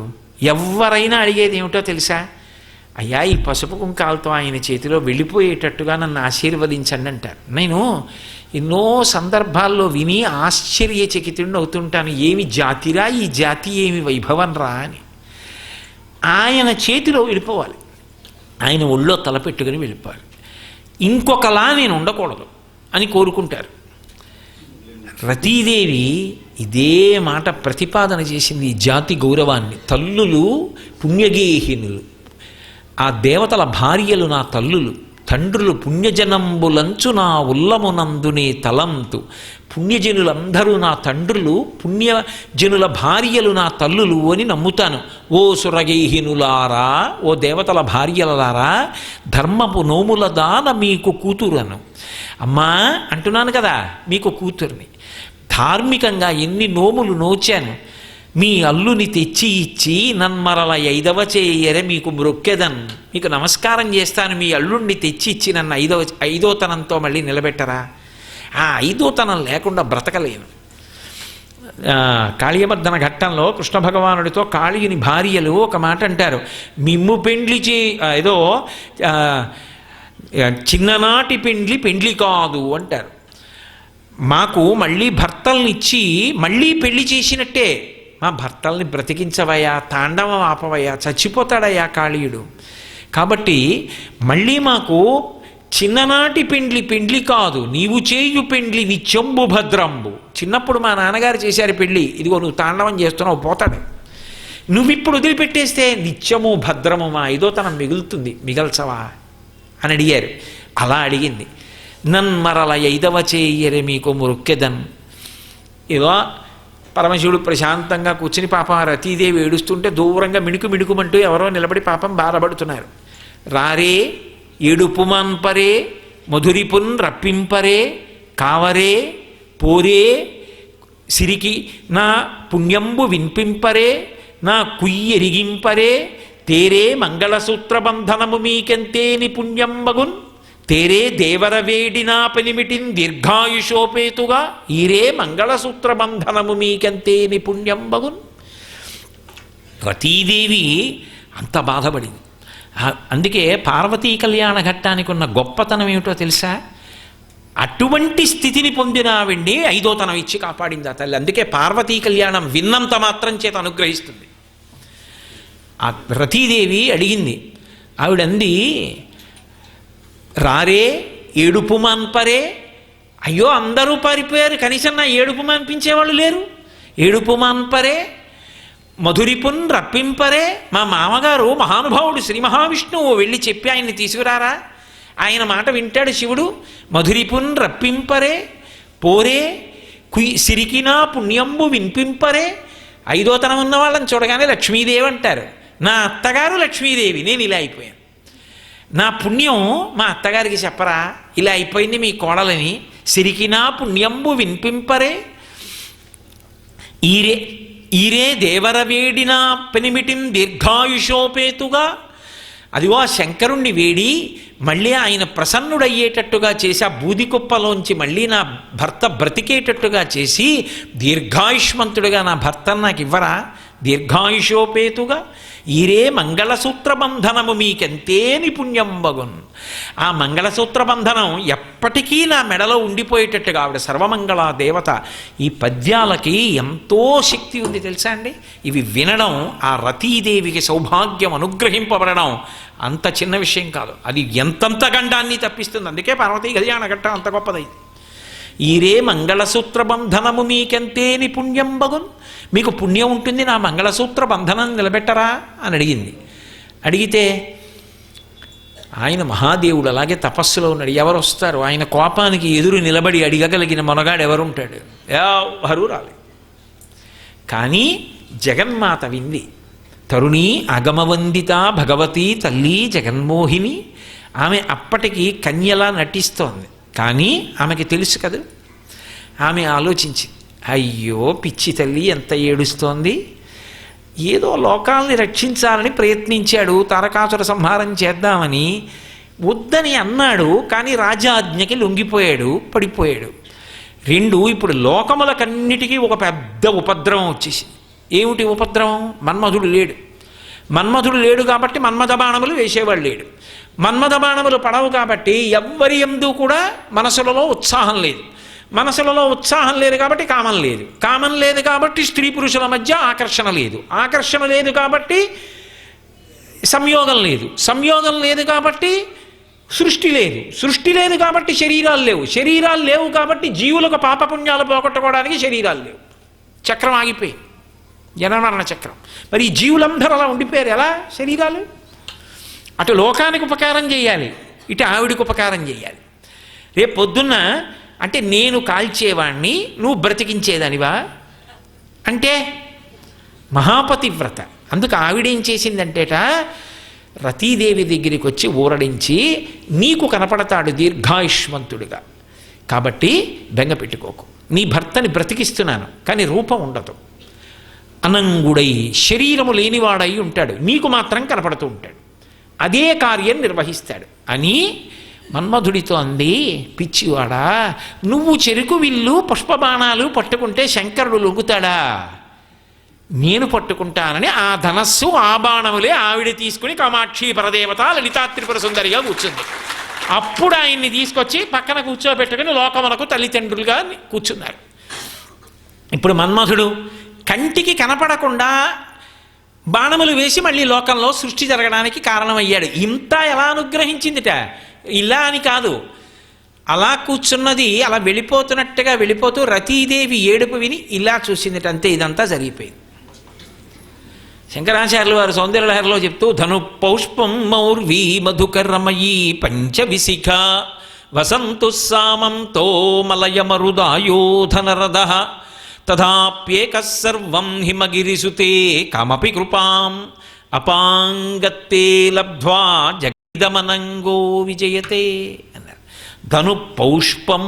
ఎవరైనా అడిగేది ఏమిటో తెలుసా? అయ్యా ఈ పసుపు కుంకాలతో ఆయన చేతిలో వెళ్ళిపోయేటట్టుగా నన్ను ఆశీర్వదించండి అంటారు. నేను ఎన్నో సందర్భాల్లో విని ఆశ్చర్యచకితుడిని అవుతుంటాను. ఏమి జాతిరా ఈ జాతి, ఏమి వైభవం రా అని. ఆయన చేతిలో వెళ్ళిపోవాలి, ఆయన ఒళ్ళో తలపెట్టుకుని వెళ్ళిపోవాలి. ఇంకొకలా నేను ఉండకూడదు అని కోరుకుంటారు. రతీదేవి ఇదే మాట ప్రతిపాదన చేసింది, ఈ జాతి గౌరవాన్ని. తల్లులు పుణ్యగేహినులు, ఆ దేవతల భార్యలు నా తల్లులు, తండ్రులు పుణ్యజనంబులంచు నా ఉల్లమునందునే తలంతు. పుణ్యజనులందరూ నా తండ్రులు, పుణ్యజనుల భార్యలు నా తల్లులు అని నమ్ముతాను. ఓ సురగేహినులారా, ఓ దేవతల భార్యలలారా, ధర్మపు నోముల దాన మీకు కూతురను. అమ్మా అంటున్నాను కదా, మీకు కూతుర్ని. ధార్మికంగా ఎన్ని నోములు నోచాను, మీ అల్లుని తెచ్చి ఇచ్చి నన్మరల 5వ చేయరే మీకు మ్రొక్కెదన్, మీకు నమస్కారం చేస్తాను. మీ అల్లుణ్ణి తెచ్చి ఇచ్చి నన్ను ఐదోతనంతో మళ్ళీ నిలబెట్టరా? ఆ ఐదోతనం లేకుండా బ్రతకలేను. కాళీయమర్దన ఘట్టంలో కృష్ణ భగవానుడితో కాళీయుని భార్యలు ఒక మాట అంటారు, మిమ్ము పెండ్లి ఏదో చిన్ననాటి పెండ్లి కాదు అంటారు. మాకు మళ్ళీ భర్తల్నిచ్చి మళ్ళీ పెళ్లి చేసినట్టే, మా భర్తల్ని బ్రతికించవయ్యా, తాండవం ఆపవయ్యా, చచ్చిపోతాడయ్యా కాళీయుడు. కాబట్టి మళ్ళీ మాకు చిన్ననాటి పెండ్లి కాదు, నీవు చేయు పెండ్లి నిత్యంబు భద్రంబు. చిన్నప్పుడు మా నాన్నగారు చేశారు పెళ్ళి, ఇదిగో నువ్వు తాండవం చేస్తున్నావు, పోతాడు. నువ్విప్పుడు వదిలిపెట్టేస్తే నిత్యము భద్రము మా ఐదోతనం మిగులుతుంది, మిగల్చవా అని అడిగారు. అలా అడిగింది. నన్మరల 5వ చేయరే మీకు మొక్కెదన్. ఏదో పరమశివుడు ప్రశాంతంగా కూర్చుని పాపం రతీదేవి ఏడుస్తుంటే దూరంగా మిణుకుమంటూ ఎవరో నిలబడి పాపం బాధపడుతున్నారు. రారే ఏడుపుమాన్పరే మధురిపున్ రప్పింపరే కావరే పోరే సిరికి నా పుణ్యంబు వినిపింపరే నా కుయ్యెరిగింపరే తేరే మంగళసూత్ర బంధనము మీకెంతేని పుణ్యంబగున్ తేరే దేవర వేడినా పెనిమిటిన్ దీర్ఘాయుషోపేతుగా ఈరే మంగళసూత్ర బంధనము మీకెంతేని పుణ్యంబగున్. రతీదేవి అంత బాధపడింది. అందుకే పార్వతీ కళ్యాణ ఘట్టానికి ఉన్న గొప్పతనం ఏమిటో తెలుసా? అటువంటి స్థితిని పొందిన ఆవిడ్ని ఐదోతనం ఇచ్చి కాపాడింది ఆ తల్లి. అందుకే పార్వతీ కళ్యాణం విన్నంత మాత్రం చేత అనుగ్రహిస్తుంది. ఆ రతీదేవి అడిగింది, ఆవిడంది, రారే ఏడుపు మాన్పరే. అయ్యో అందరూ పారిపోయారు, కనీసం నా ఏడుపు మాన్పించేవాళ్ళు లేరు. ఏడుపు మాన్పరే మధురిపున్ రప్పింపరే. మా మామగారు మహానుభావుడు శ్రీ మహావిష్ణువు, వెళ్ళి చెప్పి ఆయన్ని తీసుకురారా, ఆయన మాట వింటాడు శివుడు. మధురిపున్ రప్పింపరే పోరే సిరికినా పుణ్యంబు వినిపింపరే. ఐదోతనం ఉన్న వాళ్ళని చూడగానే లక్ష్మీదేవి అంటారు. నా అత్తగారు లక్ష్మీదేవి, నేను ఇలా అయిపోయాను. నా పుణ్యం మా అత్తగారికి చెప్పరా, ఇలా అయిపోయింది మీ కోడలని. సిరికినా పుణ్యంబు వినిపింపరే ఈరే దేవర వేడిన పెనిమిటిం దీర్ఘాయుషోపేతుగా. అదిగో ఆ శంకరుణ్ణి వేడి మళ్ళీ ఆయన ప్రసన్నుడయ్యేటట్టుగా చేసి ఆ బూది కుప్పలోంచి మళ్ళీ నా భర్త బ్రతికేటట్టుగా చేసి దీర్ఘాయుష్మంతుడిగా నా భర్తను నాకు ఇవ్వరా, దీర్ఘాయుషోపేతుగా ఈరే మంగళసూత్ర బంధనము మీకెంతే నిపుణ్యంబగున్. ఆ మంగళసూత్ర బంధనం ఎప్పటికీ నా మెడలో ఉండిపోయేటట్టుగా ఆవిడ సర్వమంగళ దేవత. ఈ పద్యాలకి ఎంతో శక్తి ఉంది తెలుసా అండి. ఇవి వినడం, ఆ రతీదేవికి సౌభాగ్యం అనుగ్రహింపబడడం అంత చిన్న విషయం కాదు. అది ఎంతంత గండాన్ని తప్పిస్తుంది. అందుకే పార్వతీ కళ్యాణ ఘట్టం అంత గొప్పదైంది. ఈరే మంగళసూత్ర బంధనము మీకెంతే నిపుణ్యంబగున్, మీకు పుణ్యం ఉంటుంది నా మంగళసూత్ర బంధనం నిలబెట్టరా అని అడిగింది. అడిగితే ఆయన మహాదేవుడు అలాగే తపస్సులో ఉన్నాడు. ఎవరు వస్తారు ఆయన కోపానికి ఎదురు నిలబడి అడిగగలిగిన మొనగాడు ఎవరుంటాడు? ఎవరు రాలేదు. కానీ జగన్మాత వింది. తరుణీ అగమవందిత భగవతి తల్లి జగన్మోహిని. ఆమె అప్పటికి కన్యలా నటిస్తోంది. కానీ ఆమెకి తెలుసు కదా. ఆమె ఆలోచించింది, అయ్యో పిచ్చి తల్లి ఎంత ఏడుస్తోంది. ఏదో లోకాల్ని రక్షించాలని ప్రయత్నించాడు, తారకాసుర సంహారం చేద్దామని వద్దని అన్నాడు. కానీ రాజాజ్ఞకి లొంగిపోయాడు, పడిపోయాడు. ఇప్పుడు లోకములకన్నిటికీ ఒక పెద్ద ఉపద్రవం వచ్చేసింది. ఏమిటి ఉపద్రవం? మన్మధుడు లేడు. మన్మధుడు లేడు కాబట్టి మన్మథ బాణములు వేసేవాడు లేడు. మన్మథ బాణములు పడవు కాబట్టి ఎవ్వరి యందు కూడా మనసులలో ఉత్సాహం లేదు. మనసులలో ఉత్సాహం లేదు కాబట్టి కామం లేదు. కామం లేదు కాబట్టి స్త్రీ పురుషుల మధ్య ఆకర్షణ లేదు. ఆకర్షణ లేదు కాబట్టి సంయోగం లేదు. సంయోగం లేదు కాబట్టి సృష్టి లేదు. సృష్టి లేదు కాబట్టి శరీరాలు లేవు. శరీరాలు లేవు కాబట్టి జీవులకు పాపపుణ్యాలు పోగొట్టుకోవడానికి శరీరాలు లేవు. చక్రం ఆగిపోయింది, జనమరణ చక్రం. మరి ఈ జీవులందరూ అలా ఉండిపోయారు. ఎలా? శరీరాలు అటు లోకానికి ఉపకారం చేయాలి, ఇటు ఆవిడికి ఉపకారం చేయాలి. రేపు పొద్దున్న అంటే నేను కాల్చేవాణ్ణి నువ్వు బ్రతికించేదానివా అంటే మహాపతివ్రత. అందుకు ఆవిడేం చేసిందంటేట, రతీదేవి దగ్గరికి వచ్చి ఊరడించి నీకు కనపడతాడు దీర్ఘాయుష్మంతుడిగా, కాబట్టి బెంగ పెట్టుకోకు, నీ భర్తని బ్రతికిస్తున్నాను కానీ రూపం ఉండదు, అనంగుడై శరీరము లేనివాడై ఉంటాడు, నీకు మాత్రం కనపడుతూ ఉంటాడు, అదే కార్యం నిర్వహిస్తాడు అని మన్మధుడితో అంది. పిచ్చివాడా, నువ్వు చెరుకు విల్లు పుష్పబాణాలు పట్టుకుంటే శంకరుడు లొంగుతాడా? నేను పట్టుకుంటానని ఆ ధనస్సు ఆ బాణములే ఆవిడ తీసుకుని కామాక్షి పరదేవత లలితా త్రిపుర సుందరిగా కూర్చుంది. అప్పుడు ఆయన్ని తీసుకొచ్చి పక్కన కూర్చోబెట్టుకుని లోకములకు తల్లిదండ్రులుగా కూర్చున్నారు. ఇప్పుడు మన్మధుడు కంటికి కనపడకుండా బాణములు వేసి మళ్ళీ లోకంలో సృష్టి జరగడానికి కారణమయ్యాడు. ఇంత ఎలా అనుగ్రహించిందిట? ఇలా అని కాదు, అలా కూర్చున్నది అలా వెళ్ళిపోతున్నట్టుగా వెళ్ళిపోతూ రతీదేవి ఏడుపు విని ఇలా చూసిందిట. అంతే, ఇదంతా జరిగిపోయింది. శంకరాచార్యులు వారు సౌందర్యలహరిలో చెప్తూ ధను పౌష్పం మౌర్వీ మధుకరమయీ పంచవిశిఖ వసంతు సామంతో మలయమరుదాయోధనరద తథాప్యేక సర్వం హిమగిరిసుతే కామపి కృపాం అపాంగత్తే లబ్ధ్వా జగదమనంగో విజయతే అన్నారు. ధను పౌష్పం,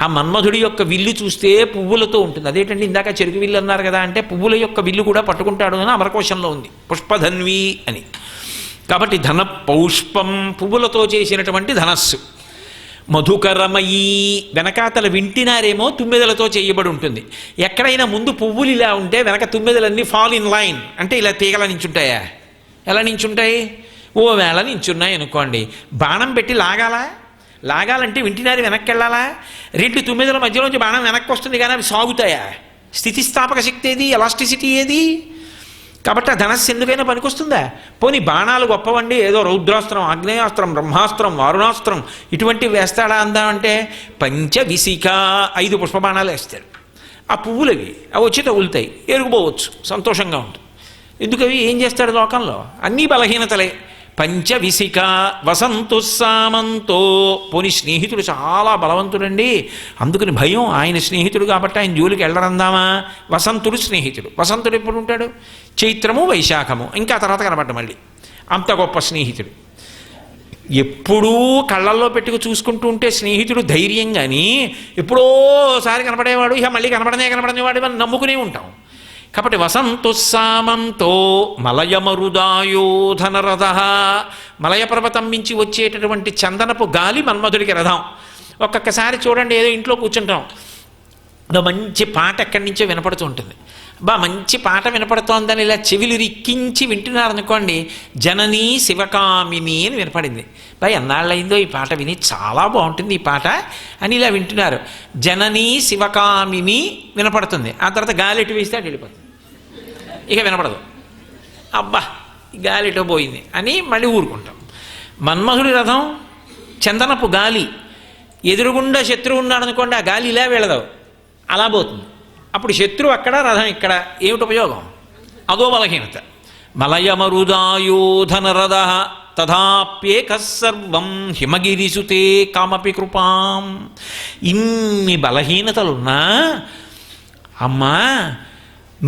ఆ మన్మధుడి యొక్క విల్లు చూస్తే పువ్వులతో ఉంటుంది. అదేంటండి ఇందాక చెరుకు విల్లు అన్నారు కదా అంటే పువ్వుల యొక్క విల్లు కూడా పట్టుకుంటాడు అని అమరకోశంలో ఉంది, పుష్పధన్వి అని. కాబట్టి ధన పౌష్పం, పువ్వులతో చేసినటువంటి ధనస్సు. మధుకరమయీ, వెనకాతల వింటినారేమో తుమ్మెదలతో చేయబడి ఉంటుంది. ఎక్కడైనా ముందు పువ్వులు ఇలా ఉంటే వెనక తుమ్మెదలన్నీ ఫాల్ ఇన్ లైన్ అంటే ఇలా తీగల నించుంటాయా? ఎలా నించుంటాయి? ఓ వేళ నించున్నాయి అనుకోండి, బాణం పెట్టి లాగాలంటే వింటినారి వెనక్కి వెళ్ళాలా? రెండు తుమ్మెదల మధ్యలోంచి బాణం వెనక్కి వస్తుంది కానీ అవి సాగుతాయా? స్థితిస్థాపక శక్తి ఏది? ఎలాస్టిసిటీ ఏది? కాబట్టి ఆ ధనస్సు ఎందుకైనా పనికొస్తుందా? పోనీ బాణాలు గొప్పవండి, ఏదో రౌద్రాస్త్రం, ఆగ్నేయాస్త్రం, బ్రహ్మాస్త్రం, వారుణాస్త్రం ఇటువంటివి వేస్తాడా అందామంటే పంచవిశిఖ 5 పుష్పబాణాలు వేస్తాడు. ఆ పువ్వులవి అవి వచ్చి తగులుతాయి, ఎరుగుపోవచ్చు, సంతోషంగా ఉంటుంది. ఎందుకవి ఏం చేస్తాడు లోకంలో? అన్నీ బలహీనతలే. పంచవిశిఖ వసంతు సామంతో, పోని స్నేహితుడు చాలా బలవంతుడండి, అందుకని భయం. ఆయన స్నేహితుడు కాబట్టి ఆయన జోలికి వెళ్ళరందామా? వసంతుడు స్నేహితుడు. వసంతుడు ఎప్పుడు ఉంటాడు? చైత్రము వైశాఖము, ఇంకా తర్వాత కనబడ్డ మళ్ళీ అంత గొప్ప స్నేహితుడు. ఎప్పుడూ కళ్ళల్లో పెట్టుకు చూసుకుంటూ ఉంటే స్నేహితుడు ధైర్యం, కానీ ఎప్పుడోసారి కనపడేవాడు ఇక మళ్ళీ కనపడనేవాడు మనం నమ్ముకునే ఉంటాం. కాబట్టి వసంతుస్సామంతో మలయమరుదాయోధనరథ, మలయ పర్వతం మించి వచ్చేటటువంటి చందనపు గాలి మన్మధుడికి రథం. ఒక్కొక్కసారి చూడండి, ఏదో ఇంట్లో కూర్చుంటాం, మంచి పాట ఎక్కడి నుంచో వినపడుతూ ఉంటుంది. మంచి పాట వినపడుతోందని ఇలా చెవిలు రిక్కించి వింటున్నారనుకోండి, జననీ శివకామిని అని వినపడింది. ఎన్నాళ్ళైందో ఈ పాట విని, చాలా బాగుంటుంది ఈ పాట అని ఇలా వింటున్నారు. జననీ శివకామిని వినపడుతుంది. ఆ తర్వాత గాలిటి వేస్తే అటు వెళ్ళిపోతుంది, ఇక వినపడదు. గాలిటో పోయింది అని మళ్ళీ ఊరుకుంటాం. మన్మధుడి రథం చందనపు గాలి. ఎదురుగుండా శత్రువు ఉన్నాడనుకోండి, ఆ గాలి ఇలా వెళ్ళదు, అలా పోతుంది. అప్పుడు శత్రువు అక్కడ, రథం ఇక్కడ, ఏమిటి ఉపయోగం? అదో బలహీనత. మలయమరుదాయోధనరథ తథాప్యేక సర్వం హిమగిరిసుతే కామపి కృపాం. ఇన్ని బలహీనతలున్నా అమ్మా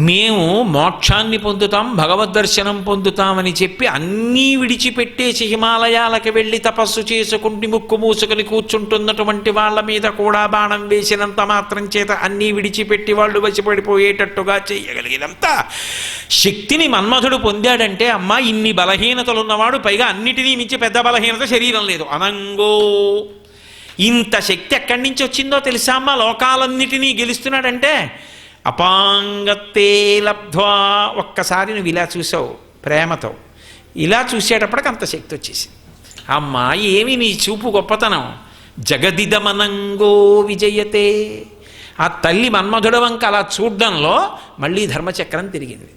మేము మోక్షాన్ని పొందుతాం, భగవద్దర్శనం పొందుతామని చెప్పి అన్నీ విడిచిపెట్టేసి హిమాలయాలకు వెళ్ళి తపస్సు చేసుకుంటూ ముక్కు మూసుకొని కూర్చుంటున్నటువంటి వాళ్ళ మీద కూడా బాణం వేసినంత మాత్రం చేత అన్నీ విడిచిపెట్టి వాళ్ళు వశపడిపోయేటట్టుగా చేయగలిగినంత శక్తిని మన్మధుడు పొందాడంటే, అమ్మా ఇన్ని బలహీనతలు ఉన్నవాడు, పైగా అన్నిటినీ మించి పెద్ద బలహీనత శరీరం లేదు, అనంగో. ఇంత శక్తి ఎక్కడి నుంచి వచ్చిందో తెలుసా అమ్మా? లోకాలన్నిటినీ గెలుస్తున్నాడంటే అపాంగత్తే లబ్ధ్వా. ఒక్కసారి నువ్వు ఇలా చూసావు ప్రేమతో, ఇలా చూసేటప్పటికి అంత శక్తి వచ్చేసింది. అమ్మా ఏమి నీ చూపు గొప్పతనం. జగదిదమనంగో విజయతే. ఆ తల్లి మన్మధుడ వంక అలా చూడ్డంలో మళ్ళీ ధర్మచక్రం తిరిగింది,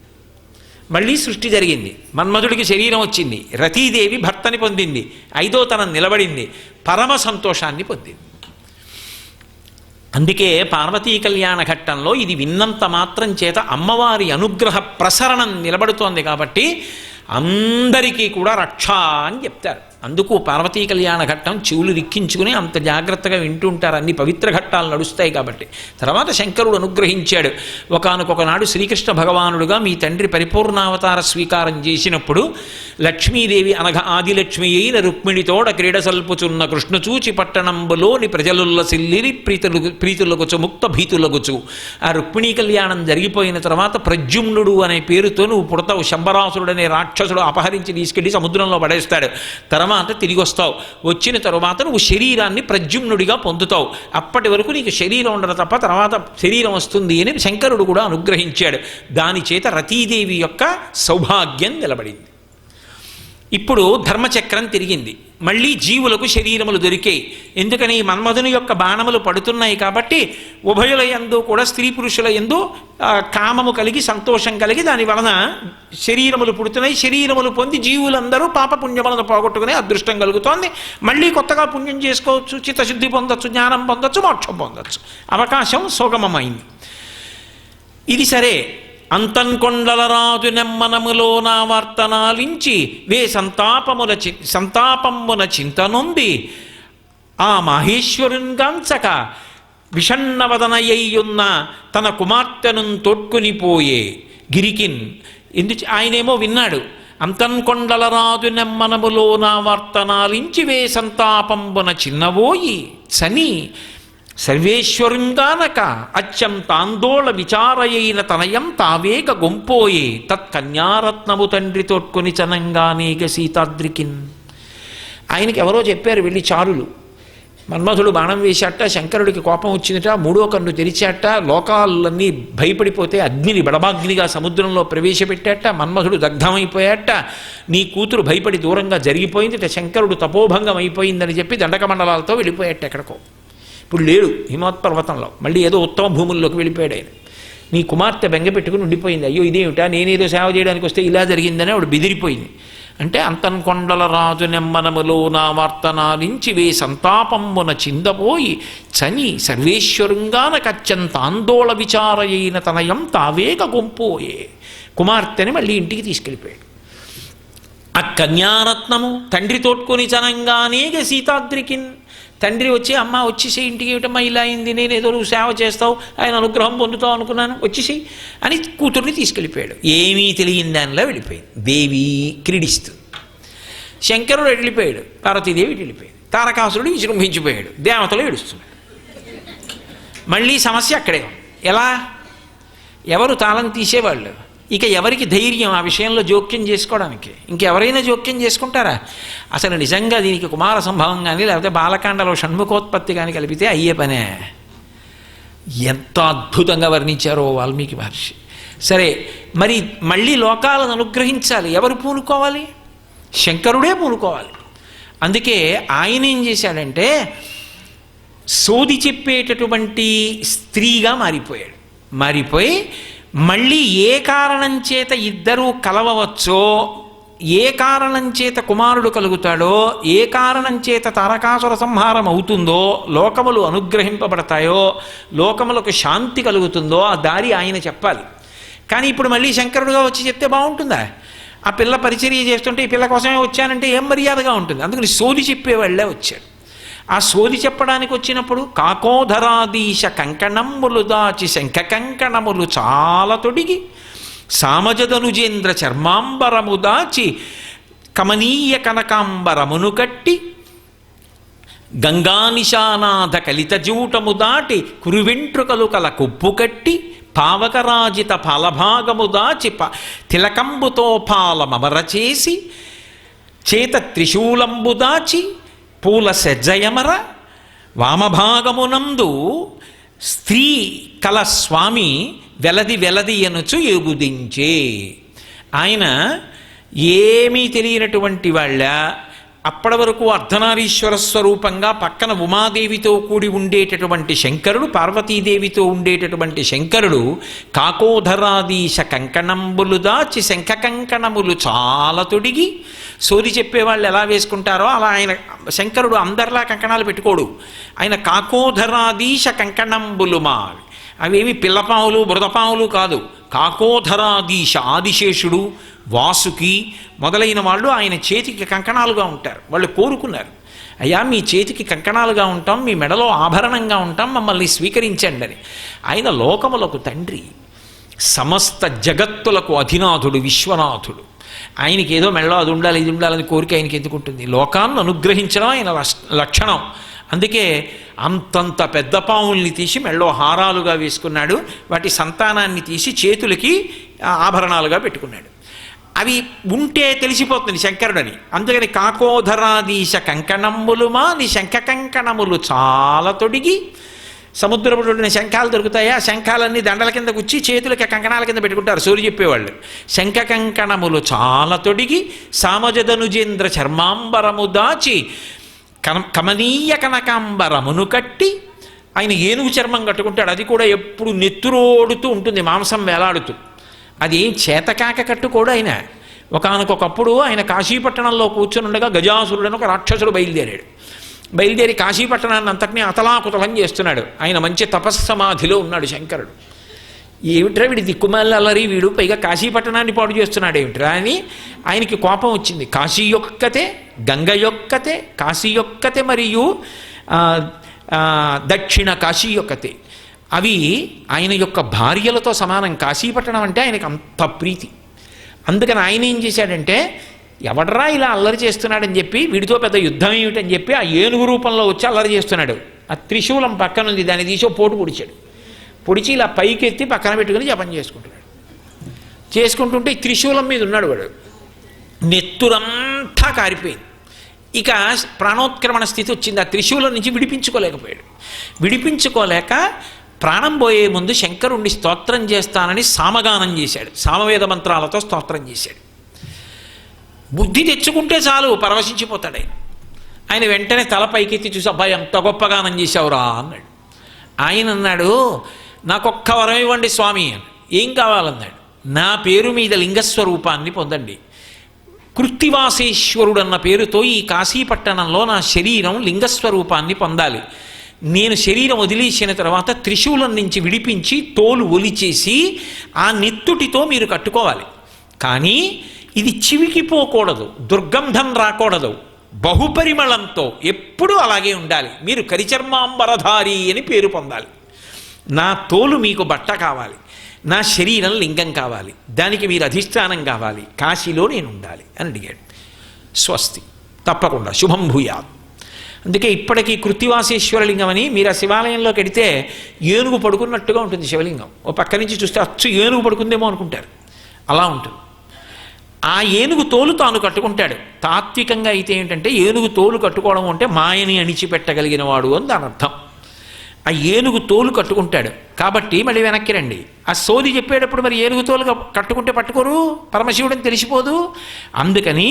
మళ్ళీ సృష్టి జరిగింది. మన్మధుడికి శరీరం వచ్చింది, రతీదేవి భర్తని పొందింది, ఐదో తనం నిలబడింది, పరమ సంతోషాన్ని పొందింది. అందుకే పార్వతీ కళ్యాణ ఘట్టంలో ఇది విన్నంత మాత్రం చేత అమ్మవారి అనుగ్రహ ప్రసరణం నిలబడుతోంది. కాబట్టి అందరికీ కూడా రక్ష అని చెప్తారు. అందుకు పార్వతీ కళ్యాణ ఘట్టం చెవులు రిక్కించుకుని అంత జాగ్రత్తగా వింటుంటారు, అన్ని పవిత్ర ఘట్టాలు నడుస్తాయి కాబట్టి. తర్వాత శంకరుడు అనుగ్రహించాడు. ఒకానొకనాడు శ్రీకృష్ణ భగవానుడుగా మీ తండ్రి పరిపూర్ణావతార స్వీకారం చేసినప్పుడు లక్ష్మీదేవి అనగా ఆదిలక్ష్మి అయిన రుక్మిణితోడ క్రీడసల్పుచున్న కృష్ణచూచి పట్టణంబులోని ప్రజలుల్లసిల్లిరి ప్రీతులగుచు ముక్త భీతులగుచు. ఆ రుక్మిణీ కళ్యాణం జరిగిపోయిన తర్వాత ప్రద్యుమ్నుడు అనే పేరుతో నువ్వు పుడతావు. శంబరాసురుడనే రాక్షసుడు అపహరించి తీసుకెళ్లి సముద్రంలో పడేస్తాడు. తర్వాత తిరిగి వస్తావు. వచ్చిన తరువాత నువ్వు శరీరాన్ని ప్రద్యుమ్నుడిగా పొందుతావు. అప్పటి వరకు నీకు శరీరం ఉండదు తప్ప తర్వాత శరీరం వస్తుంది అని శంకరుడు కూడా అనుగ్రహించాడు. దాని చేత రతీదేవి యొక్క సౌభాగ్యం నిలబడింది. ఇప్పుడు ధర్మచక్రం తిరిగింది, మళ్ళీ జీవులకు శరీరములు దొరికాయి. ఎందుకని? మన్మధుని యొక్క బాణములు పడుతున్నాయి కాబట్టి ఉభయుల యందు కూడా స్త్రీ పురుషుల యందు కామము కలిగి సంతోషం కలిగి దాని వలన శరీరములు పుడుతున్నాయి. శరీరములు పొంది జీవులందరూ పాపపుణ్యములను పోగొట్టుకునే అదృష్టం కలుగుతోంది. మళ్ళీ కొత్తగా పుణ్యం చేసుకోవచ్చు, చిత్తశుద్ధి పొందొచ్చు, జ్ఞానం పొందొచ్చు, మోక్షం పొందొచ్చు. అవకాశం సుగమమైంది. ఇది సరే. అంతన్కొండలరాజు నెమ్మనములో నా వర్తనాలించి వే సంతాపమున చింతనొంది ఆ మహేశ్వరుంగాంచక విషణ్ణవదనయ్యున్న తన కుమార్తెను తోడ్కునిపోయే గిరికిన్. ఆయనేమో విన్నాడు. అంతన్కొండలరాజు నెమ్మనములో నా వర్తనాలించి వే సంతాపంబున చిన్నవోయి చని సర్వేశ్వరుంగానక అత్యంతాందోళ విచారయైన తనయం తావేగ గొంపోయే తత్కన్యారత్నము తండ్రి తోడ్కొని చనంగానేగ సీతాద్రికిన్. ఆయనకి ఎవరో చెప్పారు వెళ్ళి చారులు, మన్మధుడు బాణం వేశాట, శంకరుడికి కోపం వచ్చిందట, మూడో కన్ను తెరిచాట, లోకాలన్నీ భయపడిపోతే అగ్నిని బడబాగ్నిగా సముద్రంలో ప్రవేశపెట్టాట, మన్మధుడు దగ్ధమైపోయాట, నీ కూతురు భయపడి దూరంగా జరిగిపోయింది, శంకరుడు తపోభంగం అయిపోయిందని చెప్పి దండకమండలాలతో వెళ్ళిపోయాట ఎక్కడికో. ఇప్పుడు లేడు హిమోత్పర్వతంలో, మళ్ళీ ఏదో ఉత్తమ భూముల్లోకి వెళ్ళిపోయాడు ఆయన. నీ కుమార్తె బెంగ పెట్టుకుని ఉండిపోయింది. అయ్యో ఇదేమిటా, నేనేదో సేవ చేయడానికి వస్తే ఇలా జరిగిందని ఆవిడ బెదిరిపోయింది. అంటే అంతన్కొండల రాజు నెమ్మనములో నా వార్తనాలించి వే సంతాపమ్మున చిందపోయి చని సర్వేశ్వరుంగానకత్యంత ఆందోళ విచారయైన తనయం తావేగ గొంపోయే. కుమార్తెని మళ్ళీ ఇంటికి తీసుకెళ్ళిపోయాడు. ఆ కన్యారత్నము తండ్రి తోడ్కొని చనంగానేగ సీతాద్రికిన్. తండ్రి వచ్చి అమ్మ వచ్చేసి ఇంటికి ఏమిటమ్మా ఇలా అయింది, నేనేదో నువ్వు సేవ చేస్తావు, ఆయన అనుగ్రహం పొందుతావు అనుకున్నాను, వచ్చేసి అని కూతుర్ని తీసుకెళ్ళిపోయాడు. ఏమీ తెలియని దానిలో వెళ్ళిపోయింది. దేవి క్రీడిస్తూ శంకరుడు వెళ్ళిపోయాడు, పార్వతీదేవి వెళ్ళిపోయాడు, తారకాసురుడు విజృంభించిపోయాడు, దేవతలు ఏడుస్తున్నాడు. మళ్ళీ సమస్య అక్కడే ఉంది. ఎలా? ఎవరు తాళం తీసేవాళ్ళు? ఇక ఎవరికి ధైర్యం ఆ విషయంలో జోక్యం చేసుకోవడానికి? ఇంకెవరైనా జోక్యం చేసుకుంటారా? అసలు నిజంగా దీనికి కుమార సంభవం కానీ లేకపోతే బాలకాండలో షణ్ముఖోత్పత్తి కానీ కలిపితే అయ్యే పనే. ఎంత అద్భుతంగా వర్ణించారో వాల్మీకి మహర్షి. సరే, మరి మళ్ళీ లోకాలను అనుగ్రహించాలి, ఎవరు పూనుకోవాలి? శంకరుడే పూనుకోవాలి. అందుకే ఆయన ఏం చేశాడంటే సోది చెప్పేటటువంటి స్త్రీగా మారిపోయాడు. మారిపోయి మళ్ళీ ఏ కారణం చేత ఇద్దరూ కలవవచ్చో, ఏ కారణం చేత కుమారుడు కలుగుతాడో, ఏ కారణం చేత తారకాసుర సంహారం అవుతుందో, లోకములు అనుగ్రహింపబడతాయో, లోకములకు శాంతి కలుగుతుందో ఆ దారి ఆయన చెప్పాలి. కానీ ఇప్పుడు మళ్ళీ శంకరుడుగా వచ్చి చెప్తే బాగుంటుందా? ఆ పిల్ల పరిచర్య చేస్తుంటే ఈ పిల్ల కోసమే వచ్చానంటే ఏం మర్యాదగా ఉంటుంది? అందుకని సోది చెప్పేవాళ్లే వచ్చాడు. ఆ సోది చెప్పడానికి వచ్చినప్పుడు కాకోధరాదీశ కంకణములు దాచి శంఖ కంకణములు చాలా తొడిగి సామజదనుజేంద్ర చర్మాంబరము దాచి కమనీయ కనకాంబరమును కట్టి గంగానిశానాథ కలిత జూటము దాటి కురువెంట్రుకలు కల కొప్పు కట్టి పావకరాజిత పాలభాగము దాచి తిలకంబుతో పాలమమర చేసి చేత త్రిశూలంబు దాచి పూల సెజ్జయమర వామభాగమునందు స్త్రీ కల స్వామి వెలది వెలది ఎనుచు ఎగుదించే. ఆయన ఏమీ తెలియనటువంటి వాళ్ళ అప్పటి వరకు అర్ధనారీశ్వర స్వరూపంగా పక్కన ఉమాదేవితో కూడి ఉండేటటువంటి శంకరుడు, పార్వతీదేవితో ఉండేటటువంటి శంకరుడు కాకోధరాదీశ కంకణంబులు దాచి శంఖ కంకణములు చాలా తొడిగి, సోది చెప్పేవాళ్ళు ఎలా వేసుకుంటారో అలా ఆయన శంకరుడు అందరిలా కంకణాలు పెట్టుకోడు. ఆయన కాకోధరాదీశ కంకణంబులు అవేమి పిల్లపాములు బురదపాములు కాదు. కాకోధరాదీశ ఆదిశేషుడు, వాసుకి మొదలైన వాళ్ళు ఆయన చేతికి కంకణాలుగా ఉంటారు. వాళ్ళు కోరుకున్నారు, అయ్యా మీ చేతికి కంకణాలుగా ఉంటాం, మీ మెడలో ఆభరణంగా ఉంటాం, మమ్మల్ని స్వీకరించండి అని. ఆయన లోకములకు తండ్రి, సమస్త జగత్తులకు అధినాథుడు, విశ్వనాథుడు. ఆయనకి ఏదో మెడలో అది ఉండాలి ఇది ఉండాలని కోరిక ఆయనకి ఎందుకుంటుంది? లోకాన్ని అనుగ్రహించడం ఆయన లక్షణం. అందుకే అంతంత పెద్ద పావుల్ని తీసి మెడలో హారాలుగా వేసుకున్నాడు, వాటి సంతానాన్ని తీసి చేతులకి ఆభరణాలుగా పెట్టుకున్నాడు. అవి ఉంటే తెలిసిపోతుంది శంకరుడని. అందుకని కాకోధరాదీశ కంకణములుమా నీ శంఖ కంకణములు చాలా తొడిగి. సముద్రపుడిన శంఖాలు దొరుకుతాయా? శంఖాలన్నీ దండల కింద గుచ్చి చేతులకి కంకణాల కింద పెట్టుకుంటారు సూర్య చెప్పేవాళ్ళు. శంఖ కంకణములు చాలా తొడిగి సామజదనుజేంద్ర చర్మాంబరము దాచి కమనీయ కనకాంబరమును కట్టి. ఆయన ఏనుగు చర్మం కట్టుకుంటాడు, అది కూడా ఎప్పుడు నెత్తురోడుతూ ఉంటుంది, మాంసం వేలాడుతూ. అది ఏం చేతకాక కట్టుకోడు ఆయన. ఒకానొకప్పుడు ఆయన కాశీపట్టణంలో కూర్చొని ఉండగా గజాసురుడని ఒక రాక్షసుడు బయలుదేరి కాశీపట్టణాన్ని అంతటినీ అతలాకుతలం చేస్తున్నాడు. ఆయన మంచి తపస్సమాధిలో ఉన్నాడు శంకరుడు. ఏమిట్రా వీడి దిక్కుమాలరి, వీడు పైగా కాశీపట్టణాన్ని పాడు చేస్తున్నాడు ఏమిట్రా అని ఆయనకి కోపం వచ్చింది. కాశీ యొక్కతే, గంగ యొక్కతే, కాశీ యొక్కతే మరియు దక్షిణ కాశీ యొక్కతే. అవి ఆయన యొక్క భార్యలతో సమానం. కాశీపట్టణం అంటే ఆయనకు అంత ప్రీతి. అందుకని ఆయన ఏం చేశాడంటే, ఎవడరా ఇలా అల్లరి చేస్తున్నాడని చెప్పి, వీడితో పెద్ద యుద్ధం ఏమిటని చెప్పి ఆ ఏనుగు రూపంలో వచ్చి అల్లరి చేస్తున్నాడు. ఆ త్రిశూలం పక్కనుంది, దాన్ని తీసి పోటు పొడిచాడు. పొడిచి ఇలా పైకెత్తి పక్కన పెట్టుకుని జపం చేసుకుంటుంటే ఈ త్రిశూలం మీద ఉన్నాడు వాడు. నెత్తురంతా కారిపోయింది. ఇక ప్రాణోత్క్రమణ స్థితి వచ్చింది. ఆ త్రిశూలం నుంచి విడిపించుకోలేకపోయాడు. విడిపించుకోలేక ప్రాణం పోయే ముందు శంకరుణ్ణి స్తోత్రం చేస్తానని సామగానం చేశాడు. సామవేద మంత్రాలతో స్తోత్రం చేశాడు. బుద్ధి తెచ్చుకుంటే చాలు పరవశించిపోతాడు ఆయన. వెంటనే తల పైకెత్తి చూసి, అబ్బాయి ఎంత గొప్ప గానం చేశావురా అన్నాడు. ఆయన అన్నాడు, నాకొక్క వరం ఇవ్వండి స్వామి అని. ఏం కావాలన్నాడు. నా పేరు మీద లింగస్వరూపాన్ని పొందండి. కృత్తివాసేశ్వరుడు అన్న పేరుతో ఈ కాశీపట్టణంలో నా శరీరం లింగస్వరూపాన్ని పొందాలి. నేను శరీరం వదిలేసిన తర్వాత త్రిశూలం నుంచి విడిపించి తోలు ఒలిచేసి ఆ నెత్తుటితో మీరు కట్టుకోవాలి. కానీ ఇది చివికిపోకూడదు, దుర్గంధం రాకూడదు, బహుపరిమళంతో ఎప్పుడూ అలాగే ఉండాలి. మీరు కరిచర్మాంబరధారి అని పేరు పొందాలి. నా తోలు మీకు బట్ట కావాలి, నా శరీరం లింగం కావాలి, దానికి మీరు అధిష్టానం కావాలి, కాశీలో నేను ఉండాలి అని అడిగాడు. స్వస్తి, తప్పకుండా శుభం భూయాత్. అందుకే ఇప్పటికీ కృత్తివాసేశ్వరలింగం అని మీరు ఆ శివాలయంలోకి వెడితే ఏనుగు పడుకున్నట్టుగా ఉంటుంది శివలింగం. ఓ పక్క నుంచి చూస్తే అచ్చు ఏనుగు పడుకుందేమో అనుకుంటారు, అలా ఉంటుంది. ఆ ఏనుగు తోలు తాను కట్టుకుంటాడు. తాత్వికంగా అయితే ఏంటంటే ఏనుగు తోలు కట్టుకోవడం అంటే మాయని అణిచిపెట్టగలిగిన వాడు అని దాని అర్థం. ఆ ఏనుగు తోలు కట్టుకుంటాడు కాబట్టి మళ్ళీ వెనక్కి రండి. ఆ సోది చెప్పేటప్పుడు మరి ఏనుగు తోలు కట్టుకుంటే పట్టుకోరు, పరమశివుడని తెలిసిపోదు. అందుకని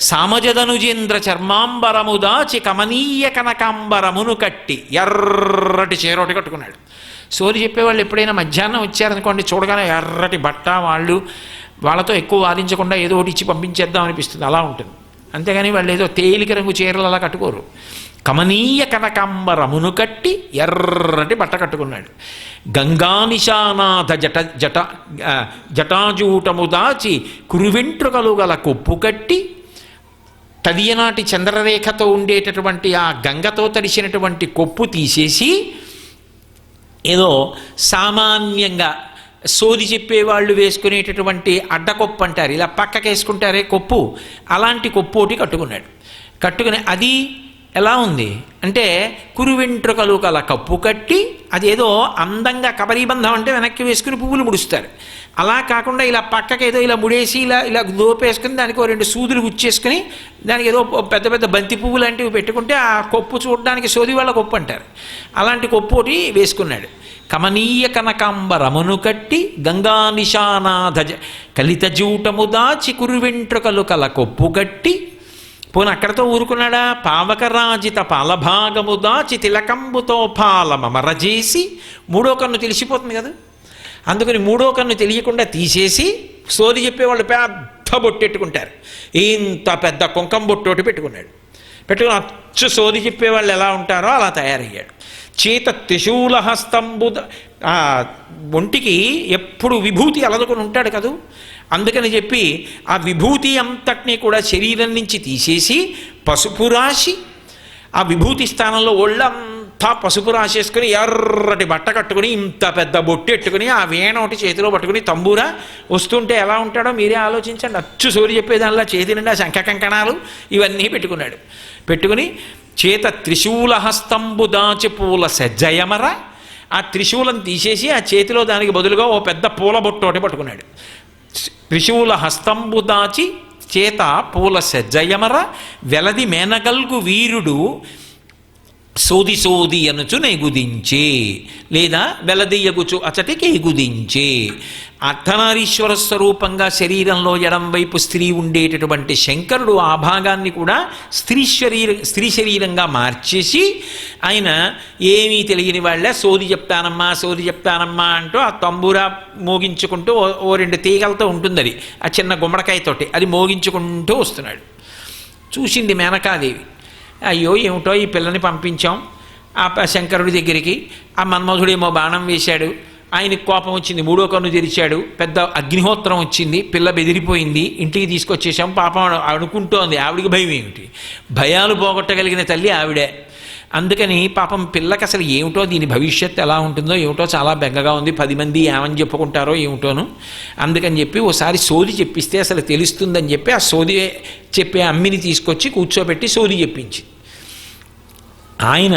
సామజదనుజేంద్ర చర్మాంబరము దాచి కమనీయ కనకాంబరమును కట్టి ఎర్రటి చీరోటి కట్టుకున్నాడు. సోది చెప్పేవాళ్ళు ఎప్పుడైనా మధ్యాహ్నం వచ్చారనుకోండి, చూడగానే ఎర్రటి బట్ట, వాళ్ళతో ఎక్కువ వాదించకుండా ఏదో ఒకటి ఇచ్చి పంపించేద్దాం అనిపిస్తుంది, అలా ఉంటుంది. అంతేగాని వాళ్ళు ఏదో తేలిక రంగు చీరలు అలా కట్టుకోరు. కమనీయ కనకాంబరమును కట్టి ఎర్రటి బట్ట కట్టుకున్నాడు. గంగానిశానాథ జటాజూటము దాచి కురువెంట్రుకలు గల కొప్పు కట్టి తదియనాటి చంద్రరేఖతో ఉండేటటువంటి ఆ గంగతో తడిసినటువంటి కొప్పు తీసేసి ఏదో సామాన్యంగా సోది చెప్పేవాళ్ళు వేసుకునేటటువంటి అడ్డకొప్పు అంటారు, ఇలా పక్కకి వేసుకుంటారే కొప్పు, అలాంటి కొప్పు ఒకటి కట్టుకున్నాడు. కట్టుకుని అది ఎలా ఉంది అంటే కురువెంట్రుకలు కల కప్పు కట్టి, అదేదో అందంగా కబరీబంధం అంటే వెనక్కి వేసుకుని పువ్వులు ముడుస్తారు, అలా కాకుండా ఇలా పక్కకి ఏదో ఇలా ముడేసి ఇలా దోపేసుకుని దానికి ఓ 2 సూదులు గుచ్చేసుకుని దానికి ఏదో పెద్ద పెద్ద బంతి పువ్వు లాంటివి పెట్టుకుంటే ఆ కొప్పు చూడడానికి సోది వాళ్ళ కొప్పు అంటారు, అలాంటి కొప్పు ఒకటి వేసుకున్నాడు. కమనీయ కనకాంబరమును కట్టి గంగానిశానాథ కలిత జూటము దాచి కురువెంట్రుకలు కల కొప్పు కట్టి, పోను అక్కడతో ఊరుకున్నాడా, పావకరాజిత పాలభాగము దాచి తిలకంబుతో పాలమరజేసి, 3వ కన్ను తెలిసిపోతుంది కదా, అందుకని 3వ కన్ను తెలియకుండా తీసేసి సోది చెప్పేవాళ్ళు పెద్ద బొట్టెట్టుకుంటారు, ఇంత పెద్ద కుంకం బొట్టోటి పెట్టుకున్నాడు. పెట్టుకుని అచ్చు సోది చెప్పేవాళ్ళు ఎలా ఉంటారో అలా తయారయ్యాడు. చేత త్రిశూల హస్తంబు, ఒంటికి ఎప్పుడు విభూతి అలదుకొని ఉంటాడు కదూ, అందుకని చెప్పి ఆ విభూతి అంతటినీ కూడా శరీరం నుంచి తీసేసి పసుపు రాసి, ఆ విభూతి స్థానంలో ఒళ్ళంతా పసుపు రాసేసుకుని ఎర్రటి బట్ట కట్టుకుని ఇంత పెద్ద బొట్టు ఎట్టుకుని ఆ వీణ ఒకటి చేతిలో పట్టుకుని తంబూరా వస్తుంటే ఎలా ఉంటాడో మీరే ఆలోచించండి. అచ్చు సోరి చెప్పేదానిలా చేతి నిండా శంఖ కంకణాలు ఇవన్నీ పెట్టుకున్నాడు. పెట్టుకుని చేత త్రిశూల హస్తంబు దాచి పూల సజ్జయమర, ఆ త్రిశూలం తీసేసి ఆ చేతిలో దానికి బదులుగా ఓ పెద్ద పూల బొట్టోటి పట్టుకున్నాడు. త్రిశూల హస్తంబు దాచి చేత పూల సజ్జయమర వెలది మేనగల్గు వీరుడు సోది సోది అనుచు నెగుదించే, లేదా వెలదీయగుచు అచటికి ఎగుదించే. అర్ధనారీశ్వర స్వరూపంగా శరీరంలో ఎడం వైపు స్త్రీ ఉండేటటువంటి శంకరుడు ఆ భాగాన్ని కూడా స్త్రీ శరీరంగా మార్చేసి ఆయన ఏమీ తెలియని వాళ్ళ సోది చెప్తానమ్మా అంటూ ఆ తంబూరా మోగించుకుంటూ ఓ 2 తీగలతో ఉంటుంది, అది ఆ చిన్న గుమ్మడికాయతోటి అది మోగించుకుంటూ వస్తున్నాడు. చూసింది మేనకాదేవి, అయ్యో ఏమిటో ఈ పిల్లని పంపించాం ఆ శంకరుడి దగ్గరికి, ఆ మన్మధుడేమో బాణం వేశాడు, ఆయనకి కోపం వచ్చింది, 3వ కన్ను తెరిచాడు, పెద్ద అగ్నిహోత్రం వచ్చింది, పిల్ల బెదిరిపోయింది, ఇంటికి తీసుకొచ్చేసాం. పాపం అనుకుంటోంది, ఆవిడికి భయం ఏమిటి, భయాలు పోగొట్టగలిగిన తల్లి ఆవిడే. అందుకని పాపం పిల్లకి అసలు ఏమిటో దీని భవిష్యత్తు ఎలా ఉంటుందో ఏమిటో చాలా బెంగగా ఉంది, 10 మంది ఏమని చెప్పుకుంటారో ఏమిటోను. అందుకని చెప్పి ఓసారి సోది చెప్పిస్తే అసలు తెలుస్తుందని చెప్పి ఆ సోది చెప్పే అమ్మిని తీసుకొచ్చి కూర్చోబెట్టి సోది చెప్పించి, ఆయన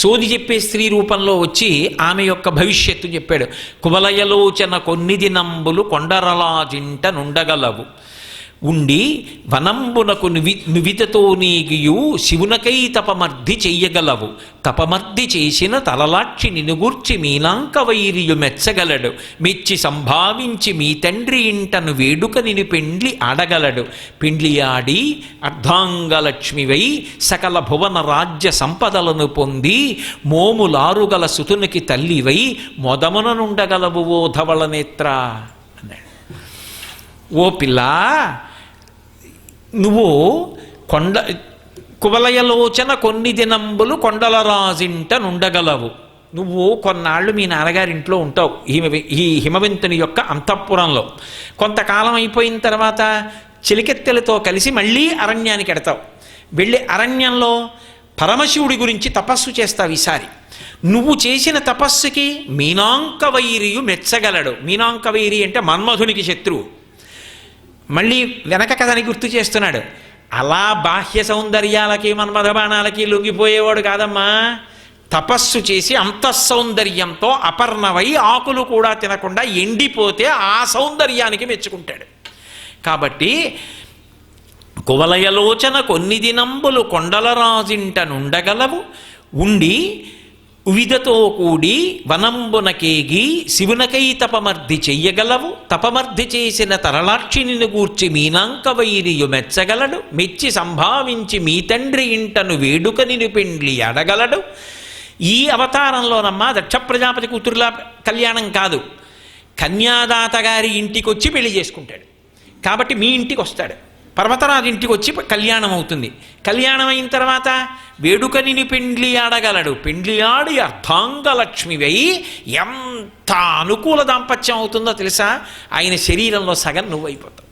సోది చెప్పే స్త్రీ రూపంలో వచ్చి ఆమె యొక్క భవిష్యత్తు చెప్పాడు. కువలయలోచన కొన్ని దినంబులు కొండరలాజింట నుండగలవు ఉండి వనంబునకు నువితతో నీగియు శివునకై తపమర్ధి చెయ్యగలవు, తపమర్ధి చేసిన తలలాక్షి నినుగూర్చి మీనాంక వైరియు మెచ్చగలడు, మెచ్చి సంభావించి మీ తండ్రి ఇంటను వేడుక నిను పెండ్లి ఆడగలడు, పెండ్లి ఆడి అర్ధాంగలక్ష్మివై సకల భువన రాజ్య సంపదలను పొంది మోములారుగల సుతునికి తల్లివై మొదమున నుండగలవు ఓ ధవళ నేత్ర అన్నాడు. ఓ పిల్ల, నువ్వు కువలయలోచన కొన్ని దినంబులు కొండల రాజింట నుండగలవు, నువ్వు కొన్నాళ్ళు మీ నాన్నగారింట్లో ఉంటావు ఈ హిమవంతుని యొక్క అంతఃపురంలో, కొంతకాలం అయిపోయిన తర్వాత చిలికెత్తెలతో కలిసి మళ్ళీ అరణ్యానికి ఎడతావు, వెళ్ళి అరణ్యంలో పరమశివుడి గురించి తపస్సు చేస్తావు. ఈసారి నువ్వు చేసిన తపస్సుకి మీనాంకవైరియు మెచ్చగలడు. మీనాంకవైరి అంటే మన్మధునికి శత్రువు. మళ్ళీ వెనక కథని గుర్తు చేస్తున్నాడు. అలా బాహ్య సౌందర్యాలకి మన్మథబాణాలకి లొంగిపోయేవాడు కాదమ్మా. తపస్సు చేసి అంతఃసౌందర్యంతో అపర్ణవై ఆకులు కూడా తినకుండా ఎండిపోతే ఆ సౌందర్యానికి మెచ్చుకుంటాడు. కాబట్టి కువలయలోచన కొన్ని దినంబులు కొండల రాజింట నుండగలవు ఉండి ఉవిదతో కూడి వనంబునకేగి శివునకై తపమర్ధి చెయ్యగలవు. తపమర్ధి చేసిన తరళాక్షిని గూర్చి మీనాంకవైరియు మెచ్చగలడు. మెచ్చి సంభావించి మీ తండ్రి ఇంటను వేడుక నిను పెండ్లి అడగలడు. ఈ అవతారంలోనమ్మా దక్ష ప్రజాపతి కూతురులా కళ్యాణం కాదు, కన్యాదాత గారి ఇంటికి వచ్చి పెళ్లి చేసుకుంటాడు. కాబట్టి మీ ఇంటికి వస్తాడు, పర్వతరాజు ఇంటికి వచ్చి కళ్యాణం అవుతుంది. కళ్యాణం అయిన తర్వాత వేడుకని పెండ్లి ఆడగలడు. పెండ్లి ఆడి అర్ధాంగలక్ష్మివై ఎంత అనుకూల దాంపత్యం అవుతుందో తెలుసా? ఆయన శరీరంలో సగం నువ్వైపోతావు.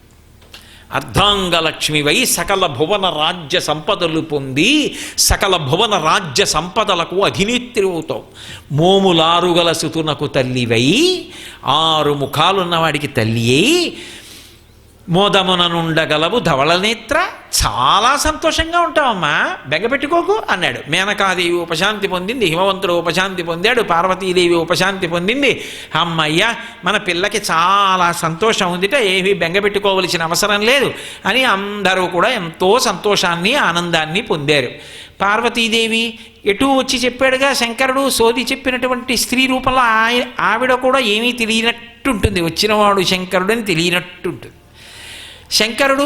అర్ధాంగలక్ష్మివై సకల భువన రాజ్య సంపదలు పొంది సకల భువన రాజ్య సంపదలకు అధినేత్రి అవుతావు. మోములారుగల సుతునకు తల్లివై 6 ముఖాలున్నవాడికి తల్లి అయి మోదముననుండగలవు ధవళనేత్ర. చాలా సంతోషంగా ఉంటావమ్మా, బెంగపెట్టుకోకు అన్నాడు. మేనకాదేవి ఉపశాంతి పొందింది, హిమవంతుడు ఉపశాంతి పొందాడు, పార్వతీదేవి ఉపశాంతి పొందింది. అమ్మయ్య మన పిల్లకి చాలా సంతోషం ఉందిట, ఏమీ బెంగపెట్టుకోవలసిన అవసరం లేదు అని అందరూ కూడా ఎంతో సంతోషాన్ని ఆనందాన్ని పొందారు. పార్వతీదేవి ఎటు వచ్చి చెప్పాడుగా శంకరుడు, సోది చెప్పినటువంటి స్త్రీ రూపంలో ఆవిడ కూడా ఏమీ తెలియనట్టుంటుంది, వచ్చినవాడు శంకరుడని తెలియనట్టుంటుంది. శంకరుడు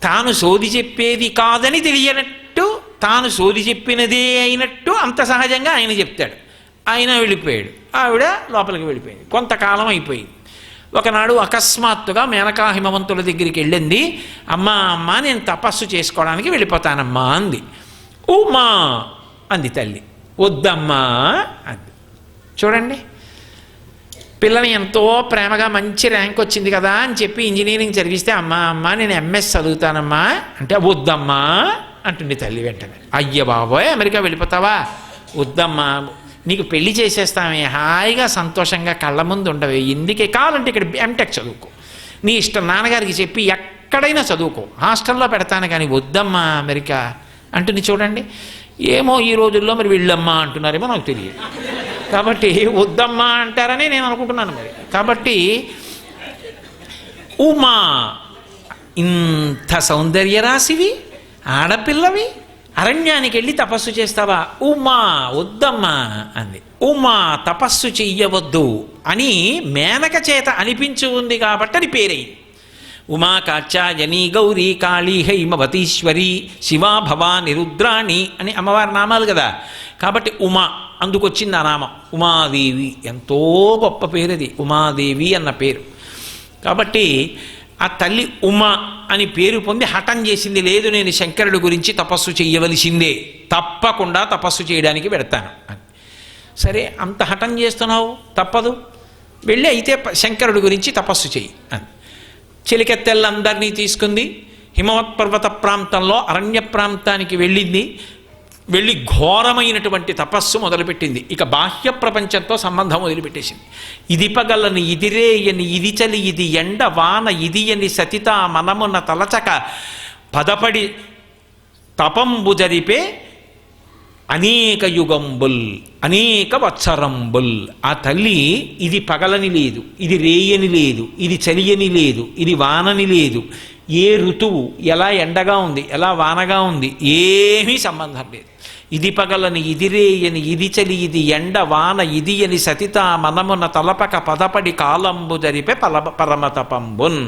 తాను సోది చెప్పేది కాదని తెలియనట్టు, తాను సోది చెప్పినదే అయినట్టు అంత సహజంగా ఆయన చెప్తాడు. ఆయన వెళ్ళిపోయాడు, ఆవిడ లోపలికి వెళ్ళిపోయింది. కొంతకాలం అయిపోయింది. ఒకనాడు అకస్మాత్తుగా మేనకా హిమవంతుల దగ్గరికి వెళ్ళింది. అమ్మా అమ్మా నేను తపస్సు చేసుకోవడానికి వెళ్ళిపోతానమ్మా అంది. ఉమా అంది తల్లి. వద్దమ్మా అంది. చూడండి, పిల్లని ఎంతో ప్రేమగా మంచి ర్యాంక్ వచ్చింది కదా అని చెప్పి ఇంజనీరింగ్ చదివిస్తే అమ్మా అమ్మా నేను ఎంఎస్ చదువుతానమ్మా అంటే వద్దమ్మా అంటుంది తల్లి వెంటనే. అయ్య బాబోయ్ అమెరికా వెళ్ళిపోతావా? వద్దమ్మా, నీకు పెళ్లి చేసేస్తామే, హాయిగా సంతోషంగా కళ్ళ ముందు ఉండవే, ఎందుకే కావాలంటే ఇక్కడ ఎంటెక్ చదువుకో, నీ ఇష్టం, నాన్నగారికి చెప్పి ఎక్కడైనా చదువుకో, హాస్టల్లో పెడతాను కానీ వద్దమ్మా అమెరికా అంటుంది. చూడండి, ఏమో ఈ రోజుల్లో మరి వీళ్ళమ్మా అంటున్నారేమో నాకు తెలియదు, కాబట్టి వద్దమ్మా అంటారని నేను అనుకుంటున్నాను మరి. కాబట్టి ఉమా, ఇంత సౌందర్య రాశివి, ఆడపిల్లవి, అరణ్యానికి వెళ్ళి తపస్సు చేస్తావా? ఉమా వద్దమ్మా అంది. ఉమా తపస్సు చెయ్యవద్దు అని మేనక చేత అనిపించి ఉంది కాబట్టి అది పేరయింది. ఉమా కాచాయని గౌరీ కాళీ హైమవతీశ్వరి శివా భవాని రుద్రాణి అని అమ్మవారి నామాలు కదా. కాబట్టి ఉమా అందుకొచ్చింది ఆ నామం. ఉమాదేవి ఎంతో గొప్ప పేరు అది, ఉమాదేవి అన్న పేరు. కాబట్టి ఆ తల్లి ఉమ అని పేరు పొంది హఠం చేసింది, లేదు నేను శంకరుడి గురించి తపస్సు చేయవలసిందే, తప్పకుండా తపస్సు చేయడానికి పెడతాను అని. సరే అంత హఠం చేస్తున్నావు, తప్పదు, వెళ్ళి అయితే శంకరుడి గురించి తపస్సు చెయ్యి అని. చిలికెత్తెళ్ళందరినీ తీసుకుంది, హిమవత్ పర్వత ప్రాంతంలో అరణ్య ప్రాంతానికి వెళ్ళింది. వెళ్ళి ఘోరమైనటువంటి తపస్సు మొదలుపెట్టింది. ఇక బాహ్య ప్రపంచంతో సంబంధం వదిలిపెట్టేసింది. ఇది పగలని ఇదిరేయని ఇది చలి ఇది ఎండ వాన ఇది అని సతిత మనమున తలచక పదపడి తపంబు జరిపే అనేక యుగంబుల్ అనేక వత్సరంబుల్. ఆ తల్లి ఇది పగలని లేదు, ఇది రేయని లేదు, ఇది చలియని లేదు, ఇది వానని లేదు, ఏ ఋతువు ఎలా ఎండగా ఉంది ఎలా వానగా ఉంది ఏమీ సంబంధం లేదు. ఇది పగలని ఇది రేయని ఇది చలి ఇది ఎండ వాన ఇది అని సతిత మనమున తలపక పదపడి కాలంబు జరిపే పరమతపంబున్.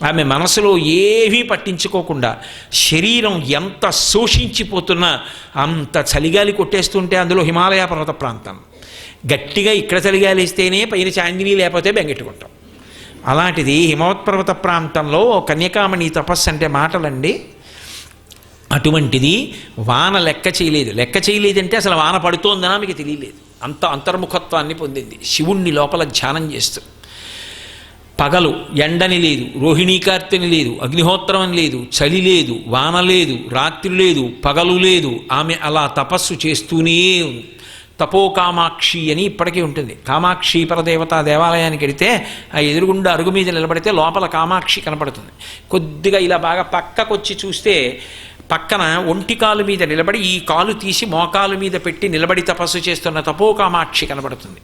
ఆమె మనసులో ఏమీ పట్టించుకోకుండా శరీరం ఎంత శోషించిపోతున్నా, అంత చలిగాలి కొట్టేస్తుంటే అందులో హిమాలయ పర్వత ప్రాంతం గట్టిగా ఇక్కడ చలిగాలి ఇస్తేనే పైన చాందిని లేకపోతే బెంగెట్టుకుంటాం. అలాంటిది హిమవత్ పర్వత ప్రాంతంలో కన్యకామణి తపస్సు అంటే మాటలండి. అటువంటిది వాన లెక్క చేయలేదంటే అసలు వాన పడుతోందనా మీకు తెలియలేదు. అంత అంతర్ముఖత్వాన్ని పొందింది శివుణ్ణి లోపల ధ్యానం చేస్తూ. పగలు ఎండని లేదు, రోహిణీకార్తెని లేదు, అగ్నిహోత్రం అని లేదు, చలి లేదు, వాన లేదు, రాత్రి లేదు, పగలు లేదు. ఆమె అలా తపస్సు చేస్తూనే ఉంది. తపోకామాక్షి అని ఇప్పటికీ ఉంటుంది. కామాక్షి పరదేవత దేవాలయానికి వెడితే ఆ ఎదురుగుండా అరుగు మీద నిలబడితే లోపల కామాక్షి కనపడుతుంది. కొద్దిగా ఇలా బాగా పక్కకొచ్చి చూస్తే పక్కన ఒంటి కాలు మీద నిలబడి ఈ కాలు తీసి మోకాలు మీద పెట్టి నిలబడి తపస్సు చేస్తున్న తపోకామాక్షి కనబడుతుంది.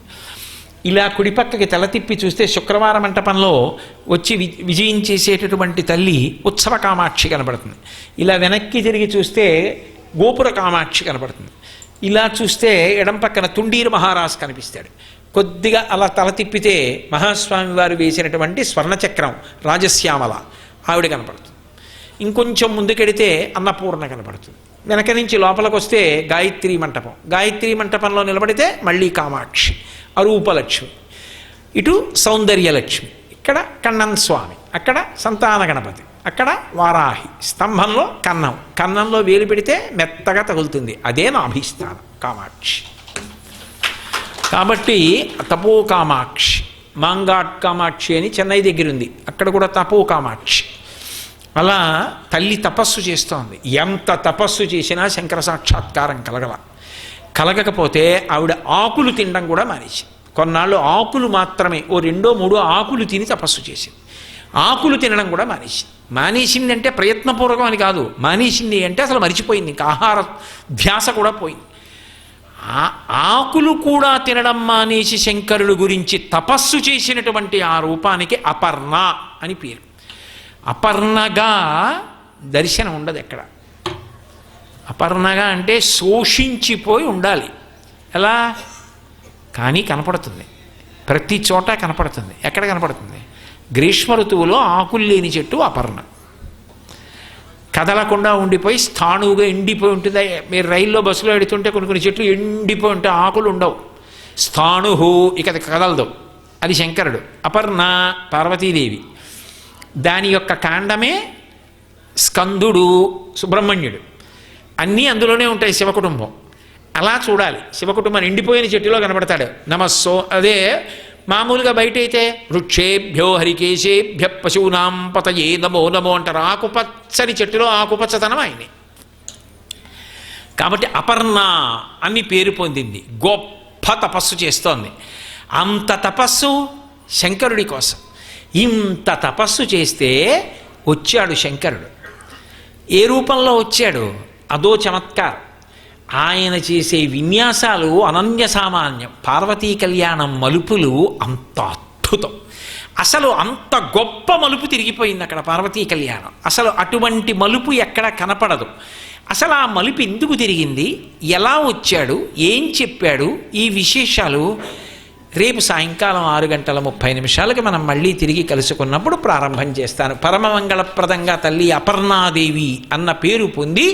ఇలా కుడిపక్కకి తల తిప్పి చూస్తే శుక్రవార మంటపంలో వచ్చి విజయం చేసేటటువంటి తల్లి ఉత్సవ కామాక్షి కనబడుతుంది. ఇలా వెనక్కి తిరిగి చూస్తే గోపుర కామాక్షి కనబడుతుంది. ఇలా చూస్తే ఎడం పక్కన తుండీరు మహారాజు కనిపిస్తాడు. కొద్దిగా అలా తల తిప్పితే మహాస్వామి వారు వేసినటువంటి స్వర్ణచక్రం రాజశ్యామల ఆవిడ కనపడుతుంది. ఇంకొంచెం ముందుకెడితే అన్నపూర్ణ కనపడుతుంది. వెనక నుంచి లోపలికి వస్తే గాయత్రీ మంటపం, గాయత్రీ మంటపంలో నిలబడితే మళ్ళీ కామాక్షి, అరూపలక్ష్మి, ఇటు సౌందర్యలక్ష్మి, ఇక్కడ కన్నన్ స్వామి, అక్కడ సంతాన గణపతి, అక్కడ వారాహి, స్తంభంలో కన్నం, కన్నంలో వేలు పెడితే మెత్తగా తగులుతుంది, అదే నాభీస్థానం కామాక్షి. కాబట్టి తపో కామాక్షి, మాంగాట్ కామాక్షి అని చెన్నై దగ్గర ఉంది, అక్కడ కూడా తపో కామాక్షి. అలా తల్లి తపస్సు చేస్తోంది. ఎంత తపస్సు చేసినా శంకర సాక్షాత్కారం కలగకపోతే ఆవిడ ఆకులు తినడం కూడా మానేసింది. కొన్నాళ్ళు ఆకులు మాత్రమే, ఓ 2-3 ఆకులు తిని తపస్సు చేసింది. ఆకులు తినడం కూడా మానేసింది అంటే ప్రయత్నపూర్వకం అని కాదు, మానేసింది అంటే అసలు మరిచిపోయింది, ఇంకా ఆహార ధ్యాస కూడా పోయింది. ఆకులు కూడా తినడం మానేసి శంకరుడు గురించి తపస్సు చేసినటువంటి ఆ రూపానికి అపర్ణ అని పేరు. అపర్ణగా దర్శనం ఉండదు ఎక్కడ. అపర్ణగా అంటే శోషించిపోయి ఉండాలి. ఎలా కానీ కనపడుతుంది, ప్రతి చోట కనపడుతుంది. ఎక్కడ కనపడుతుంది? గ్రీష్మ ఋతువులో ఆకులు లేని చెట్టు అపర్ణ, కదలకుండా ఉండిపోయి స్థాణువుగా ఎండిపోయి ఉంటుంది. మీరు రైల్లో బస్సులో ఎడుతుంటే కొన్ని చెట్లు ఎండిపోయి ఉంటే ఆకులు ఉండవు, స్థాణుహు ఇక కదలదు, అది శంకరుడు. అపర్ణ పార్వతీదేవి, దాని యొక్క కాండమే స్కందుడు, సుబ్రహ్మణ్యుడు, అన్నీ అందులోనే ఉంటాయి. శివకుటుంబం అలా చూడాలి. శివకుటుంబం ఎండిపోయిన చెట్టులో కనబడతాడు. నమస్సో అదే మామూలుగా బయట అయితే వృక్షేభ్యో హరికేశేభ్య పశూనాం పతయే నమో నమో అంటారు. ఆకుపచ్చని చెట్టులో ఆకుపచ్చతనం ఆయనే. కాబట్టి అపర్ణ అని పేరు పొందింది. గొప్ప తపస్సు చేస్తోంది. అంత తపస్సు శంకరుడి కోసం. ఇంత తపస్సు చేస్తే వచ్చాడు శంకరుడు. ఏ రూపంలో వచ్చాడు? అదో చమత్కారం. ఆయన చేసే విన్యాసాలు అనన్య సామాన్యం. పార్వతీ కళ్యాణం మలుపులు అంత అద్భుతం. అసలు అంత గొప్ప మలుపు తిరిగిపోయింది అక్కడ పార్వతీ కళ్యాణం. అసలు అటువంటి మలుపు ఎక్కడ కనపడదు. అసలు ఆ మలుపు ఎందుకు తిరిగింది, ఎలా వచ్చాడు, ఏం చెప్పాడు, ఈ విశేషాలు రేపు సాయంకాలం 6:30 మనం మళ్ళీ తిరిగి కలుసుకున్నప్పుడు ప్రారంభం చేస్తాను. పరమమంగళప్రదంగా తల్లి అపర్ణాదేవి అన్న పేరు పొంది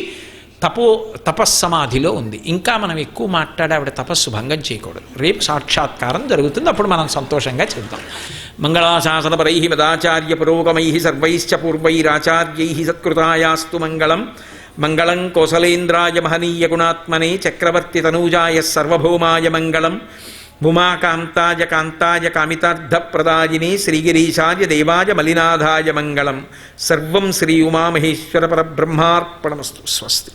తపస్సమాధిలో ఉంది. ఇంకా మనం ఎక్కువ మాట్లాడి ఆవిడ తపస్సు భంగం చేయకూడదు. రేపు సాక్షాత్కారం జరుగుతుంది, అప్పుడు మనం సంతోషంగా చెప్తాం. మంగళాశాసనపరై మదాచార్య పురోగమై సర్వైశ్చ పూర్వైరాచార్యై సత్కృతాయాస్తు మంగళం. మంగళం కోసలేంద్రాయ మహనీయ గుణాత్మనే చక్రవర్తి తనూజాయ సర్వభౌమాయ మంగళం. ఉమాకాంతాయ కాంతాయ కామితార్థప్రదాయినే శ్రీగిరీశాయ దేవాయ మలినాథాయ మంగళం. సర్వం శ్రీ ఉమామహేశ్వర పరబ్రహ్మార్పణమస్తు. స్వస్తి.